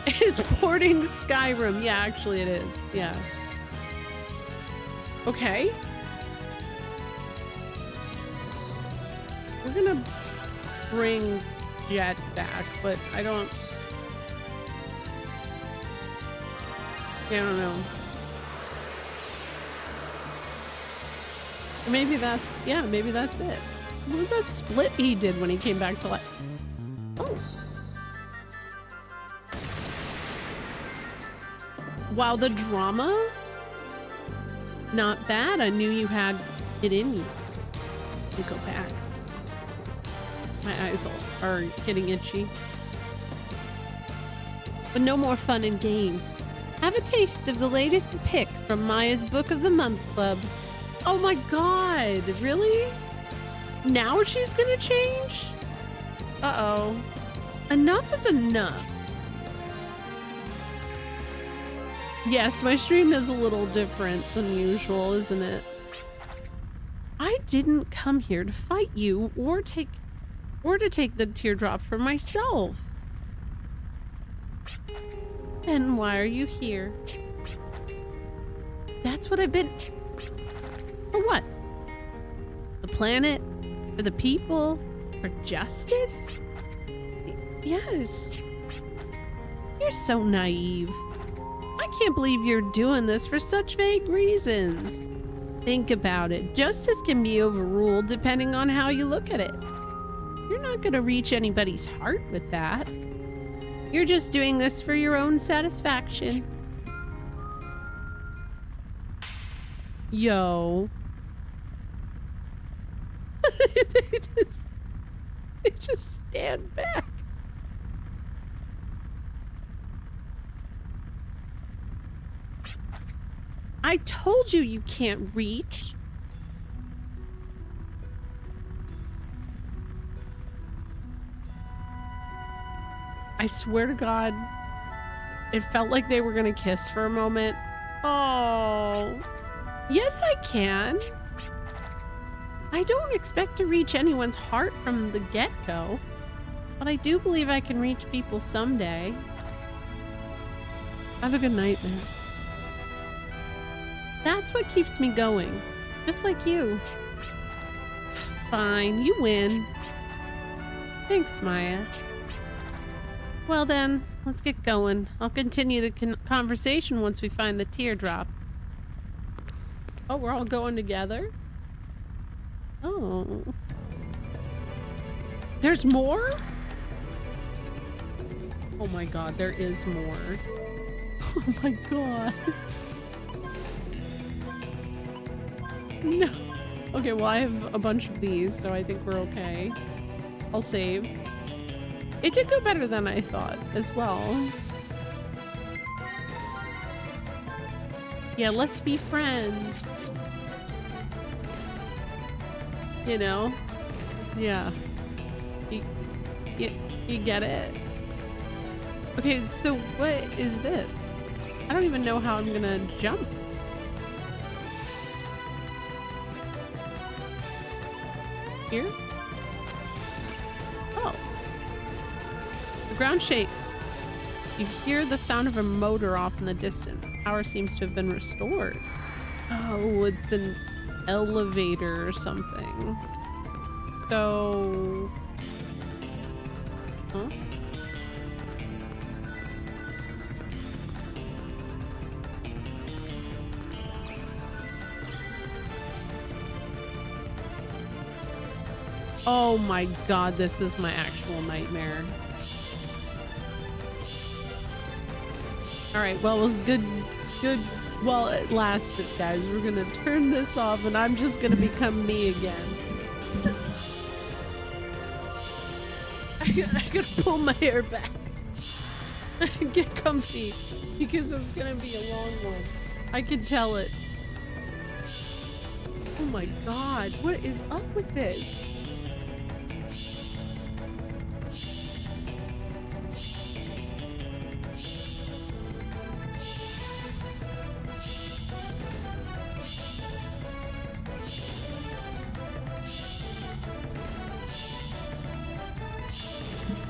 It's porting Skyrim. Yeah, actually it is. Yeah. Okay. We're gonna bring Jet back, but I don't know. Maybe that's, yeah, maybe that's it. What was that split he did when he came back to life? Oh. Wow, the drama? Not bad. I knew you had it in you. Let me go back. My eyes are getting itchy. But no more fun and games. Have a taste of the latest pick from Maya's Book of the Month Club. Oh my god, really? Now she's gonna change? Uh-oh. Enough is enough. Yes, my stream is a little different than usual, isn't it? I didn't come here to fight you or to take the teardrop for myself. Then why are you here? That's what I've been... For what? The planet? For the people? For justice? Yes. You're so naive. I can't believe you're doing this for such vague reasons. Think about it. Justice can be overruled depending on how you look at it. You're not going to reach anybody's heart with that. You're just doing this for your own satisfaction. Yo. they just stand back. I told you you can't reach. I swear to God, it felt like they were gonna kiss for a moment. Oh, yes, I can. I don't expect to reach anyone's heart from the get-go, but I do believe I can reach people someday. Have a good night, man. That's what keeps me going, just like you. Fine, you win. Thanks, Maya. Well then, let's get going. I'll continue the conversation once we find the teardrop. Oh, we're all going together? Oh. There's more? Oh my god, there is more. Oh my god. No. Okay, well I have a bunch of these, so I think we're okay. I'll save. It did go better than I thought as well. Yeah, let's be friends. You know? Yeah. You get it? Okay, so what is this? I don't even know how I'm gonna jump. Here? Oh. The ground shakes. You hear the sound of a motor off in the distance. Power seems to have been restored. Oh, it's an elevator or something. So... Huh? Oh my god, this is my actual nightmare. Alright, well, it was good while it lasted, guys. We're gonna turn this off and I'm just gonna become me again. I gotta pull my hair back. Get comfy, because it's gonna be a long one. I can tell it. Oh my god, what is up with this?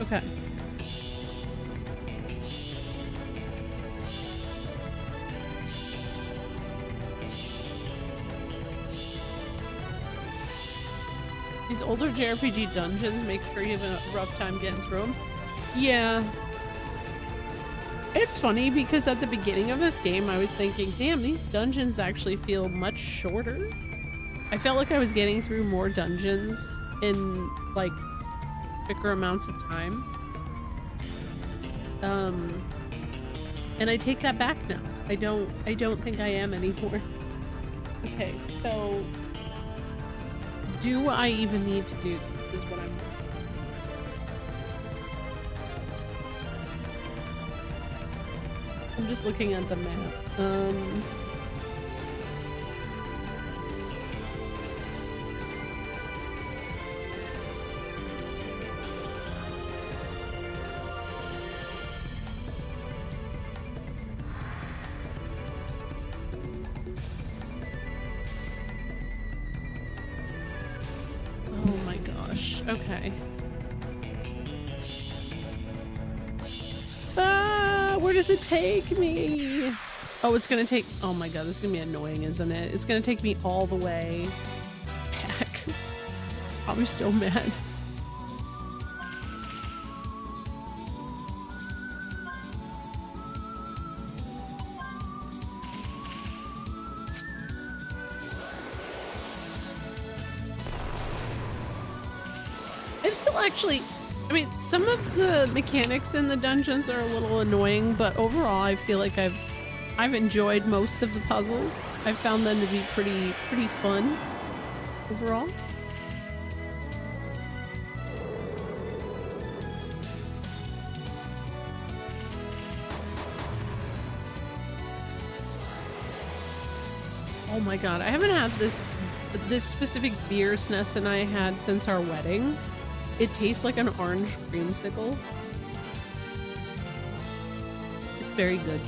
Okay. These older JRPG dungeons make sure you have a rough time getting through them. Yeah. It's funny because at the beginning of this game I was thinking, damn, these dungeons actually feel much shorter. I felt like I was getting through more dungeons in like quicker amounts of time. And I take that back now. I don't think I am anymore. Okay, so do I even need to do this? Is what I'm... I'm just looking at the map. Oh my gosh. Okay. Ah, where does it take me? Oh, it's gonna take... Oh my god, this is gonna be annoying, isn't it? It's gonna take me all the way back. I'm so mad. I'm still actually... I mean, some of the mechanics in the dungeons are a little annoying, but overall I feel like I've enjoyed most of the puzzles. I found them to be pretty fun overall. Oh my god, I haven't had this specific beer Sness and I had since our wedding. It tastes like an orange creamsicle. It's very good.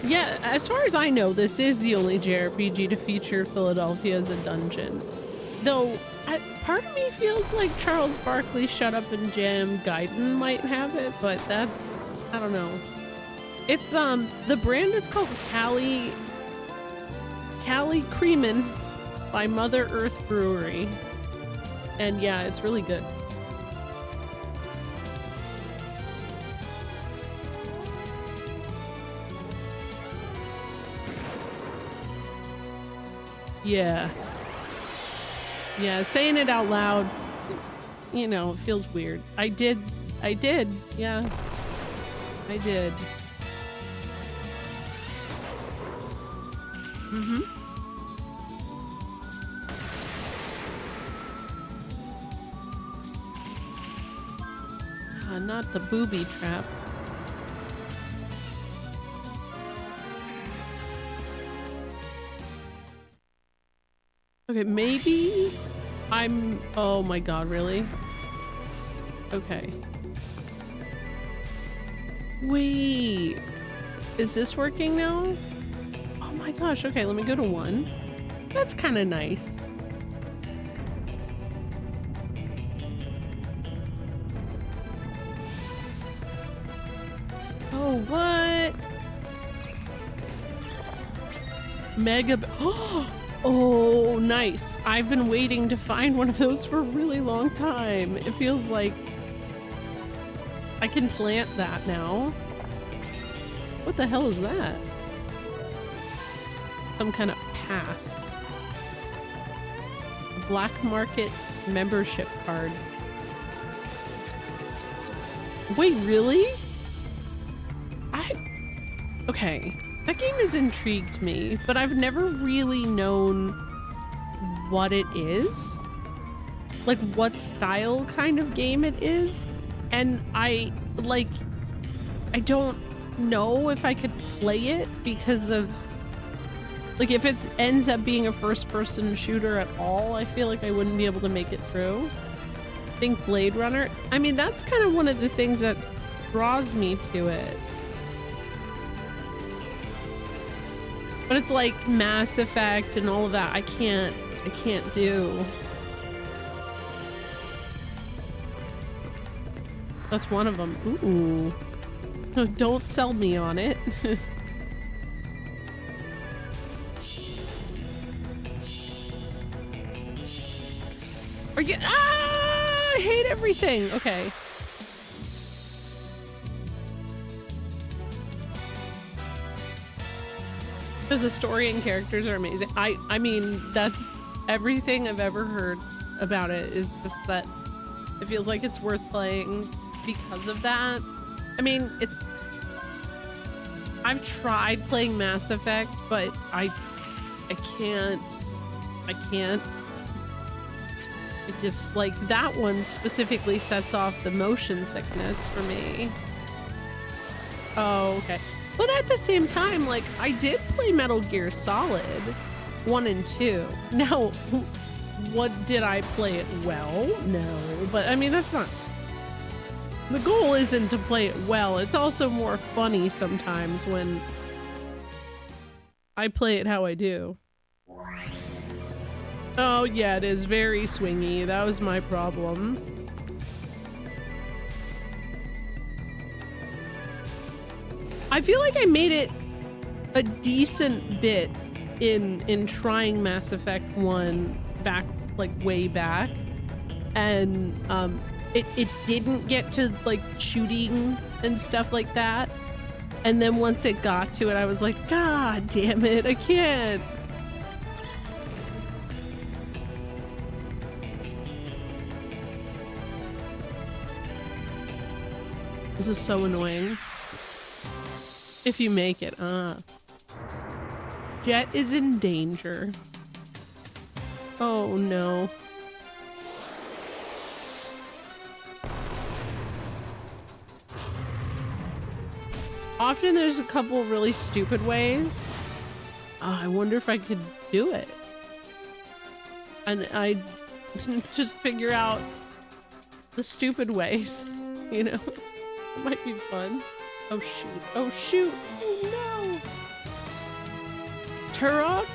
Yeah, as far as I know, this is the only JRPG to feature Philadelphia as a dungeon. Though, part of me feels like Charles Barkley Shut Up and Jam Gaiden might have it, but that's... I don't know. It's, the brand is called Cali Creamin' by Mother Earth Brewery. And yeah, it's really good. Yeah. Yeah, saying it out loud, you know, it feels weird. I did. Yeah. I did. Yeah, not the booby trap. Okay, maybe I'm... Oh my god, really? Okay. Wait. Is this working now? Oh my gosh, okay, let me go to 1. That's kind of nice. Oh, what? Mega... Oh, nice. I've been waiting to find one of those for a really long time. It feels like I can plant that now. What the hell is that? Some kind of pass. A black market membership card. Wait, really? Okay. That game has intrigued me, but I've never really known what it is. Like, what style kind of game it is. And I don't know if I could play it because of... Like, if it ends up being a first-person shooter at all, I feel like I wouldn't be able to make it through. I think Blade Runner... I mean, that's kind of one of the things that draws me to it. But it's like Mass Effect and all of that. I can't do. That's one of them. Ooh. No, don't sell me on it. Are you... Ah! I hate everything. Okay. Because the story and characters are amazing. I mean, that's everything I've ever heard about it, is just that it feels like it's worth playing because of that. I mean, I've tried playing Mass Effect, but I can't. It just, like, that one specifically sets off the motion sickness for me. Oh, okay. But at the same time, like, I did play Metal Gear Solid 1 and 2. Now, what, did I play it well? No, but I mean, that's not... The goal isn't to play it well. It's also more funny sometimes when I play it how I do. Oh yeah, it is very swingy. That was my problem. I feel like I made it a decent bit in trying Mass Effect 1 back, like, way back. And it didn't get to, like, shooting and stuff like that. And then once it got to it, I was like, God damn it, I can't. This is so annoying. If you make it, Jet is in danger. Oh no. Often there's a couple really stupid ways. I wonder if I could do it. And I just figure out the stupid ways, you know? It might be fun. Oh shoot. Oh shoot. Oh no. Turok?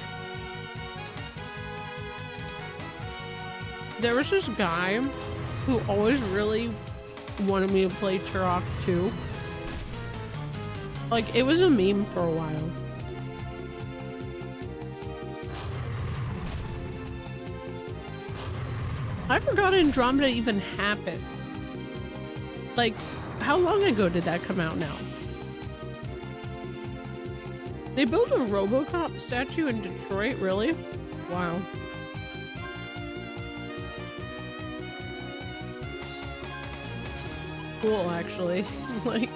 There was this guy who always really wanted me to play Turok 2. Like, it was a meme for a while. I forgot Andromeda even happened. Like, how long ago did that come out now? They built a RoboCop statue in Detroit, really? Wow. Cool, actually. Like,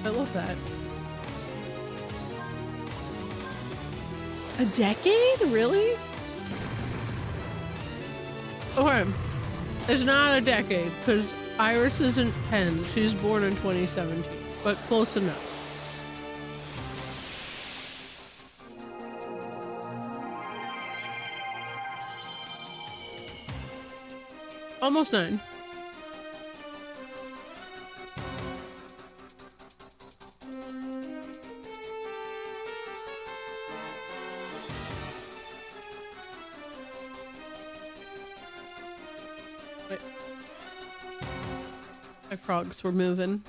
I love that. A decade? Really? Okay. It's not a decade, because Iris isn't 10. She's born in 2017, but close enough. Almost 9. Wait. My frogs were moving.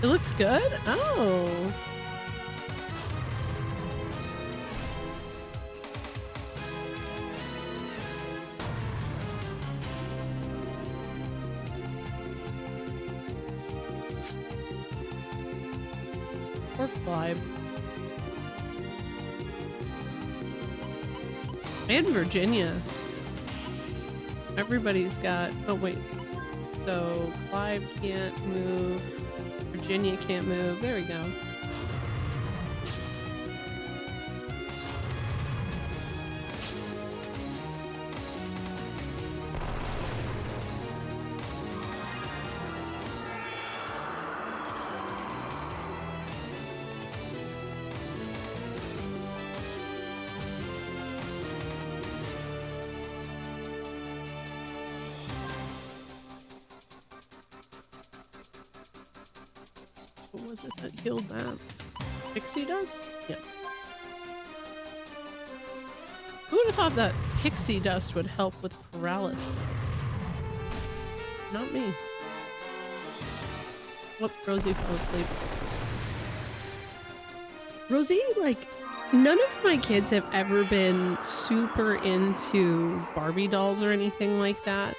It looks good? Oh. Or Clyde. And Virginia. Everybody's got... Oh, wait. So, Clive can't move. Virginia can't move. There we go. What was it that healed that? Pixie dust? Yeah. Who would have thought that pixie dust would help with paralysis? Not me. Whoop, Rosie fell asleep. Rosie, like, none of my kids have ever been super into Barbie dolls or anything like that.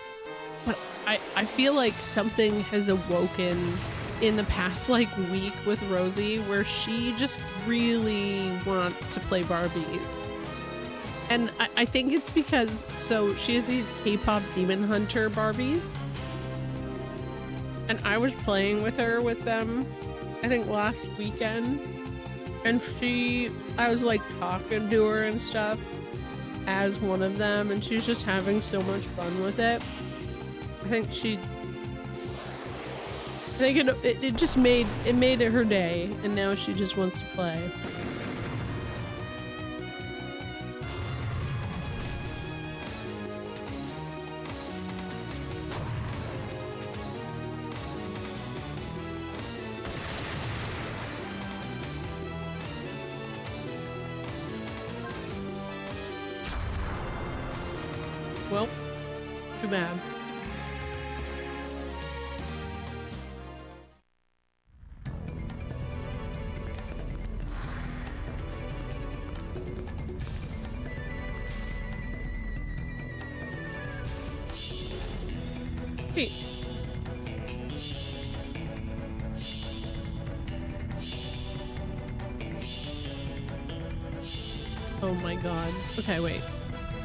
But I feel like something has awoken in the past like week with Rosie where she just really wants to play Barbies. And I think it's because, so she has these K-pop Demon Hunter Barbies. And I was playing with her with them, I think last weekend. And I was like talking to her and stuff as one of them. And she's just having so much fun with it. I think it just made it her day, and now she just wants to play. Well, too bad. Oh my god. Okay, wait.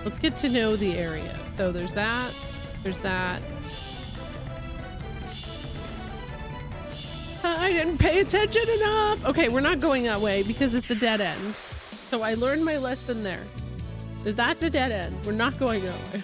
Let's get to know the area. So there's that. There's that. I didn't pay attention enough. Okay, we're not going that way because it's a dead end. So I learned my lesson there. That's a dead end. We're not going that way.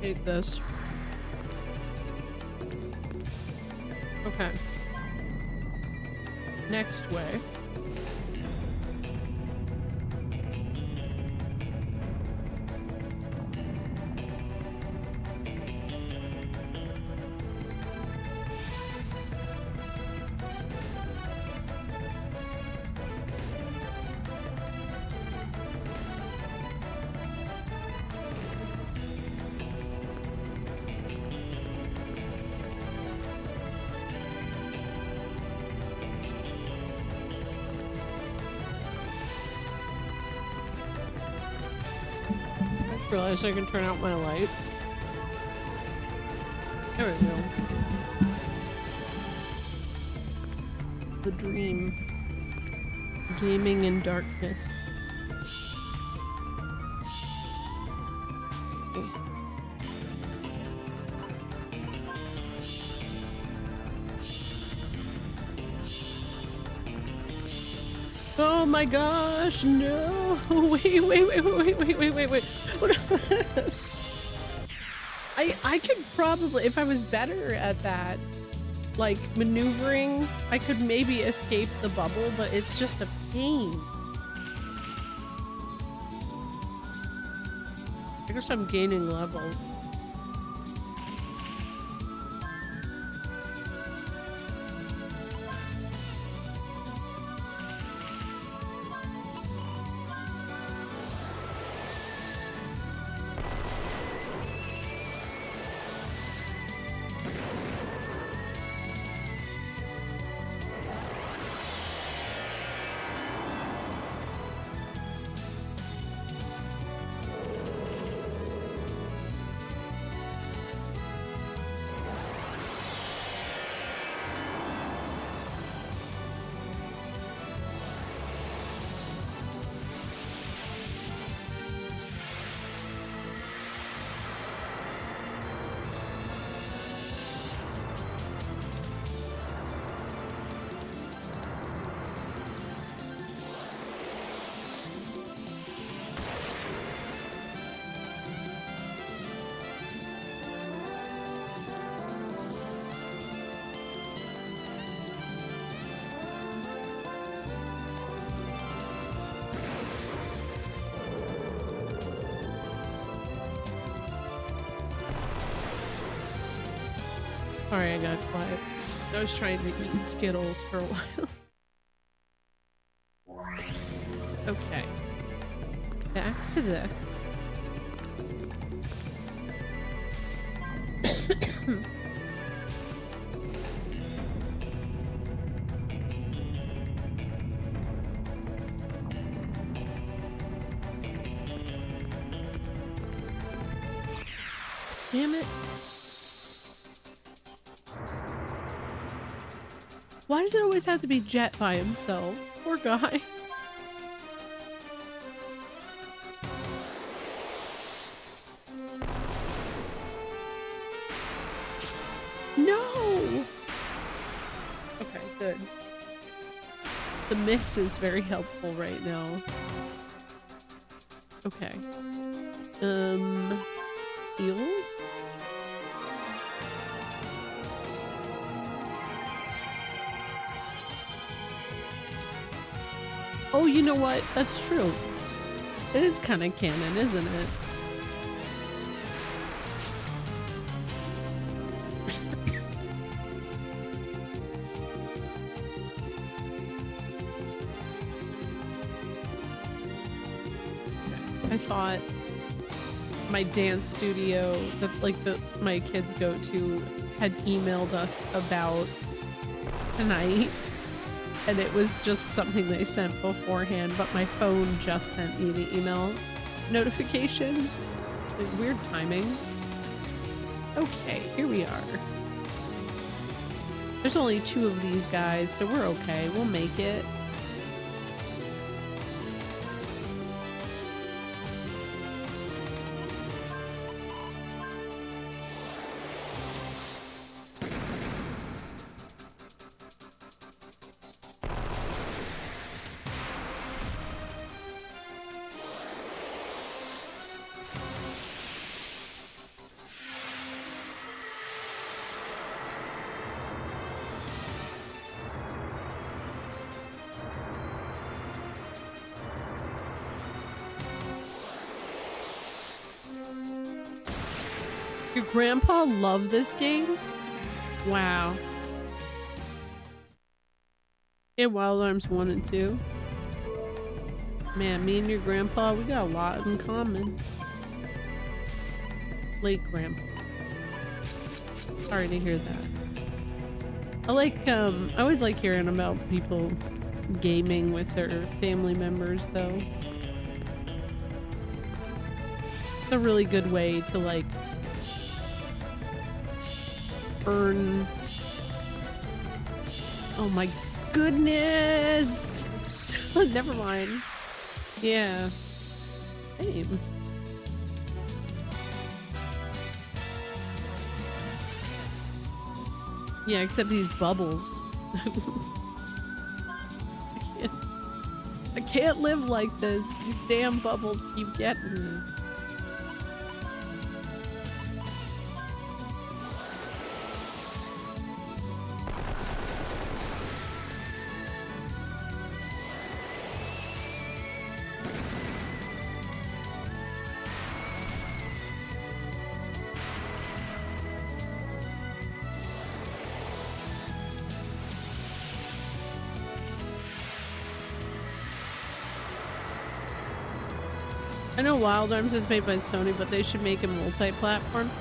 Hate this. Okay. Next way. Realize I can turn out my light. There we go. The dream. Gaming in darkness. Okay. Oh my gosh, no! Wait. I could probably, if I was better at that, like maneuvering, I could maybe escape the bubble, but it's just a pain. I guess I'm gaining level. Sorry, I got quiet. I was trying to eat Skittles for a while. Okay. Back to this. Damn it. Why does it always have to be Jet by himself? Poor guy. No! Okay, good. The miss is very helpful right now. Okay. Heal? Oh, you know what? That's true. It is kind of canon, isn't it? I thought my dance studio that my kids go to had emailed us about tonight. And it was just something they sent beforehand, but my phone just sent me the email notification. Weird timing. Okay, here we are. There's only 2 of these guys, so we're okay. We'll make it. Your grandpa loved this game? Wow. Yeah, Wild Arms 1 and 2. Man, me and your grandpa, we got a lot in common. Late grandpa. Sorry to hear that. I always like hearing about people gaming with their family members, though. It's a really good way to, like, earn... Oh my goodness! Never mind. Yeah. Same. Yeah, except these bubbles. I can't live like this. These damn bubbles keep getting me. I know Wild Arms is made by Sony, but they should make it multi-platform.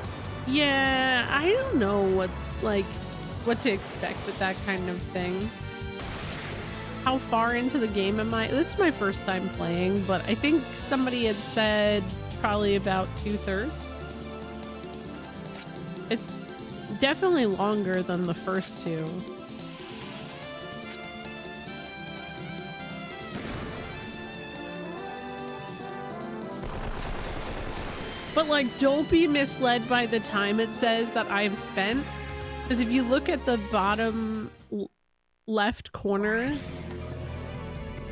Yeah, I don't know what to expect with that kind of thing. How far into the game am I? This is my first time playing, but I think somebody had said probably about 2/3. It's definitely longer than the first two. But like, don't be misled by the time it says that I've spent. Because if you look at the bottom left corner,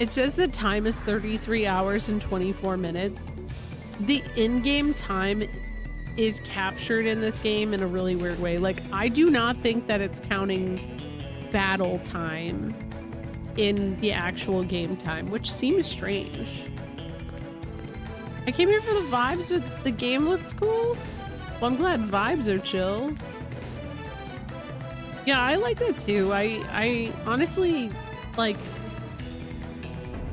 it says the time is 33 hours and 24 minutes. The in-game time is captured in this game in a really weird way. Like, I do not think that it's counting battle time in the actual game time, which seems strange. I came here for the vibes, but the game looks cool. Well, I'm glad vibes are chill. Yeah, I like that too. I honestly, like,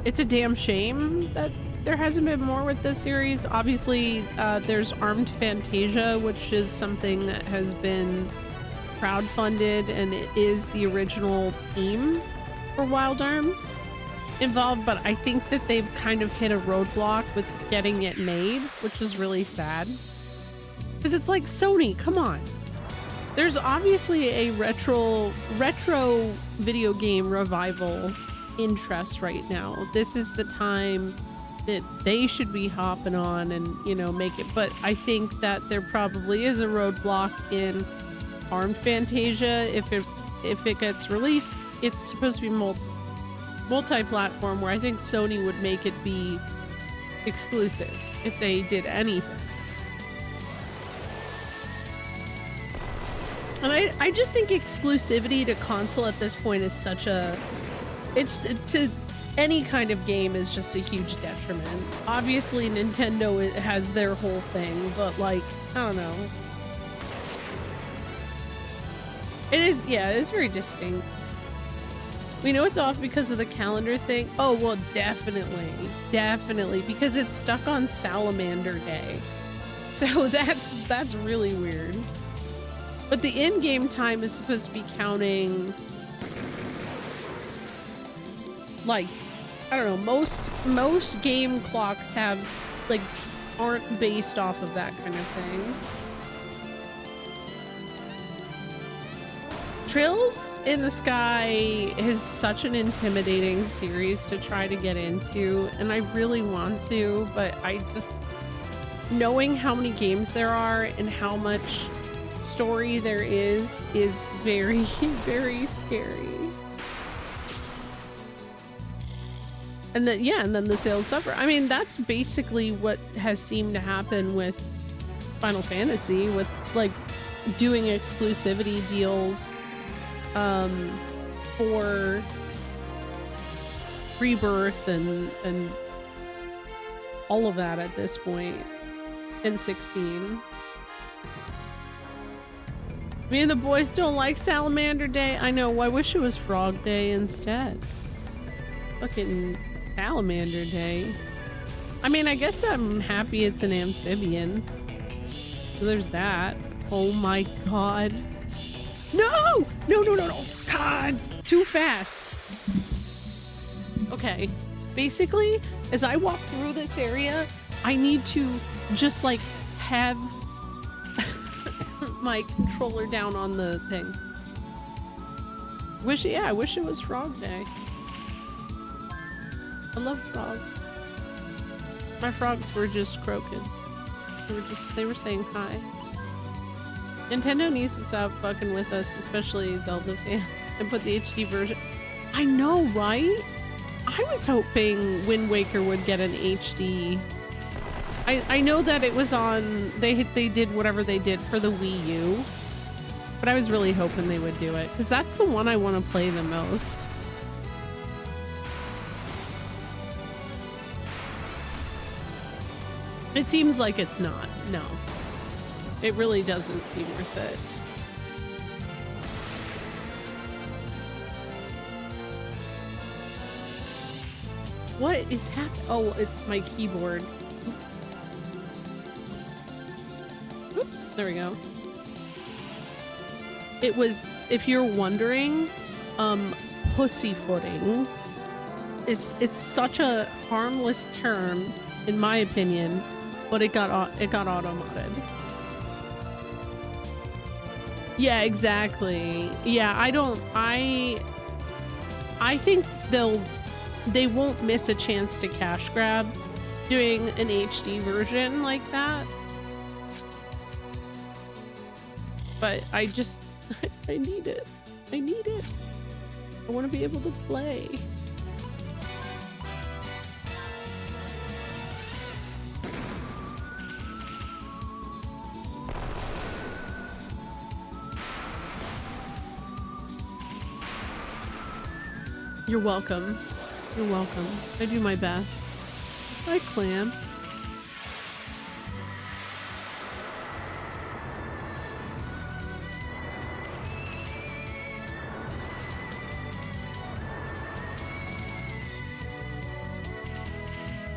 it's a damn shame that there hasn't been more with this series. Obviously, there's Armed Fantasia, which is something that has been crowdfunded, and it is the original team for Wild Arms involved, but I think that they've kind of hit a roadblock with getting it made, which is really sad. Because it's like, Sony, come on. There's obviously a retro video game revival interest right now. This is the time that they should be hopping on and, you know, make it. But I think that there probably is a roadblock in Armed Fantasia. If it gets released, it's supposed to be multi-platform, where I think Sony would make it be exclusive if they did anything. And I just think exclusivity to console at this point is such a... any kind of game is just a huge detriment. Obviously, Nintendo has their whole thing, but like, I don't know. It is, yeah, it is very distinct. We know it's off because of the calendar thing. Oh, well, definitely, because it's stuck on Salamander Day. So that's really weird. But the in-game time is supposed to be counting, like, I don't know, most game clocks have, like, aren't based off of that kind of thing. Trails in the Sky is such an intimidating series to try to get into, and I really want to, but I just... knowing how many games there are and how much story there is very, very scary. And then, yeah, and then the sales suffer. I mean, that's basically what has seemed to happen with Final Fantasy, with, like, doing exclusivity deals for Rebirth and all of that at this point, and 16. Me and the boys don't like Salamander Day. I know, I wish it was Frog Day instead. Fucking Salamander Day. I mean, I guess I'm happy it's an amphibian. So there's that. Oh my god. No! No, no, no, no. God, it's too fast. Okay. Basically, as I walk through this area, I need to just like have my controller down on the thing. I wish it was Frog Day. I love frogs. My frogs were just croaking. They were saying hi. Nintendo needs to stop fucking with us, especially Zelda fans, and put the HD version. I know, right? I was hoping Wind Waker would get an HD. I know that it was on, they did whatever they did for the Wii U, but I was really hoping they would do it, because that's the one I want to play the most. It seems like it's not. No. It really doesn't seem worth it. What is happening? Oh, it's my keyboard. Oops, there we go. It was, if you're wondering, pussyfooting it's such a harmless term, in my opinion, but it got auto-modded. Yeah, exactly. Yeah, I think they won't miss a chance to cash grab doing an HD version like that. But I just, I need it. I need it. I want to be able to play. You're welcome. You're welcome. I do my best. Hi, Clam.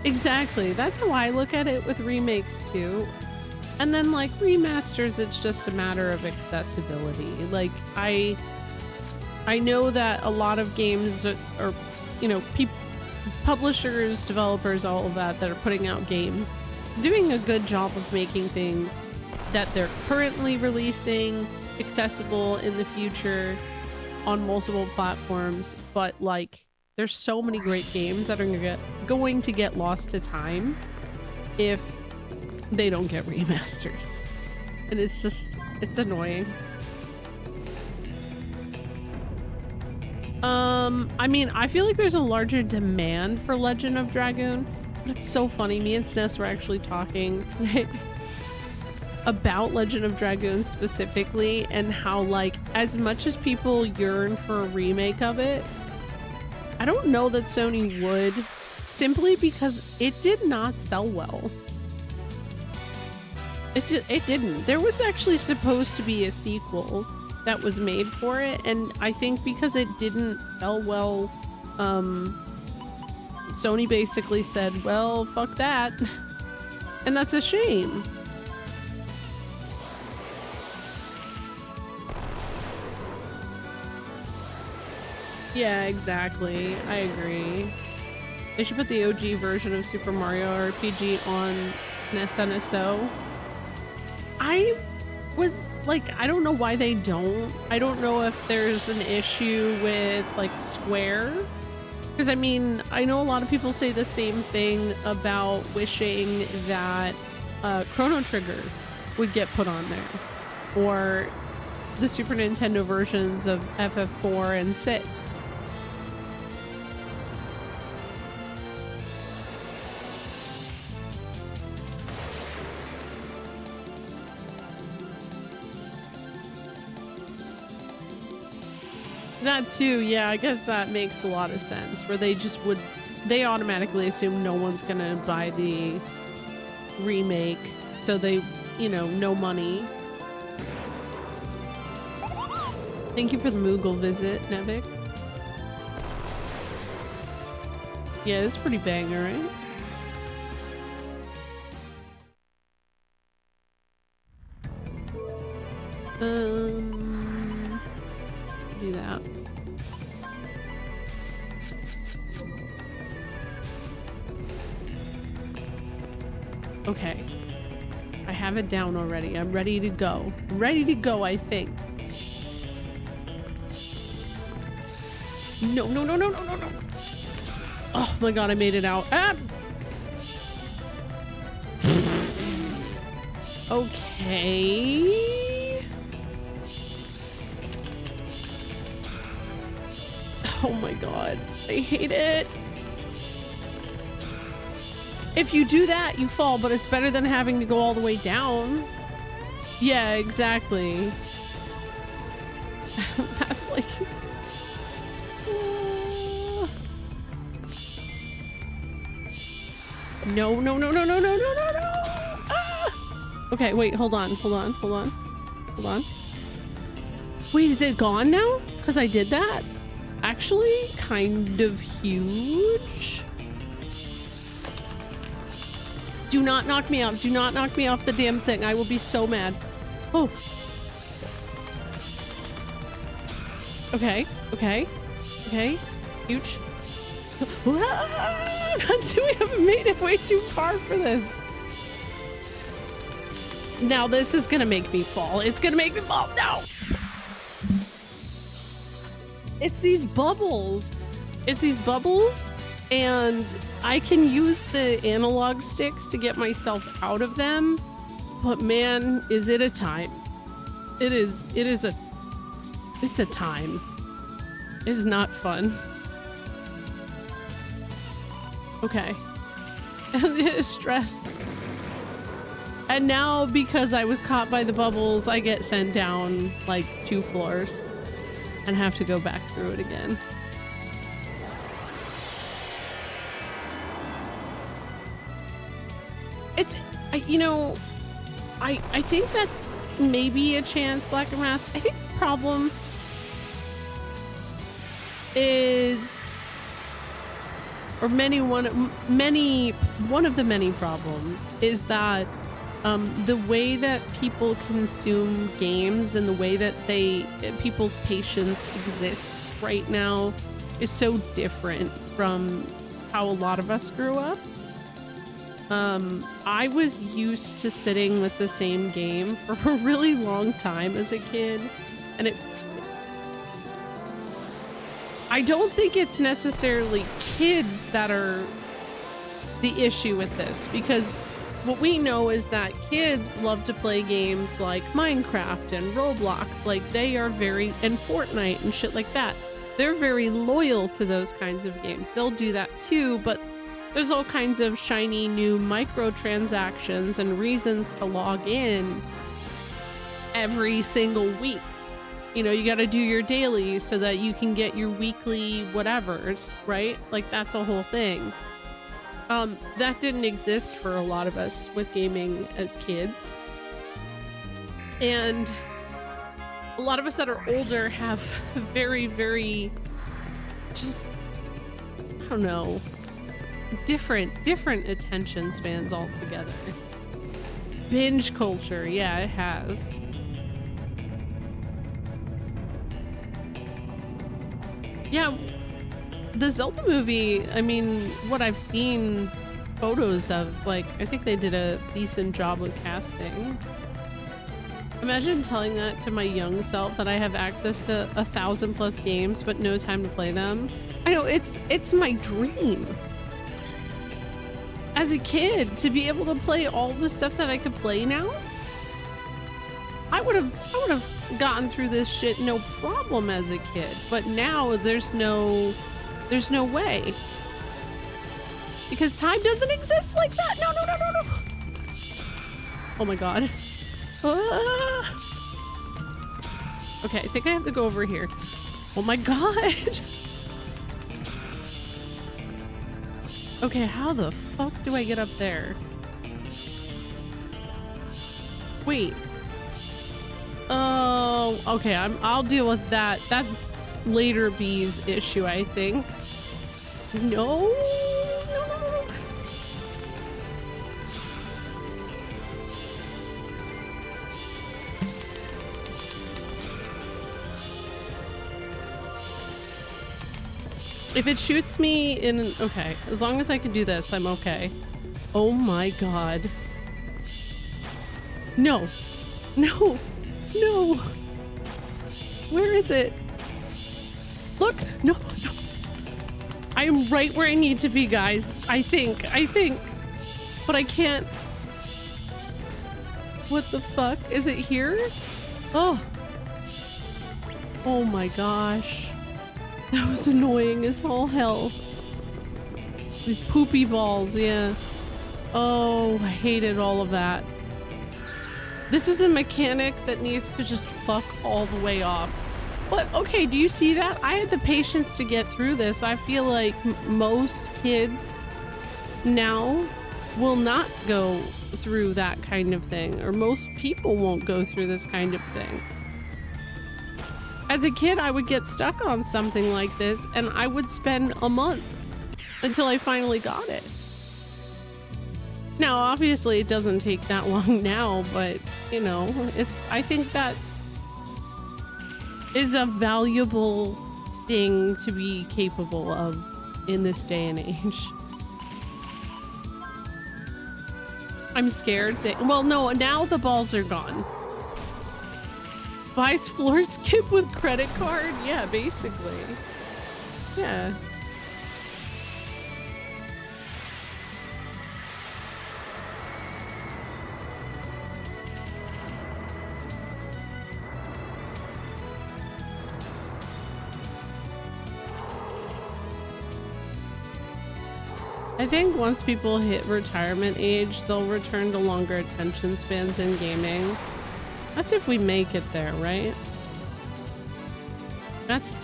Exactly. That's how I look at it with remakes too. And then like remasters, it's just a matter of accessibility. Like I know that a lot of games are, you know, publishers, developers, all of that are putting out games, doing a good job of making things that they're currently releasing accessible in the future on multiple platforms. But like, there's so many great games that are going to get lost to time if they don't get remasters. And it's just, it's annoying. I mean, I feel like there's a larger demand for Legend of Dragoon, but it's so funny. Me and SNES were actually talking today about Legend of Dragoon specifically, and how like, as much as people yearn for a remake of it, I don't know that Sony would, simply because it did not sell well. It didn't. There was actually supposed to be a sequel that was made for it, and I think because it didn't sell well, Sony basically said, well, fuck that. And that's a shame. Yeah, exactly. I agree. They should put the OG version of Super Mario RPG on NES. I was like, I don't know why they don't. I don't know if there's an issue with like Square, because I mean, I know a lot of people say the same thing about wishing that Chrono Trigger would get put on there, or the Super Nintendo versions of FF4 and 6. That too, yeah, I guess that makes a lot of sense, where they automatically assume no one's gonna buy the remake, so they, you know, no money. Thank you for the Moogle visit, Nevik. Yeah, it's pretty banger, right? Do that. Okay. I have it down already. I'm ready to go. Ready to go, I think. No, no, no, no, no, no, no. Oh my god, I made it out. Ah! Okay. Oh my god. I hate it. If you do that, you fall, but it's better than having to go all the way down. Yeah, exactly. That's like... No, no, no, no, no, no, no, no, no! Ah! Okay, wait, hold on, hold on, hold on. Hold on. Wait, is it gone now? Because I did that? Actually, kind of huge. Do not knock me off. Do not knock me off the damn thing. I will be so mad. Oh. Okay, okay, okay. Huge. We haven't made it way too far for this. Now this is gonna make me fall. It's gonna make me fall. No! It's these bubbles. It's these bubbles, and I can use the analog sticks to get myself out of them. But man, is it a time. It's a time. It's not fun. Okay. Stress. And now, because I was caught by the bubbles, I get sent down like 2 floors and have to go back through it again. It's, you know, I think that's maybe a chance, Black and Wrath. I think the problem is... or one of the many problems is that the way that people consume games and the way that people's patience exists right now is so different from how a lot of us grew up. I was used to sitting with the same game for a really long time as a kid, and I don't think it's necessarily kids that are the issue with this, because what we know is that kids love to play games like Minecraft and Roblox, like they are and Fortnite and shit like that. They're very loyal to those kinds of games. They'll do that too, but there's all kinds of shiny new microtransactions and reasons to log in every single week. You know, you got to do your daily so that you can get your weekly whatevers, right? Like that's a whole thing. That didn't exist for a lot of us with gaming as kids. And a lot of us that are older have very, very just, I don't know, different attention spans altogether. Binge culture, yeah, it has. Yeah, the Zelda movie, I mean, what I've seen photos of, like, I think they did a decent job with casting. Imagine telling that to my young self, that I have access to 1,000+ games but no time to play them. I know, it's my dream. As a kid, to be able to play all the stuff that I could play now, I would have gotten through this shit no problem as a kid, but now there's no way, because time doesn't exist like that. No. Oh my god. Ah. Okay, I think I have to go over here. Oh my god. Okay, how the fuck do I get up there? Wait. Oh. Well, okay, I'll deal with that. That's later B's issue, I think. No. No, no, no, no. If it shoots me in... Okay, as long as I can do this, I'm okay. Oh my god. No. No. No. Where is it? Look. No, no. I am right where I need to be, guys. I think. But I can't... What the fuck? Is it here? Oh. Oh my gosh. That was annoying as all hell. These poopy balls, yeah. Oh, I hated all of that. This is a mechanic that needs to just fuck all the way off. But, okay, do you see that? I had the patience to get through this. I feel like most kids now will not go through that kind of thing. Or most people won't go through this kind of thing. As a kid, I would get stuck on something like this, and I would spend a month until I finally got it. Now, obviously, it doesn't take that long now, but, you know, I think that is a valuable thing to be capable of in this day and age. I'm scared that, well, no, now the balls are gone. Buys floor skip with credit card? Yeah, basically. Yeah. I think once people hit retirement age, they'll return to longer attention spans in gaming. That's if we make it there, right? That's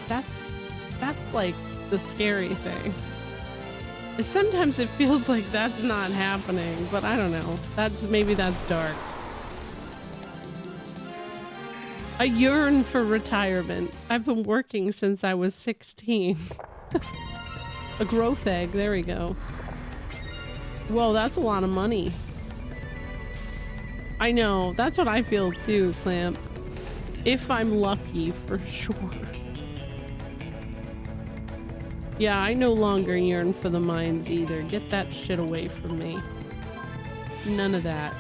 like the scary thing. Sometimes it feels like that's not happening, but I don't know. Maybe that's dark. I yearn for retirement. I've been working since I was 16. A growth egg, there we go. Whoa, that's a lot of money. I know, that's what I feel too, Clamp. If I'm lucky, for sure. Yeah, I no longer yearn for the mines either. Get that shit away from me. None of that.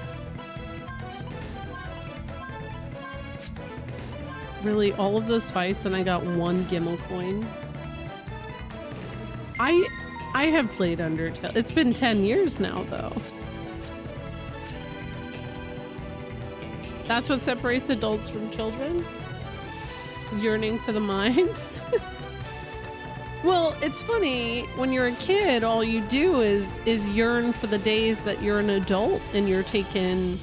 Really, all of those fights and I got one Gimmel coin? I have played Undertale. It's been 10 years now, though. That's what separates adults from children? Yearning for the mines? Well, it's funny, when you're a kid, all you do is yearn for the days that you're an adult and you're taken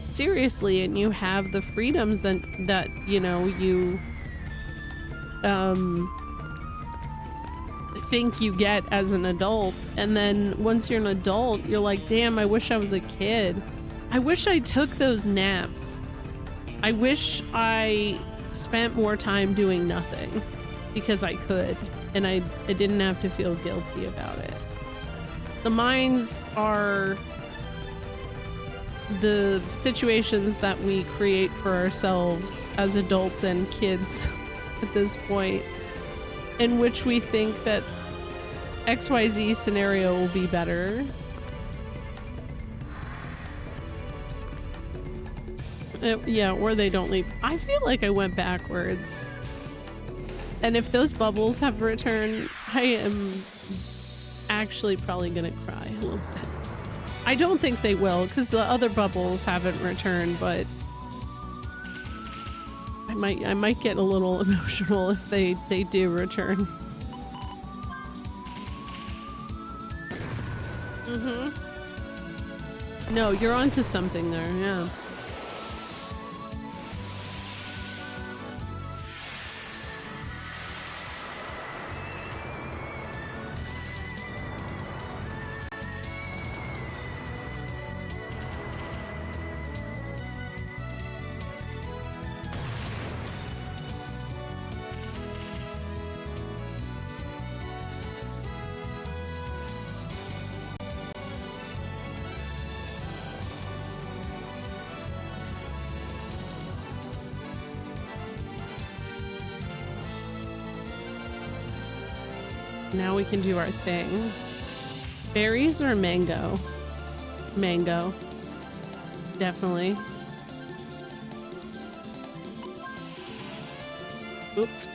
seriously and you have the freedoms that you know, you think you get as an adult. And then once you're an adult, you're like, damn, I wish I was a kid. I wish I took those naps. I wish I spent more time doing nothing because I could, and I didn't have to feel guilty about it. The mines are the situations that we create for ourselves as adults and kids at this point, in which we think that XYZ scenario will be better. Yeah, or they don't leave. I feel like I went backwards. And if those bubbles have returned, I am actually probably gonna cry a little bit. I don't think they will, because the other bubbles haven't returned, but I might get a little emotional if they do return. No, you're onto something there, yeah. Now we can do our thing. Berries or mango? Mango. Definitely. Oops.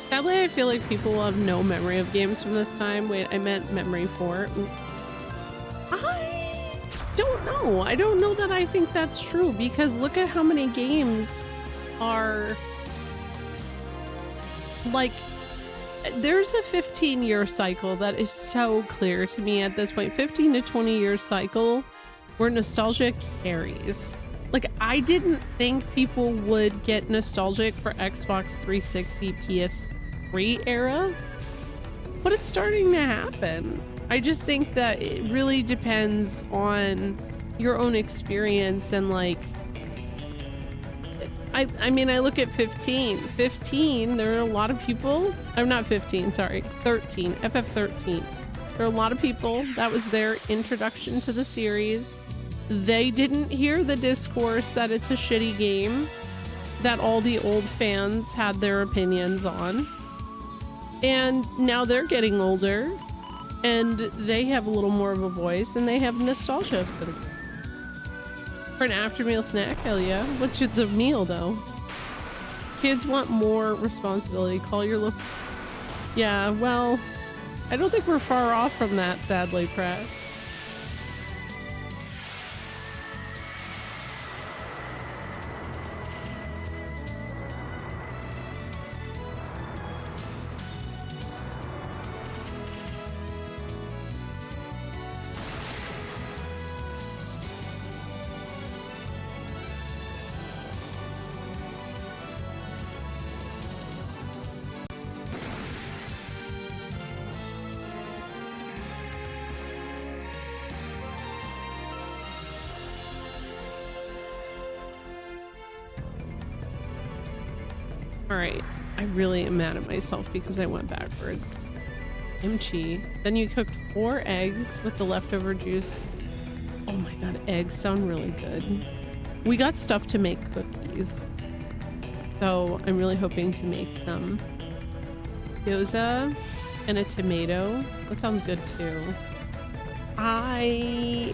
Sadly, I feel like people will have no memory of games from this time. Wait, I meant memory 4. I don't know. I don't know that I think that's true, because look at how many games are like, there's a 15-year cycle that is so clear to me at this point. 15 to 20-year cycle where nostalgia carries. Like, I didn't think people would get nostalgic for Xbox 360, PS3 era, but it's starting to happen. I just think that it really depends on your own experience, and like, I mean, I look at 15, there are a lot of people, I'm not 15, sorry, 13, FF13. There are a lot of people, that was their introduction to the series. They didn't hear the discourse that it's a shitty game, that all the old fans had their opinions on. And now they're getting older, and they have a little more of a voice, and they have nostalgia for the game. For an after meal snack, hell yeah. What's the meal though? Kids want more responsibility. Call your local. Yeah, well, I don't think we're far off from that, sadly, Pratt. Alright, I really am mad at myself because I went backwards. Kimchi. Then you cooked 4 eggs with the leftover juice. Oh my god, eggs sound really good. We got stuff to make cookies, so I'm really hoping to make some. Gyoza and a tomato. That sounds good too.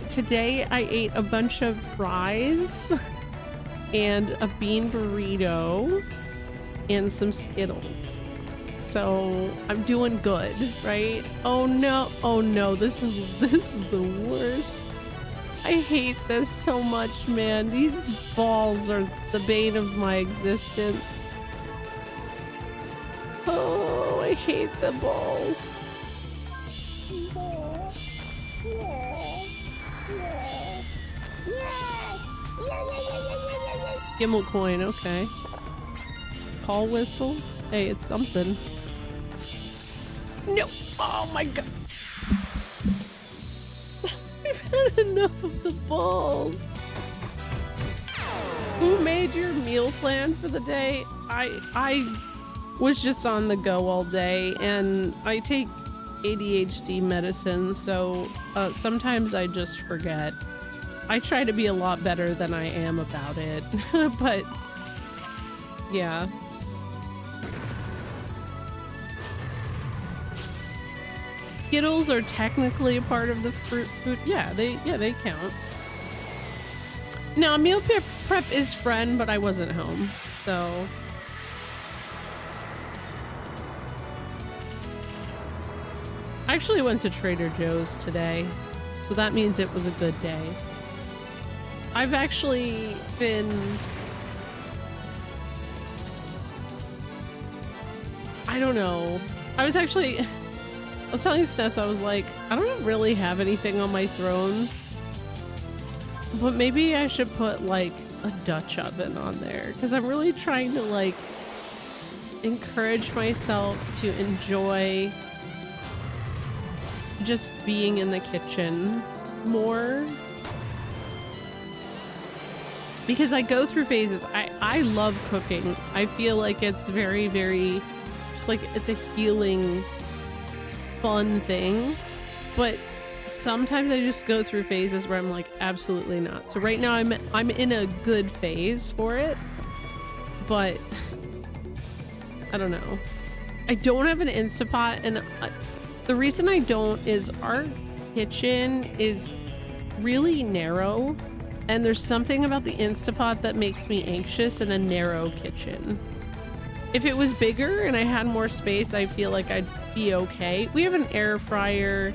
Today I ate a bunch of fries and a bean burrito and some Skittles. So I'm doing good, right? Oh no, this is the worst. I hate this so much, man. These balls are the bane of my existence. Oh, I hate the balls. Gimmel coin, okay. Call whistle? Hey, it's something. No! Oh my god! I've had enough of the balls. Who made your meal plan for the day? I was just on the go all day, and I take ADHD medicine, so sometimes I just forget. I try to be a lot better than I am about it, but yeah. Skittles are technically a part of the fruit food. Yeah, they count. No, meal prep is friend, but I wasn't home, so. I actually went to Trader Joe's today, so that means it was a good day. I've actually been... I don't know. I was telling Sness, I was like, I don't really have anything on my throne, but maybe I should put like a Dutch oven on there, because I'm really trying to like encourage myself to enjoy just being in the kitchen more, because I go through phases. I love cooking. I feel like it's very, very, just like it's a healing, fun thing, but sometimes I just go through phases where I'm like, absolutely not. So right now I'm in a good phase for it, but I don't know. I don't have an Instapot, and the reason I don't is our kitchen is really narrow, and there's something about the Instapot that makes me anxious in a narrow kitchen. If it was bigger and I had more space, I feel like I'd be okay. We have an air fryer.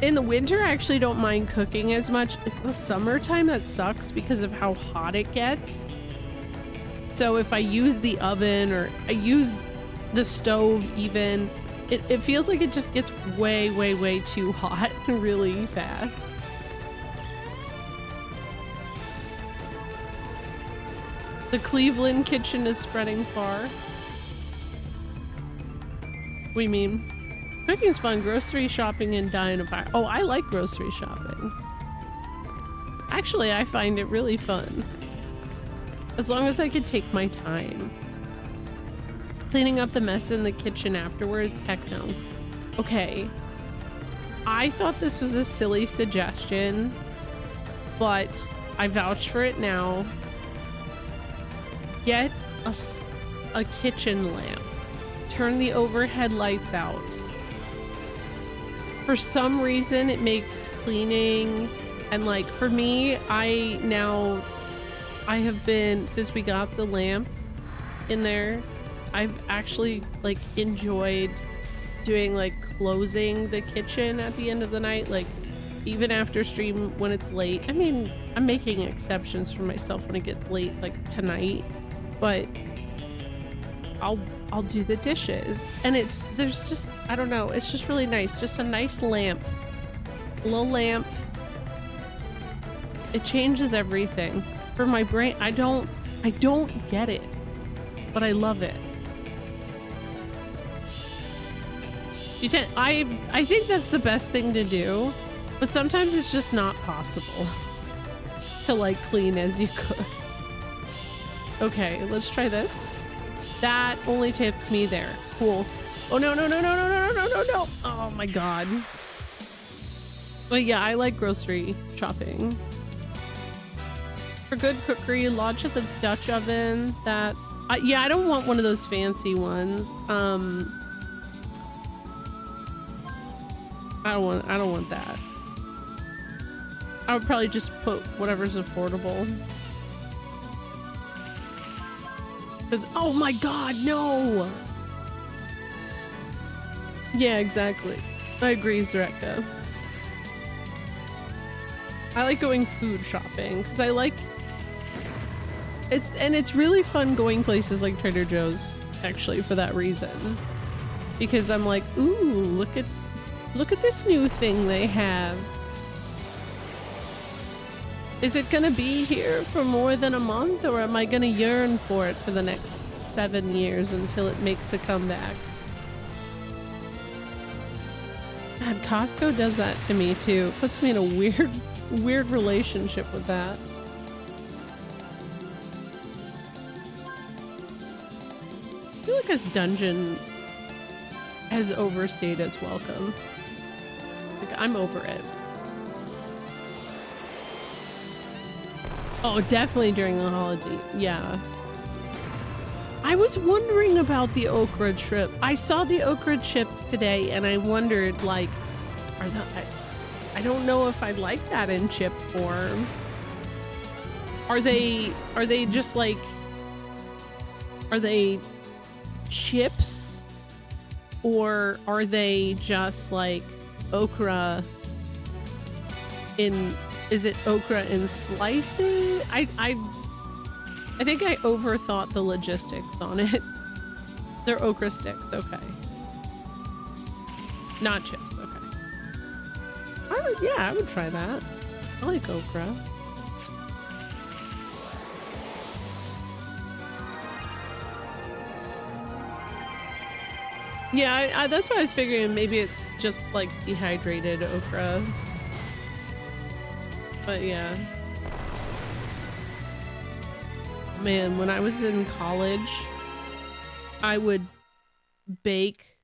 In the winter, I actually don't mind cooking as much. It's the summertime that sucks because of how hot it gets. So if I use the oven or I use the stove even, it feels like it just gets way, way, way too hot really fast. The Cleveland kitchen is spreading far. What do you mean? Cooking's fun. Grocery shopping and dying of fire. Oh, I like grocery shopping. Actually, I find it really fun. As long as I could take my time. Cleaning up the mess in the kitchen afterwards? Heck no. Okay. I thought this was a silly suggestion, but I vouch for it now. Get a kitchen lamp. Turn the overhead lights out. For some reason, it makes cleaning, and like for me, I have been, since we got the lamp in there, I've actually like enjoyed doing like closing the kitchen at the end of the night, like even after stream when it's late. I mean, I'm making exceptions for myself when it gets late, like tonight, but I'll do the dishes, and there's just, I don't know, it's just really nice. Just a nice lamp, little lamp. It changes everything. For my brain, I don't get it, but I love it. I think that's the best thing to do, but sometimes it's just not possible to like clean as you could. Okay, let's try this. That only took me there. Cool. Oh no, no, no, no, no, no, no, no, no. Oh my god. But yeah, I like grocery shopping. For good cookery, Lodge has a Dutch oven that yeah, I don't want one of those fancy ones. I don't want that. I would probably just put whatever's affordable. Cause oh my god, no. Yeah, exactly. I agree, Zrekka. I like going food shopping because I like it's really fun going places like Trader Joe's, actually, for that reason. Because I'm like, ooh, look at this new thing they have. Is it gonna be here for more than a month, or am I gonna yearn for it for the next 7 years until it makes a comeback? God, Costco does that to me too. It puts me in a weird relationship with that. I feel like this dungeon has overstayed its welcome. Like, I'm over it. Oh, definitely during the holiday. Yeah. I was wondering about the okra trip. I saw the okra chips today and I wondered, like, I don't know if I'd like that in chip form. Are they just like, are they chips, or are they just like okra in, is it okra in slices? I think I overthought the logistics on it. They're okra sticks, okay. Not chips, okay. Yeah, I would try that. I like okra. Yeah, that's what I was figuring. Maybe it's just like dehydrated okra. But yeah. Man, when I was in college, I would bake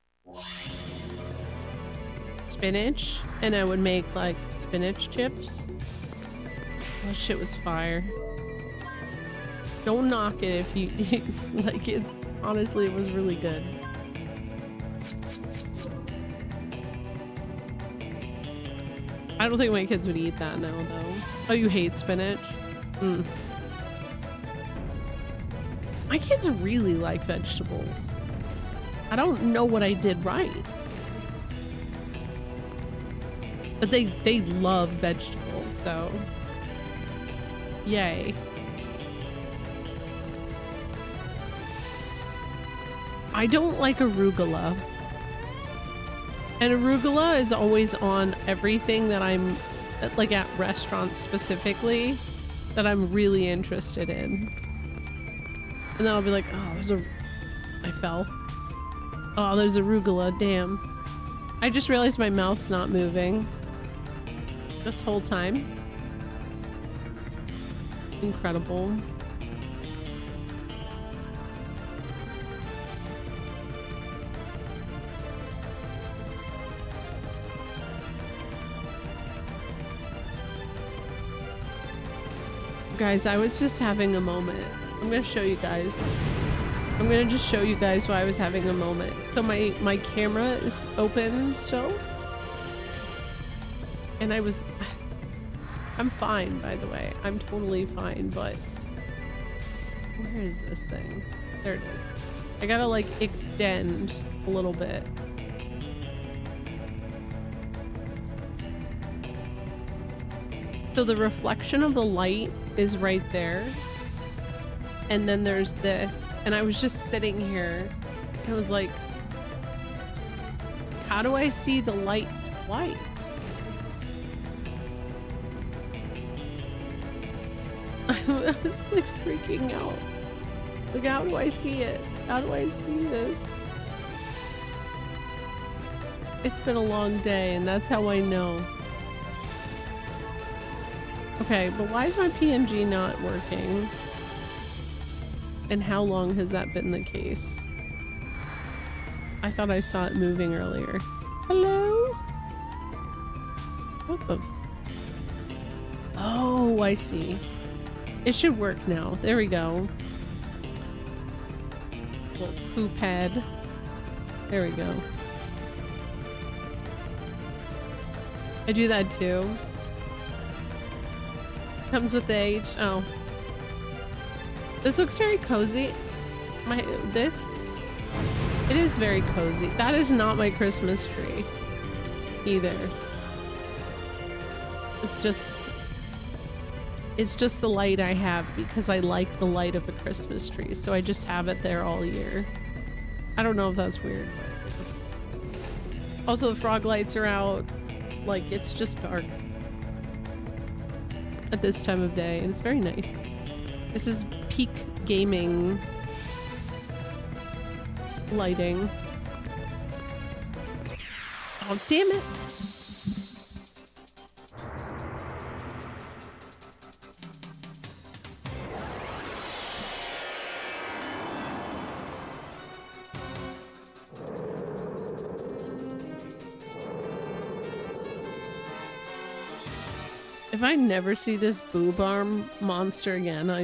spinach and I would make like spinach chips. That shit was fire. Don't knock it if you like. It's honestly, it was really good. I don't think my kids would eat that now, though. Oh, you hate spinach? Mm. My kids really like vegetables. I don't know what I did right. But they love vegetables, so yay. I don't like arugula. And arugula is always on everything that I'm like at restaurants specifically that I'm really interested in. And then I'll be like, oh, I fell. Oh, there's arugula, damn. I just realized my mouth's not moving this whole time. Incredible. Guys, I was just having a moment. I'm gonna show you guys. I'm gonna just show you guys why I was having a moment. So my camera is open still. And I'm fine, by the way. I'm totally fine, but where is this thing? There it is. I gotta like extend a little bit. So the reflection of the light is right there. And then there's this. And I was just sitting here and I was like, how do I see the light twice? I was like freaking out. Like, how do I see it? How do I see this? It's been a long day and that's how I know. Okay, but why is my PNG not working? And how long has that been the case? I thought I saw it moving earlier. Hello? What the? Oh, I see. It should work now. There we go. Little poop head. There we go. I do that too. Comes with age. Oh. This looks very cozy. It is very cozy. That is not my Christmas tree either. It's just the light I have because I like the light of a Christmas tree. So I just have it there all year. I don't know if that's weird. Also, the frog lights are out. Like, it's just dark at this time of day and it's very nice. This is peak gaming lighting. Oh, damn it. If I never see this boob arm monster again, I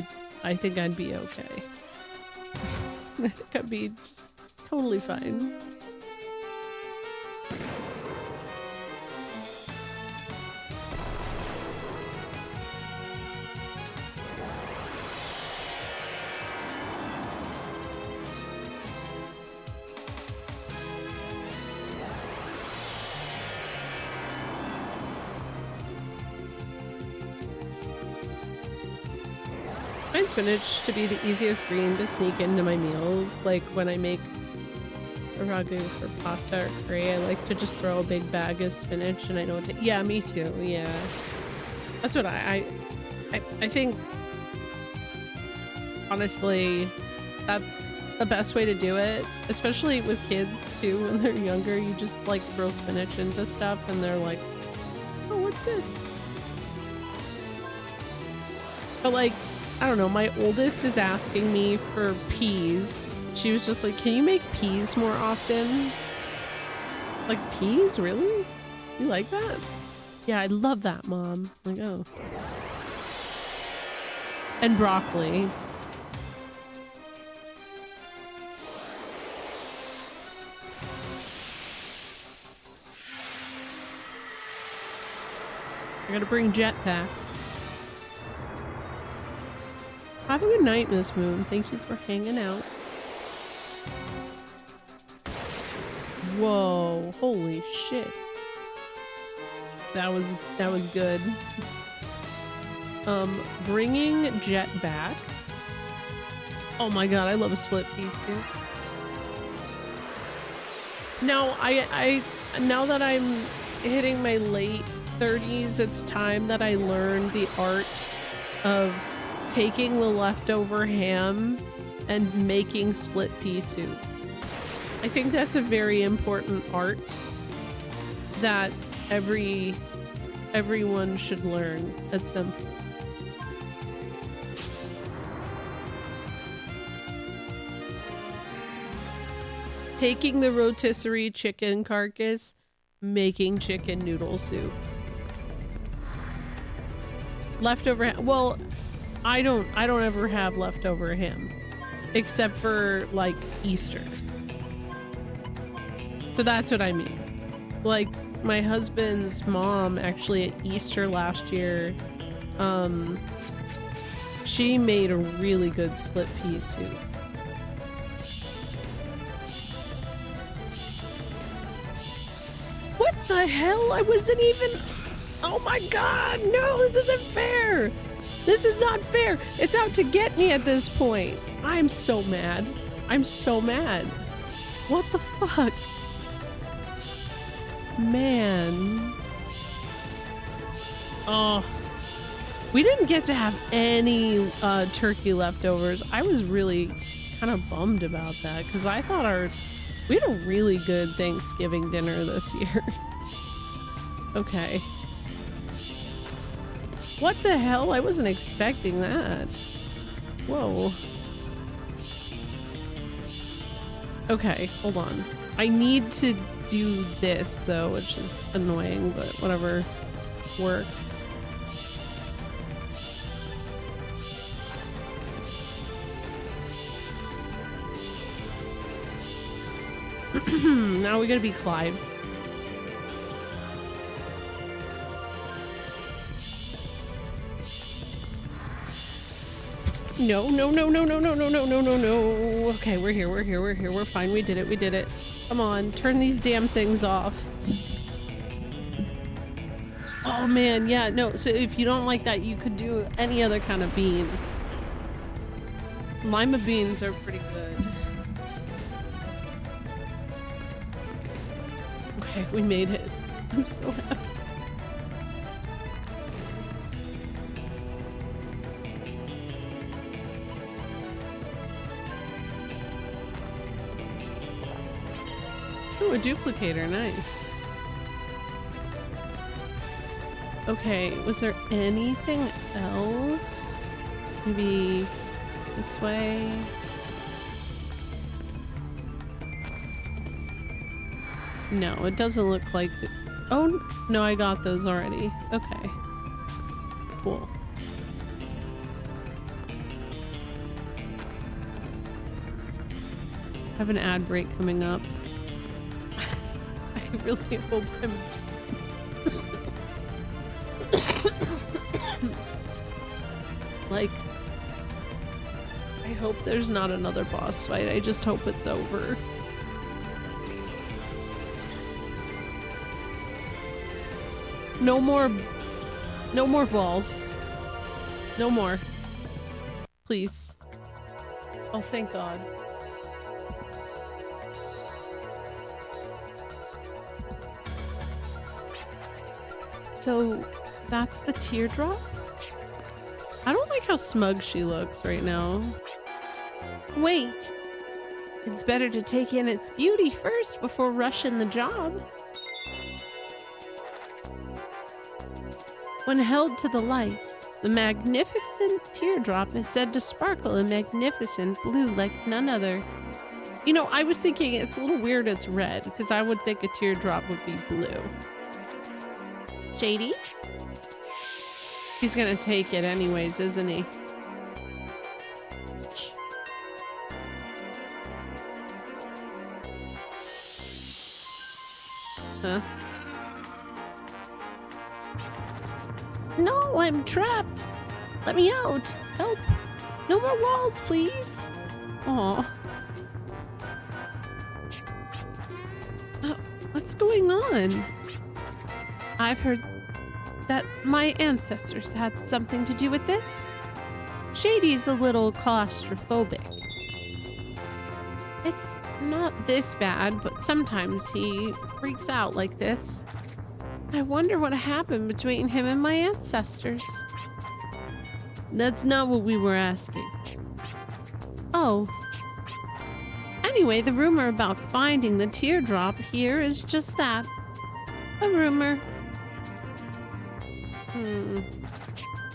think I'd be okay. I think I'd be just totally fine. I find spinach to be the easiest green to sneak into my meals. Like when I make a ragu for pasta or curry, I like to just throw a big bag of spinach and I know what yeah, me too. Yeah. That's what I think, honestly, that's the best way to do it, especially with kids too. When they're younger, you just like throw spinach into stuff and they're like, oh, what's this? But like, I don't know, my oldest is asking me for peas. She was just like, can you make peas more often? Like, peas? Really? You like that? Yeah, I love that, Mom. Like, oh. And broccoli. I gotta bring jetpack. Have a good night, Miss Moon. Thank you for hanging out. Whoa, holy shit. That was good. Bringing jet back. Oh my god, I love a split piece too. Now, now that I'm hitting my late 30s, it's time that I learn the art of taking the leftover ham and making split pea soup. I think that's a very important art that everyone should learn at some point. Taking the rotisserie chicken carcass, making chicken noodle soup. Leftover ham. Well, I don't ever have leftover ham, except for like Easter. So that's what I mean. Like my husband's mom actually at Easter last year, she made a really good split pea soup. What the hell? I wasn't even... Oh my god, no, this isn't fair. This is not fair. It's out to get me at this point. I'm so mad. I'm so mad. What the fuck? Man. Oh. We didn't get to have any turkey leftovers. I was really kind of bummed about that because I thought we had a really good Thanksgiving dinner this year. Okay. What the hell? I wasn't expecting that. Whoa. Okay, hold on. I need to do this though, which is annoying, but whatever works. Now we gotta be Clive. No, no, no, no, no, no, no, no, no, no, no. Okay, we're here, we're here, we're here. We're fine. We did it, we did it. Come on, turn these damn things off. Oh man, yeah, no, so if you don't like that, you could do any other kind of bean. Lima beans are pretty good. Okay, we made it. I'm so happy. Ooh, a duplicator, nice. Okay, was there anything else? Maybe this way? No, it doesn't look like it. Oh, no, I got those already. Okay. Cool. I have an ad break coming up. I really hope I'm... like... I hope there's not another boss fight. I just hope it's over. No more balls. No more. Please. Oh, thank God. So, that's the teardrop? I don't like how smug she looks right now. Wait. It's better to take in its beauty first before rushing the job. When held to the light, the magnificent teardrop is said to sparkle in magnificent blue like none other. You know, I was thinking it's a little weird it's red, because I would think a teardrop would be blue. Shady? He's gonna take it anyways, isn't he? Huh? No, I'm trapped. Let me out. Help. No more walls, please. Aw. What's going on? I've heard that my ancestors had something to do with this. Shady's a little claustrophobic. It's not this bad, but sometimes he freaks out like this. I wonder what happened between him and my ancestors. That's not what we were asking. Oh. Anyway, the rumor about finding the teardrop here is just that. A rumor.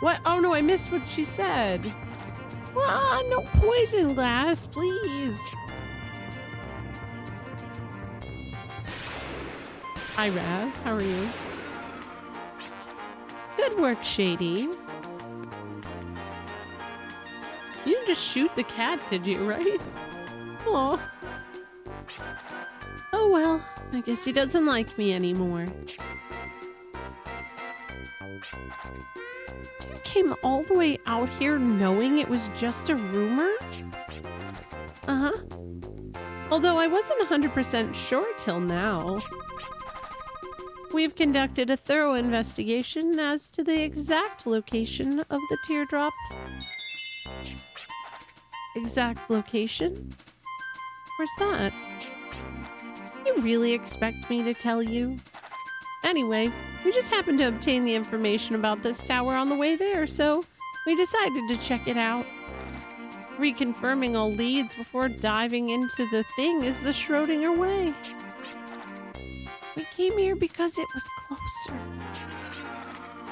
What? Oh no, I missed what she said. Ah, no poison glass, please. Hi, Rav. How are you? Good work, Shady. You didn't just shoot the cat, did you, right? Aw. Oh well, I guess he doesn't like me anymore. So you came all the way out here knowing it was just a rumor? Uh-huh. Although I wasn't 100% sure till now. We've conducted a thorough investigation as to the exact location of the teardrop. Exact location? Where's that? You really expect me to tell you? Anyway, we just happened to obtain the information about this tower on the way there, so we decided to check it out. Reconfirming all leads before diving into the thing is the Schrodinger way. We came here because it was closer.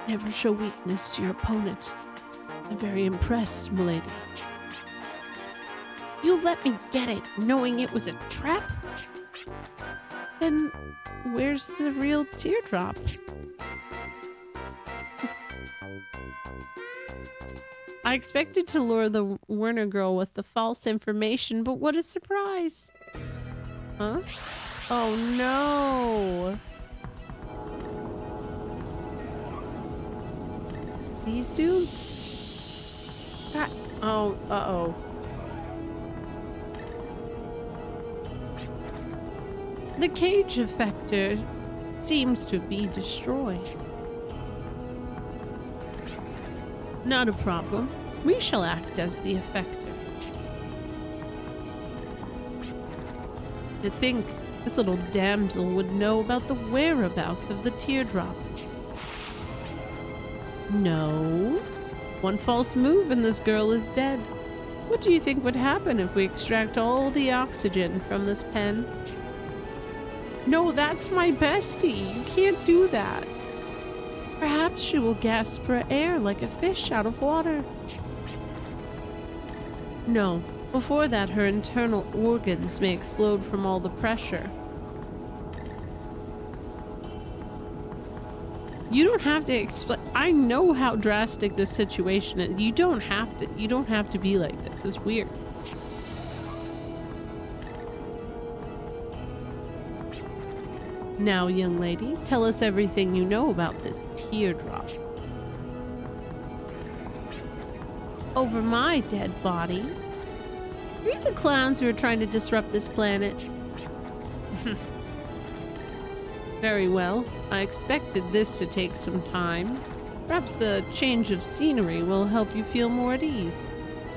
Never show weakness to your opponent. I'm very impressed, milady. You let me get it, knowing it was a trap? Then where's the real teardrop? I expected to lure the Werner girl with the false information, but what a surprise! Huh? Oh no! These dudes? Oh, uh-oh. The cage effector seems to be destroyed. Not a problem. We shall act as the effector. To think this little damsel would know about the whereabouts of the teardrop. No. One false move and this girl is dead. What do you think would happen if we extract all the oxygen from this pen? No, that's my bestie. You can't do that. Perhaps she will gasp for air like a fish out of water. No, before that her internal organs may explode from all the pressure. You don't have to explain. I know how drastic this situation is. You don't have to be like this. It's weird. Now, young lady, tell us everything you know about this teardrop. Over my dead body? You're the clowns who are trying to disrupt this planet. Very well. I expected this to take some time. Perhaps a change of scenery will help you feel more at ease.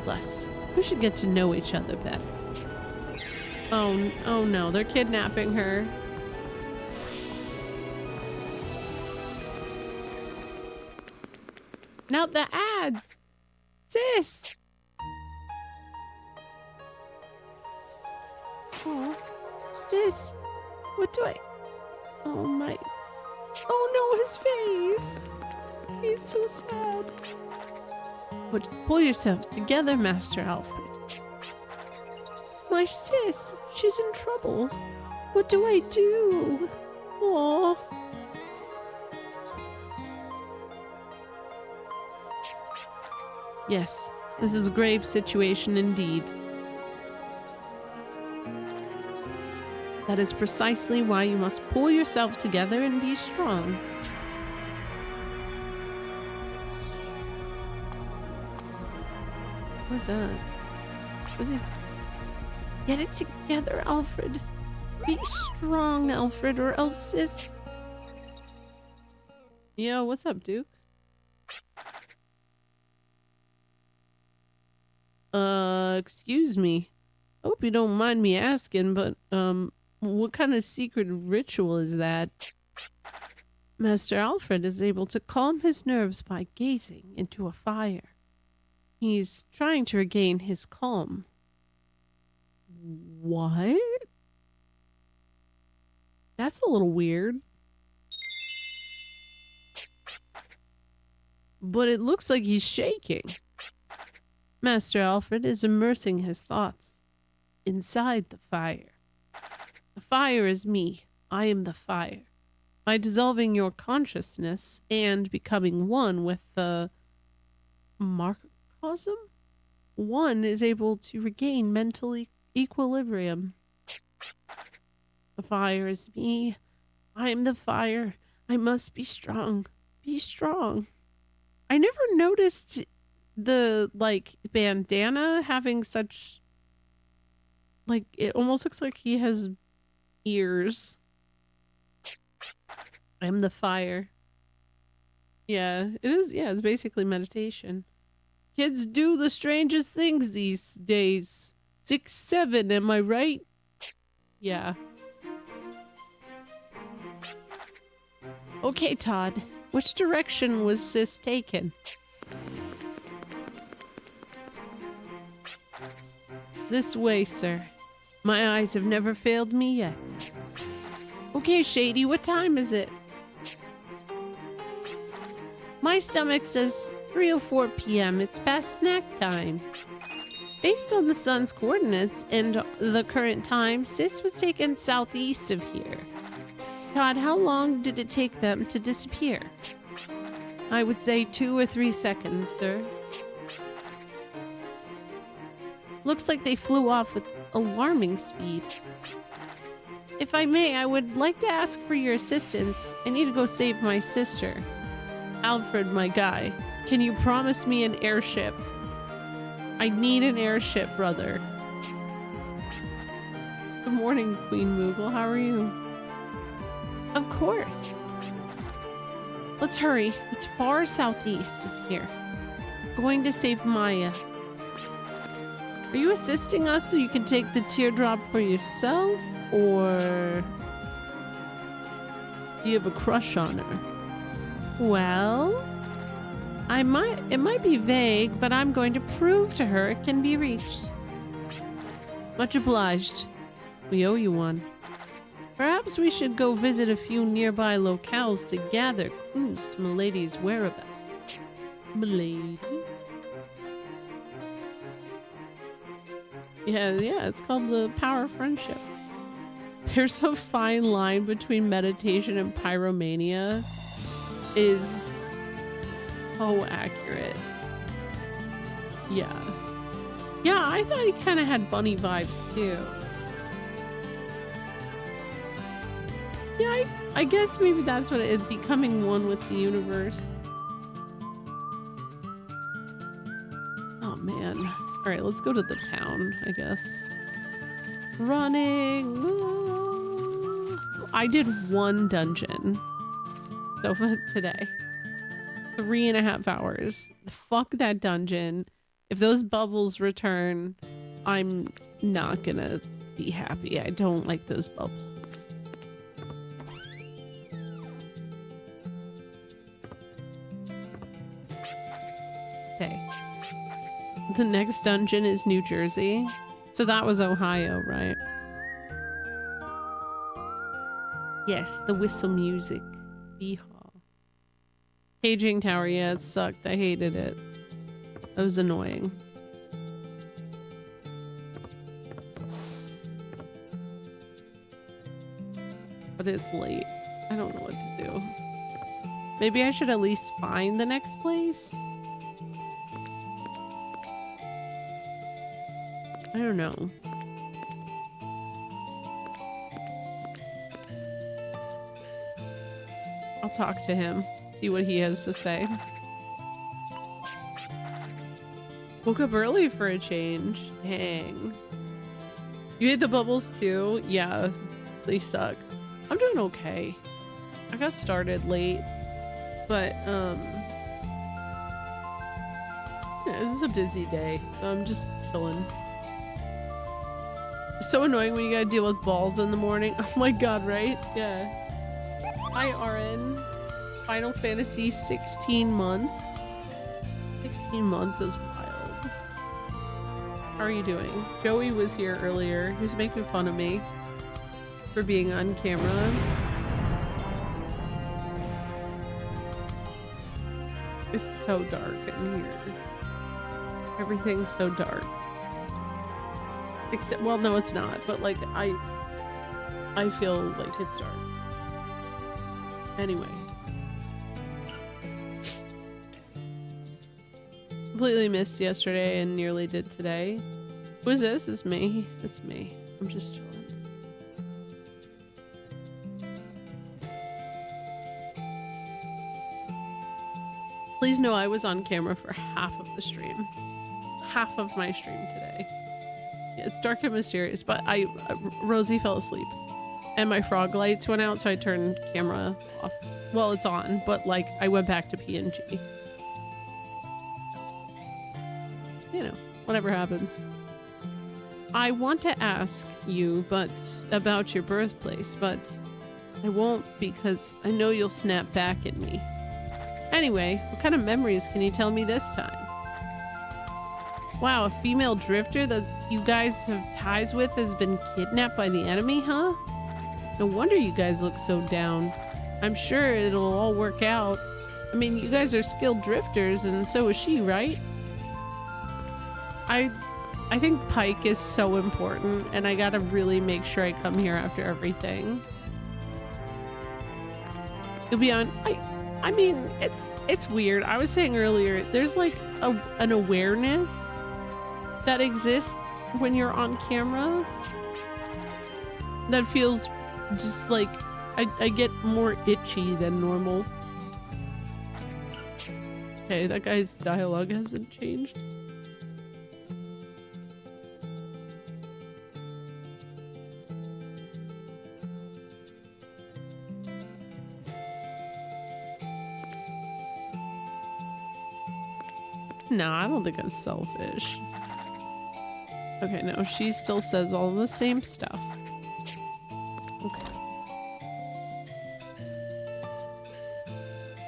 Plus, we should get to know each other better. Oh no, they're kidnapping her. Now the ads! Sis! Oh, sis, what do I... Oh my... Oh no, his face! He's so sad. But pull yourself together, Master Alfred. My sis, she's in trouble. What do I do? Aww. Yes, this is a grave situation indeed. That is precisely why you must pull yourself together and be strong. What's that? What's it? Get it together, Alfred. Be strong, Alfred, or else sis. Yo, what's up, Duke? Excuse me. Hope you don't mind me asking, but, what kind of secret ritual is that? Master Alfred is able to calm his nerves by gazing into a fire. He's trying to regain his calm. What? That's a little weird. But it looks like he's shaking. Master Alfred is immersing his thoughts inside the fire. The fire is me. I am the fire. By dissolving your consciousness and becoming one with the macrocosm, one is able to regain mental equilibrium. The fire is me. I am the fire. I must be strong. Be strong. I never noticed the, like, bandana having such, like, it almost looks like he has ears. I'm the fire. Yeah, it is. Yeah, it's basically meditation. Kids do the strangest things these days. 6, 7, am I right? Yeah. Okay, Todd. Which direction was Sis taken? This way, sir. My eyes have never failed me yet. Okay, Shady, what time is it? My stomach says 3:04 p.m. It's past snack time. Based on the sun's coordinates and the current time, Sis was taken southeast of here. Todd, how long did it take them to disappear? I would say 2 or 3 seconds, sir. Looks like they flew off with alarming speed. If I may, I would like to ask for your assistance. I need to go save my sister. Alfred, my guy, can you promise me an airship? I need an airship, brother. Good morning, Queen Moogle. How are you? Of course. Let's hurry. It's far southeast of here. Going to save Maya. Are you assisting us so you can take the teardrop for yourself? Or do you have a crush on her? Well, it might be vague, but I'm going to prove to her it can be reached. Much obliged. We owe you one. Perhaps we should go visit a few nearby locales to gather clues to Milady's whereabouts. Milady? Yeah, it's called the power of friendship. There's a fine line between meditation and pyromania. Is so accurate. Yeah. Yeah, I thought he kind of had bunny vibes too. Yeah, I guess maybe that's what it is, becoming one with the universe. Oh man. Alright, let's go to the town, I guess. Running. I did 1 dungeon so far today. 3.5 hours. Fuck that dungeon. If those bubbles return, I'm not gonna be happy. I don't like those bubbles. Okay. The next dungeon is New Jersey. So that was Ohio, right? Yes, the whistle music. Yeehaw. Caging Tower, yeah, it sucked. I hated it. That was annoying. But it's late. I don't know what to do. Maybe I should at least find the next place? I don't know. I'll talk to him, see what he has to say. Woke up early for a change. Dang. You ate the bubbles too? Yeah, they sucked. I'm doing okay. I got started late, but yeah, this is a busy day, so I'm just chilling. It's so annoying when you gotta deal with balls in the morning. Oh my god, right? Yeah. Hi, RN. Final Fantasy 16 months. 16 months is wild. How are you doing? Joey was here earlier. He was making fun of me for being on camera. It's so dark in here. Everything's so dark. Except, well, no, it's not. But like, I feel like it's dark. Anyway. Completely missed yesterday and nearly did today. Who's this? It's me. It's me. I'm just chilling. Please know I was on camera for half of the stream. Half of my stream today. Yeah, it's dark and mysterious, but Rosie fell asleep. And my frog lights went out, so I turned camera off. Well, it's on, but like I went back to PNG. You know, whatever happens. I want to ask you about your birthplace, but I won't because I know you'll snap back at me. Anyway, what kind of memories can you tell me this time? Wow, a female drifter that you guys have ties with has been kidnapped by the enemy, huh? No wonder you guys look so down. I'm sure it'll all work out. I mean, you guys are skilled drifters, and so is she, right? I think Pike is so important, and I gotta really make sure I come here after everything. You'll be on... I mean, it's weird. I was saying earlier, there's like an awareness that exists when you're on camera that feels just like I get more itchy than normal. Okay, that guy's dialogue hasn't changed. No, I don't think it's selfish. Okay, no, she still says all the same stuff. Okay.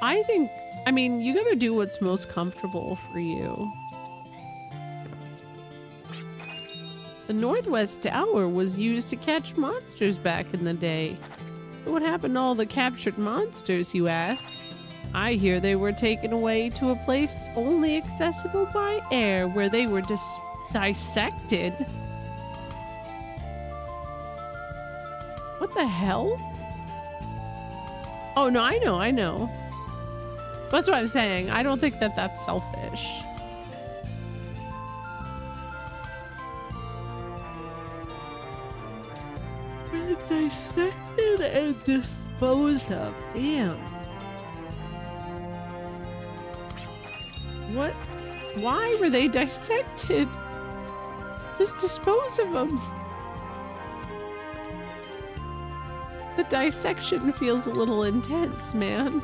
I mean, you gotta do what's most comfortable for you. The Northwest Tower was used to catch monsters back in the day. What happened to all the captured monsters, you ask? I hear they were taken away to a place only accessible by air, where they were dissected. What the hell? Oh, no, I know. That's what I'm saying. I don't think that that's selfish. Dissected and disposed of. Damn. What? Why were they dissected? Just dispose of them. The dissection feels a little intense, man.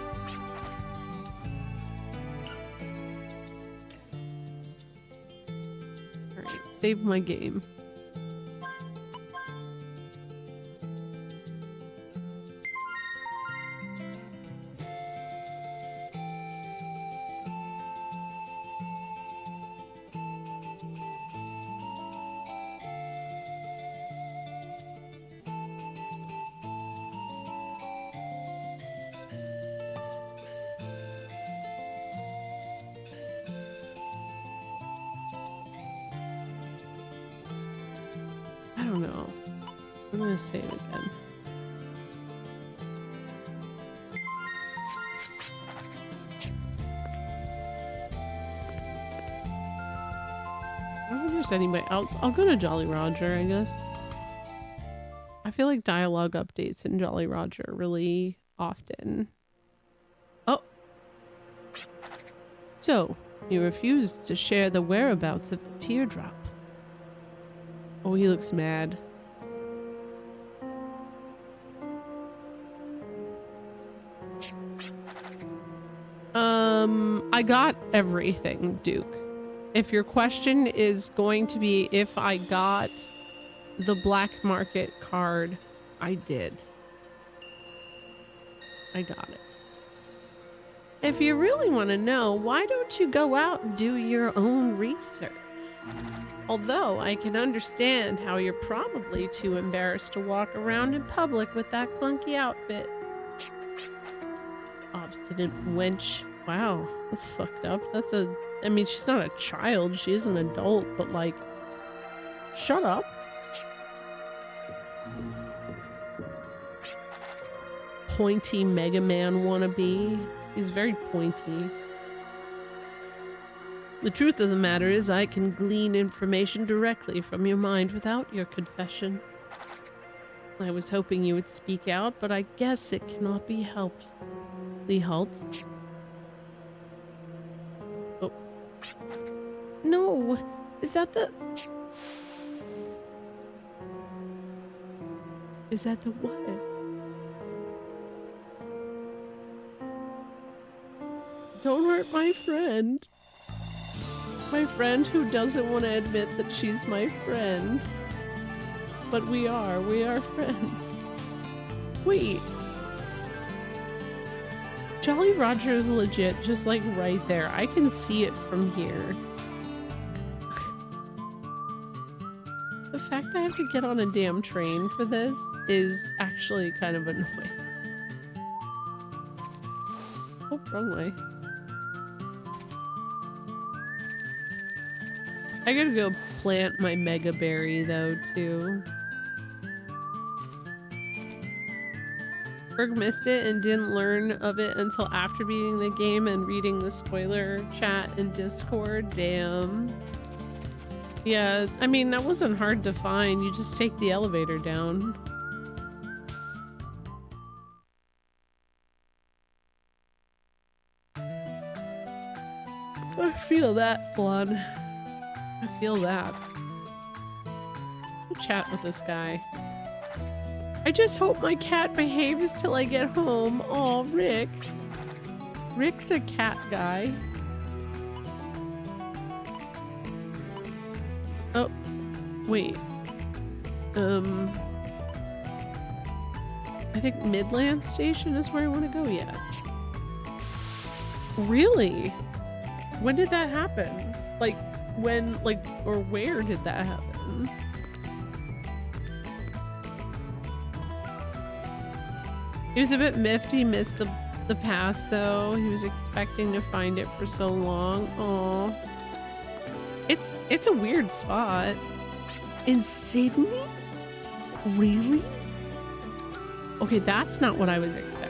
Alright, save my game. I don't know. I'm gonna say it again. I don't think there's anybody. I'll go to Jolly Roger, I guess. I feel like dialogue updates in Jolly Roger really often. Oh. So, You refused to share the whereabouts of the teardrop. Oh, he looks mad. I got everything, Duke. If your question is going to be if I got the black market card, I did. I got it. If you really want to know, why don't you go out and do your own research? Although I can understand how you're probably too embarrassed to walk around in public with that clunky outfit. Obstinate wench. Wow, that's fucked up. I mean, she's not a child, she is an adult, but like, shut up. Pointy Mega Man wannabe. He's very pointy. The truth of the matter is I can glean information directly from your mind without your confession. I was hoping you would speak out, but I guess it cannot be helped. Lee Halt. Oh. No! Is that the... Is that the what? Don't hurt my friend. My friend who doesn't want to admit that she's my friend. But we are friends. Wait. Jolly Roger is legit, just like right there. I can see it from here. The fact I have to get on a damn train for this is actually kind of annoying. Oh, wrong way. I gotta go plant my Mega Berry though, too. Berg missed it and didn't learn of it until after beating the game and reading the spoiler chat in Discord. Damn. Yeah, I mean, that wasn't hard to find. You just take the elevator down. I feel that, Flan. I feel that. I'll chat with this guy. I just hope my cat behaves till I get home. Aw, Rick. Rick's a cat guy. Oh, wait. I think Midland Station is where I want to go yet. Really? When did that happen? Like, when, like, or where did that happen? He was a bit miffed he missed the pass, though. He was expecting to find it for so long. Aw. It's a weird spot. In Sydney? Really? Okay, that's not what I was expecting.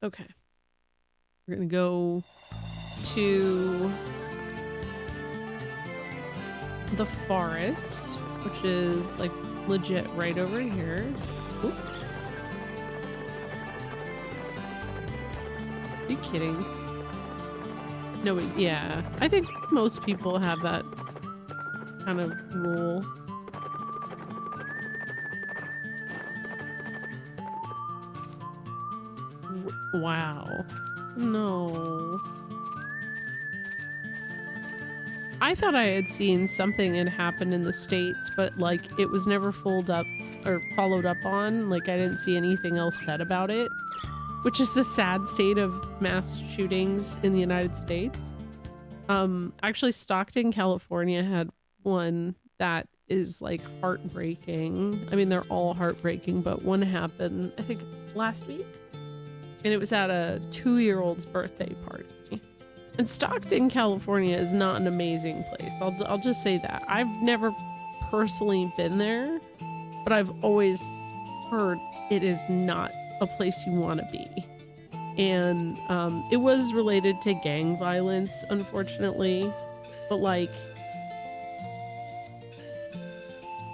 Okay. We're gonna go to the forest, which is like legit right over here. Oop. Are you kidding? No, yeah. I think most people have that kind of rule. Wow. No. I thought I had seen something had happened in the States, but like it was never followed up on. Like I didn't see anything else said about it, which is the sad state of mass shootings in the United States. Actually Stockton, California had one that is like heartbreaking. I mean, they're all heartbreaking, but one happened, I think last week. And it was at a 2-year-old's birthday party. And Stockton, California is not an amazing place. I'll just say that. I've never personally been there, but I've always heard it is not a place you want to be. And it was related to gang violence, unfortunately. But like,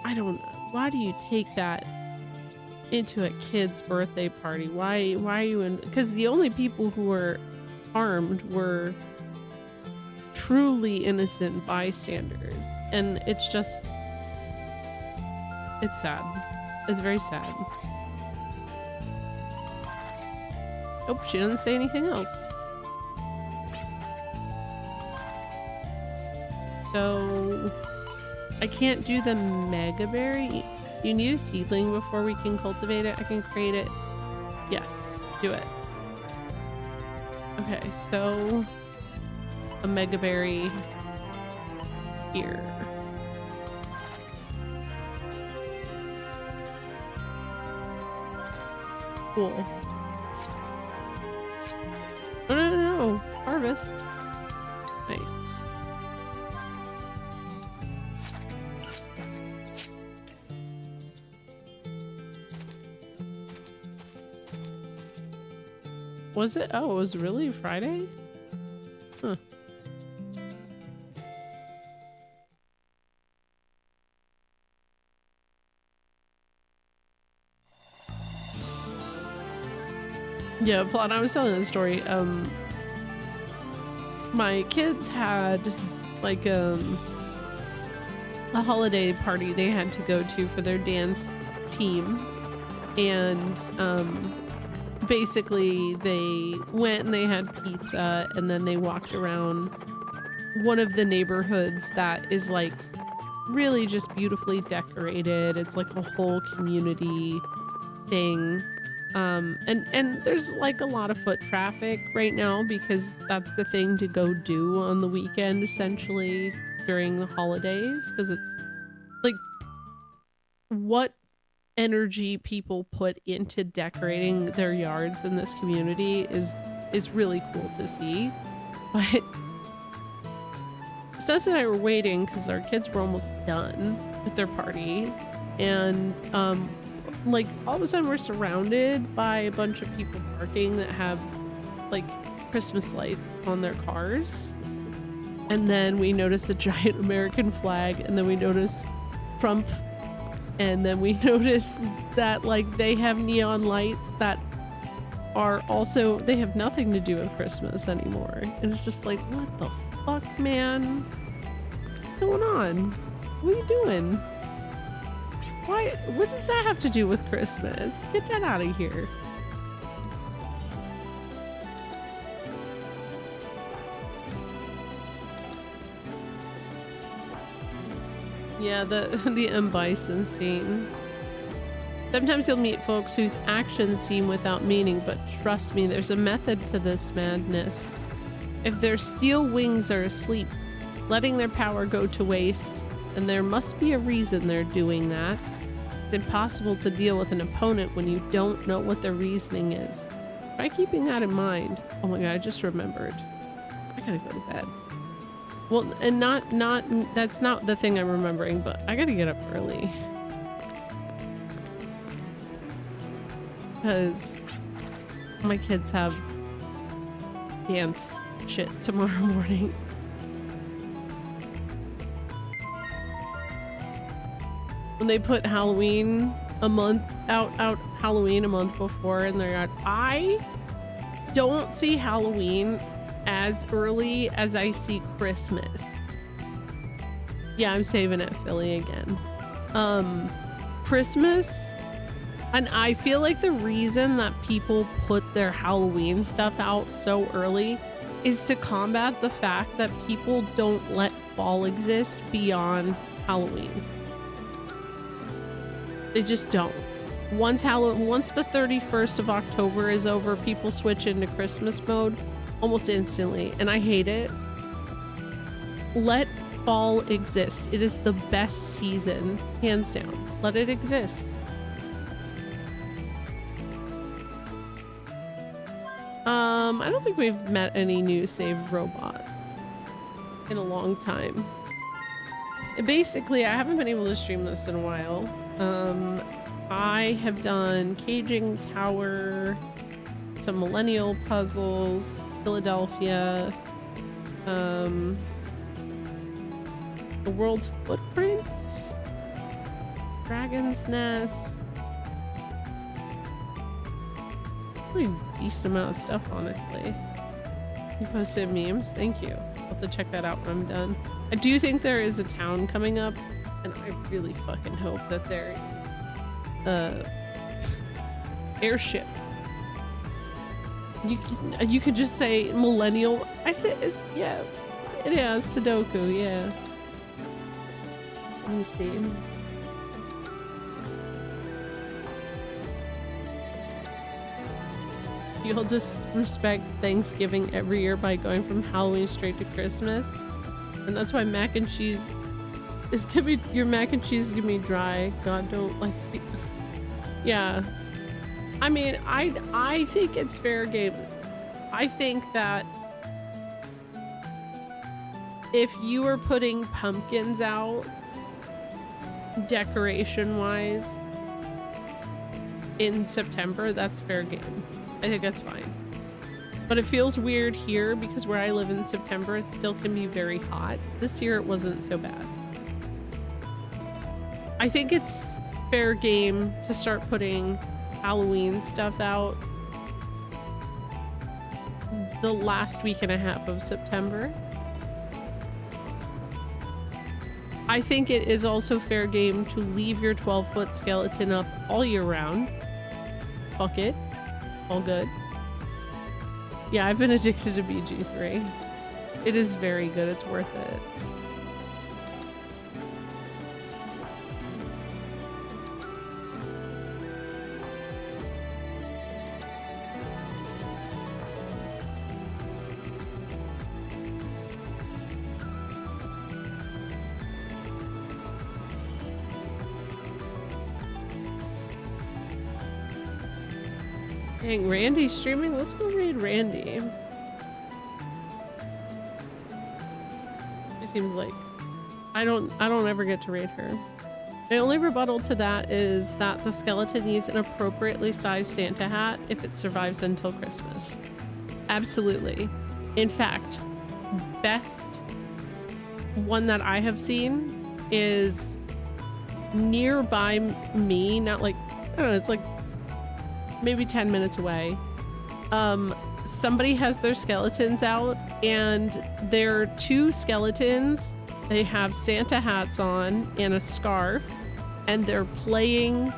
I don't know. Why do you take that into a kid's birthday party? Why are you in? Because the only people who were harmed were truly innocent bystanders, and it's just, it's sad. It's very sad. Oh, she doesn't say anything else. So I can't do the mega berry. You need a seedling before we can cultivate it. I can create it. Yes, do it. Okay, so a mega berry here. Cool. No. Harvest. Nice. Was it? Oh, it was really Friday? Huh. Yeah, Plot, I was telling the story. My kids had like a holiday party they had to go to for their dance team, and basically they went and they had pizza, and then they walked around one of the neighborhoods that is like really just beautifully decorated. It's like a whole community thing. And there's like a lot of foot traffic right now because that's the thing to go do on the weekend, essentially during the holidays, because it's like what energy people put into decorating their yards in this community is really cool to see. But Seth and I were waiting because our kids were almost done with their party, and like all of a sudden we're surrounded by a bunch of people parking that have like Christmas lights on their cars, and then we notice a giant American flag, and then we notice Trump, and then we notice that like they have neon lights that are also, they have nothing to do with Christmas anymore, and it's just like, what the fuck, man? What's going on? What are you doing? Why? What does that have to do with Christmas? Get that out of here. Yeah, the M. Bison scene. Sometimes you'll meet folks whose actions seem without meaning, but trust me, there's a method to this madness. If their steel wings are asleep, letting their power go to waste, and there must be a reason they're doing that. It's impossible to deal with an opponent when you don't know what their reasoning is. Try keeping that in mind. Oh my god, I just remembered. I gotta go to bed. Well, and that's not the thing I'm remembering, but I gotta get up early. Because my kids have dance shit tomorrow morning. When they put Halloween out Halloween a month before in their yard, I don't see Halloween as early as I see Christmas. Yeah, I'm saving it, Philly, again. Christmas, and I feel like the reason that people put their Halloween stuff out so early is to combat the fact that people don't let fall exist beyond Halloween. They just don't. Once the 31st of October is over, people switch into Christmas mode almost instantly, and I hate it. Let fall exist. It is the best season, hands down. Let it exist. I don't think we've met any new save robots in a long time. Basically, I haven't been able to stream this in a while. I have done Caging Tower, some Millennial Puzzles, Philadelphia, The World's Footprints, Dragon's Nest. Pretty decent amount of stuff, honestly. You posted memes, thank you. I'll have to check that out when I'm done. I do think there is a town coming up, and I really fucking hope that there is airship. You could just say millennial. I said it's, yeah, it is Sudoku, yeah. Let me see. You'll just respect Thanksgiving every year by going from Halloween straight to Christmas. And that's why mac and cheese is gonna be, your mac and cheese is gonna be dry. God, don't like, yeah. I mean, I think it's fair game. I think that if you were putting pumpkins out decoration wise in September, that's fair game. I think that's fine. But it feels weird here because where I live in September, it still can be very hot. This year it wasn't so bad. I think it's fair game to start putting Halloween stuff out the last week and a half of September. I think it is also fair game to leave your 12-foot skeleton up all year round. Fuck it. All good. Yeah, I've been addicted to BG3. It is very good. It's worth it. Dang, Randy's streaming? Let's go raid Randy. She seems like I don't ever get to raid her. My only rebuttal to that is that the skeleton needs an appropriately sized Santa hat if it survives until Christmas. Absolutely. In fact, best one that I have seen is nearby me, not like, I don't know, it's like maybe 10 minutes away. Somebody has their skeletons out, and they're two skeletons. They have Santa hats on and a scarf, and they're playing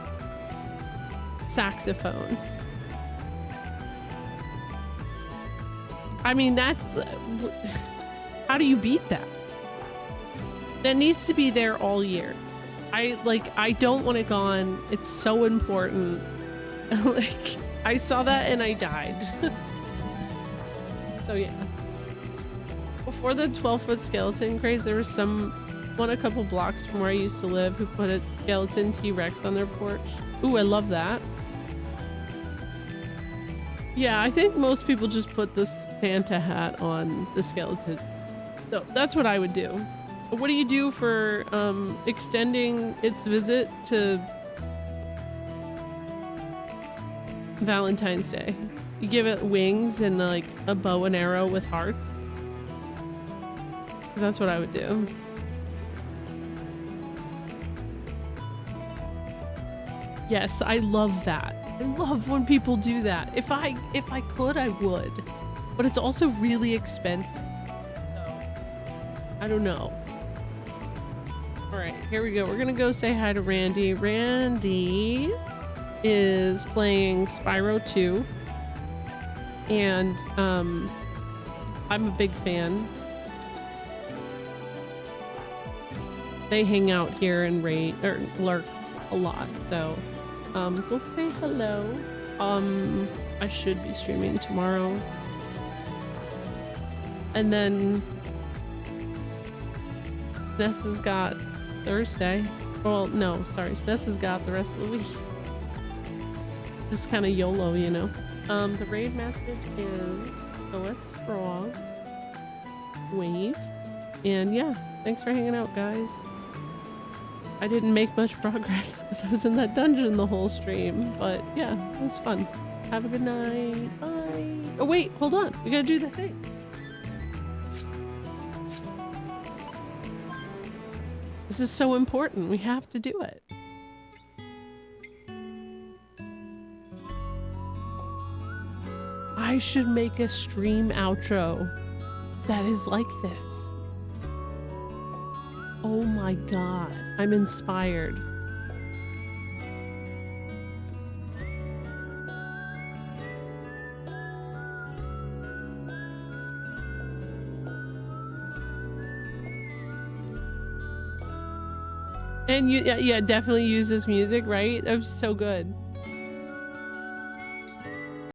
saxophones. I mean, that's how do you beat that? That needs to be there all year. I don't want it gone. It's so important. Like, I saw that and I died. So yeah. Before the 12-foot skeleton craze, there was one a couple blocks from where I used to live who put a skeleton T-Rex on their porch. Ooh, I love that. Yeah, I think most people just put the Santa hat on the skeletons. So that's what I would do. What do you do for extending its visit to Valentine's Day? You give it wings and like a bow and arrow with hearts. That's what I would do. Yes, I love that. I love when people do that. If I could, I would. But it's also really expensive. So, I don't know. All right, here we go. We're gonna go say hi to Randy. Randy is playing Spyro 2, and I'm a big fan. They hang out here and lurk a lot, so go say hello. I should be streaming tomorrow, and then SNES has got Thursday. Well, no, sorry, SNES has got the rest of the week. Just kind of YOLO, you know. The raid message is OS Frog Wave, and yeah, thanks for hanging out, guys. I didn't make much progress because I was in that dungeon the whole stream. But yeah, it was fun. Have a good night. Bye. Oh wait, hold on. We gotta do the thing. This is so important. We have to do it. I should make a stream outro that is like this. Oh my god, I'm inspired. And you, yeah, definitely use this music, right? That was so good.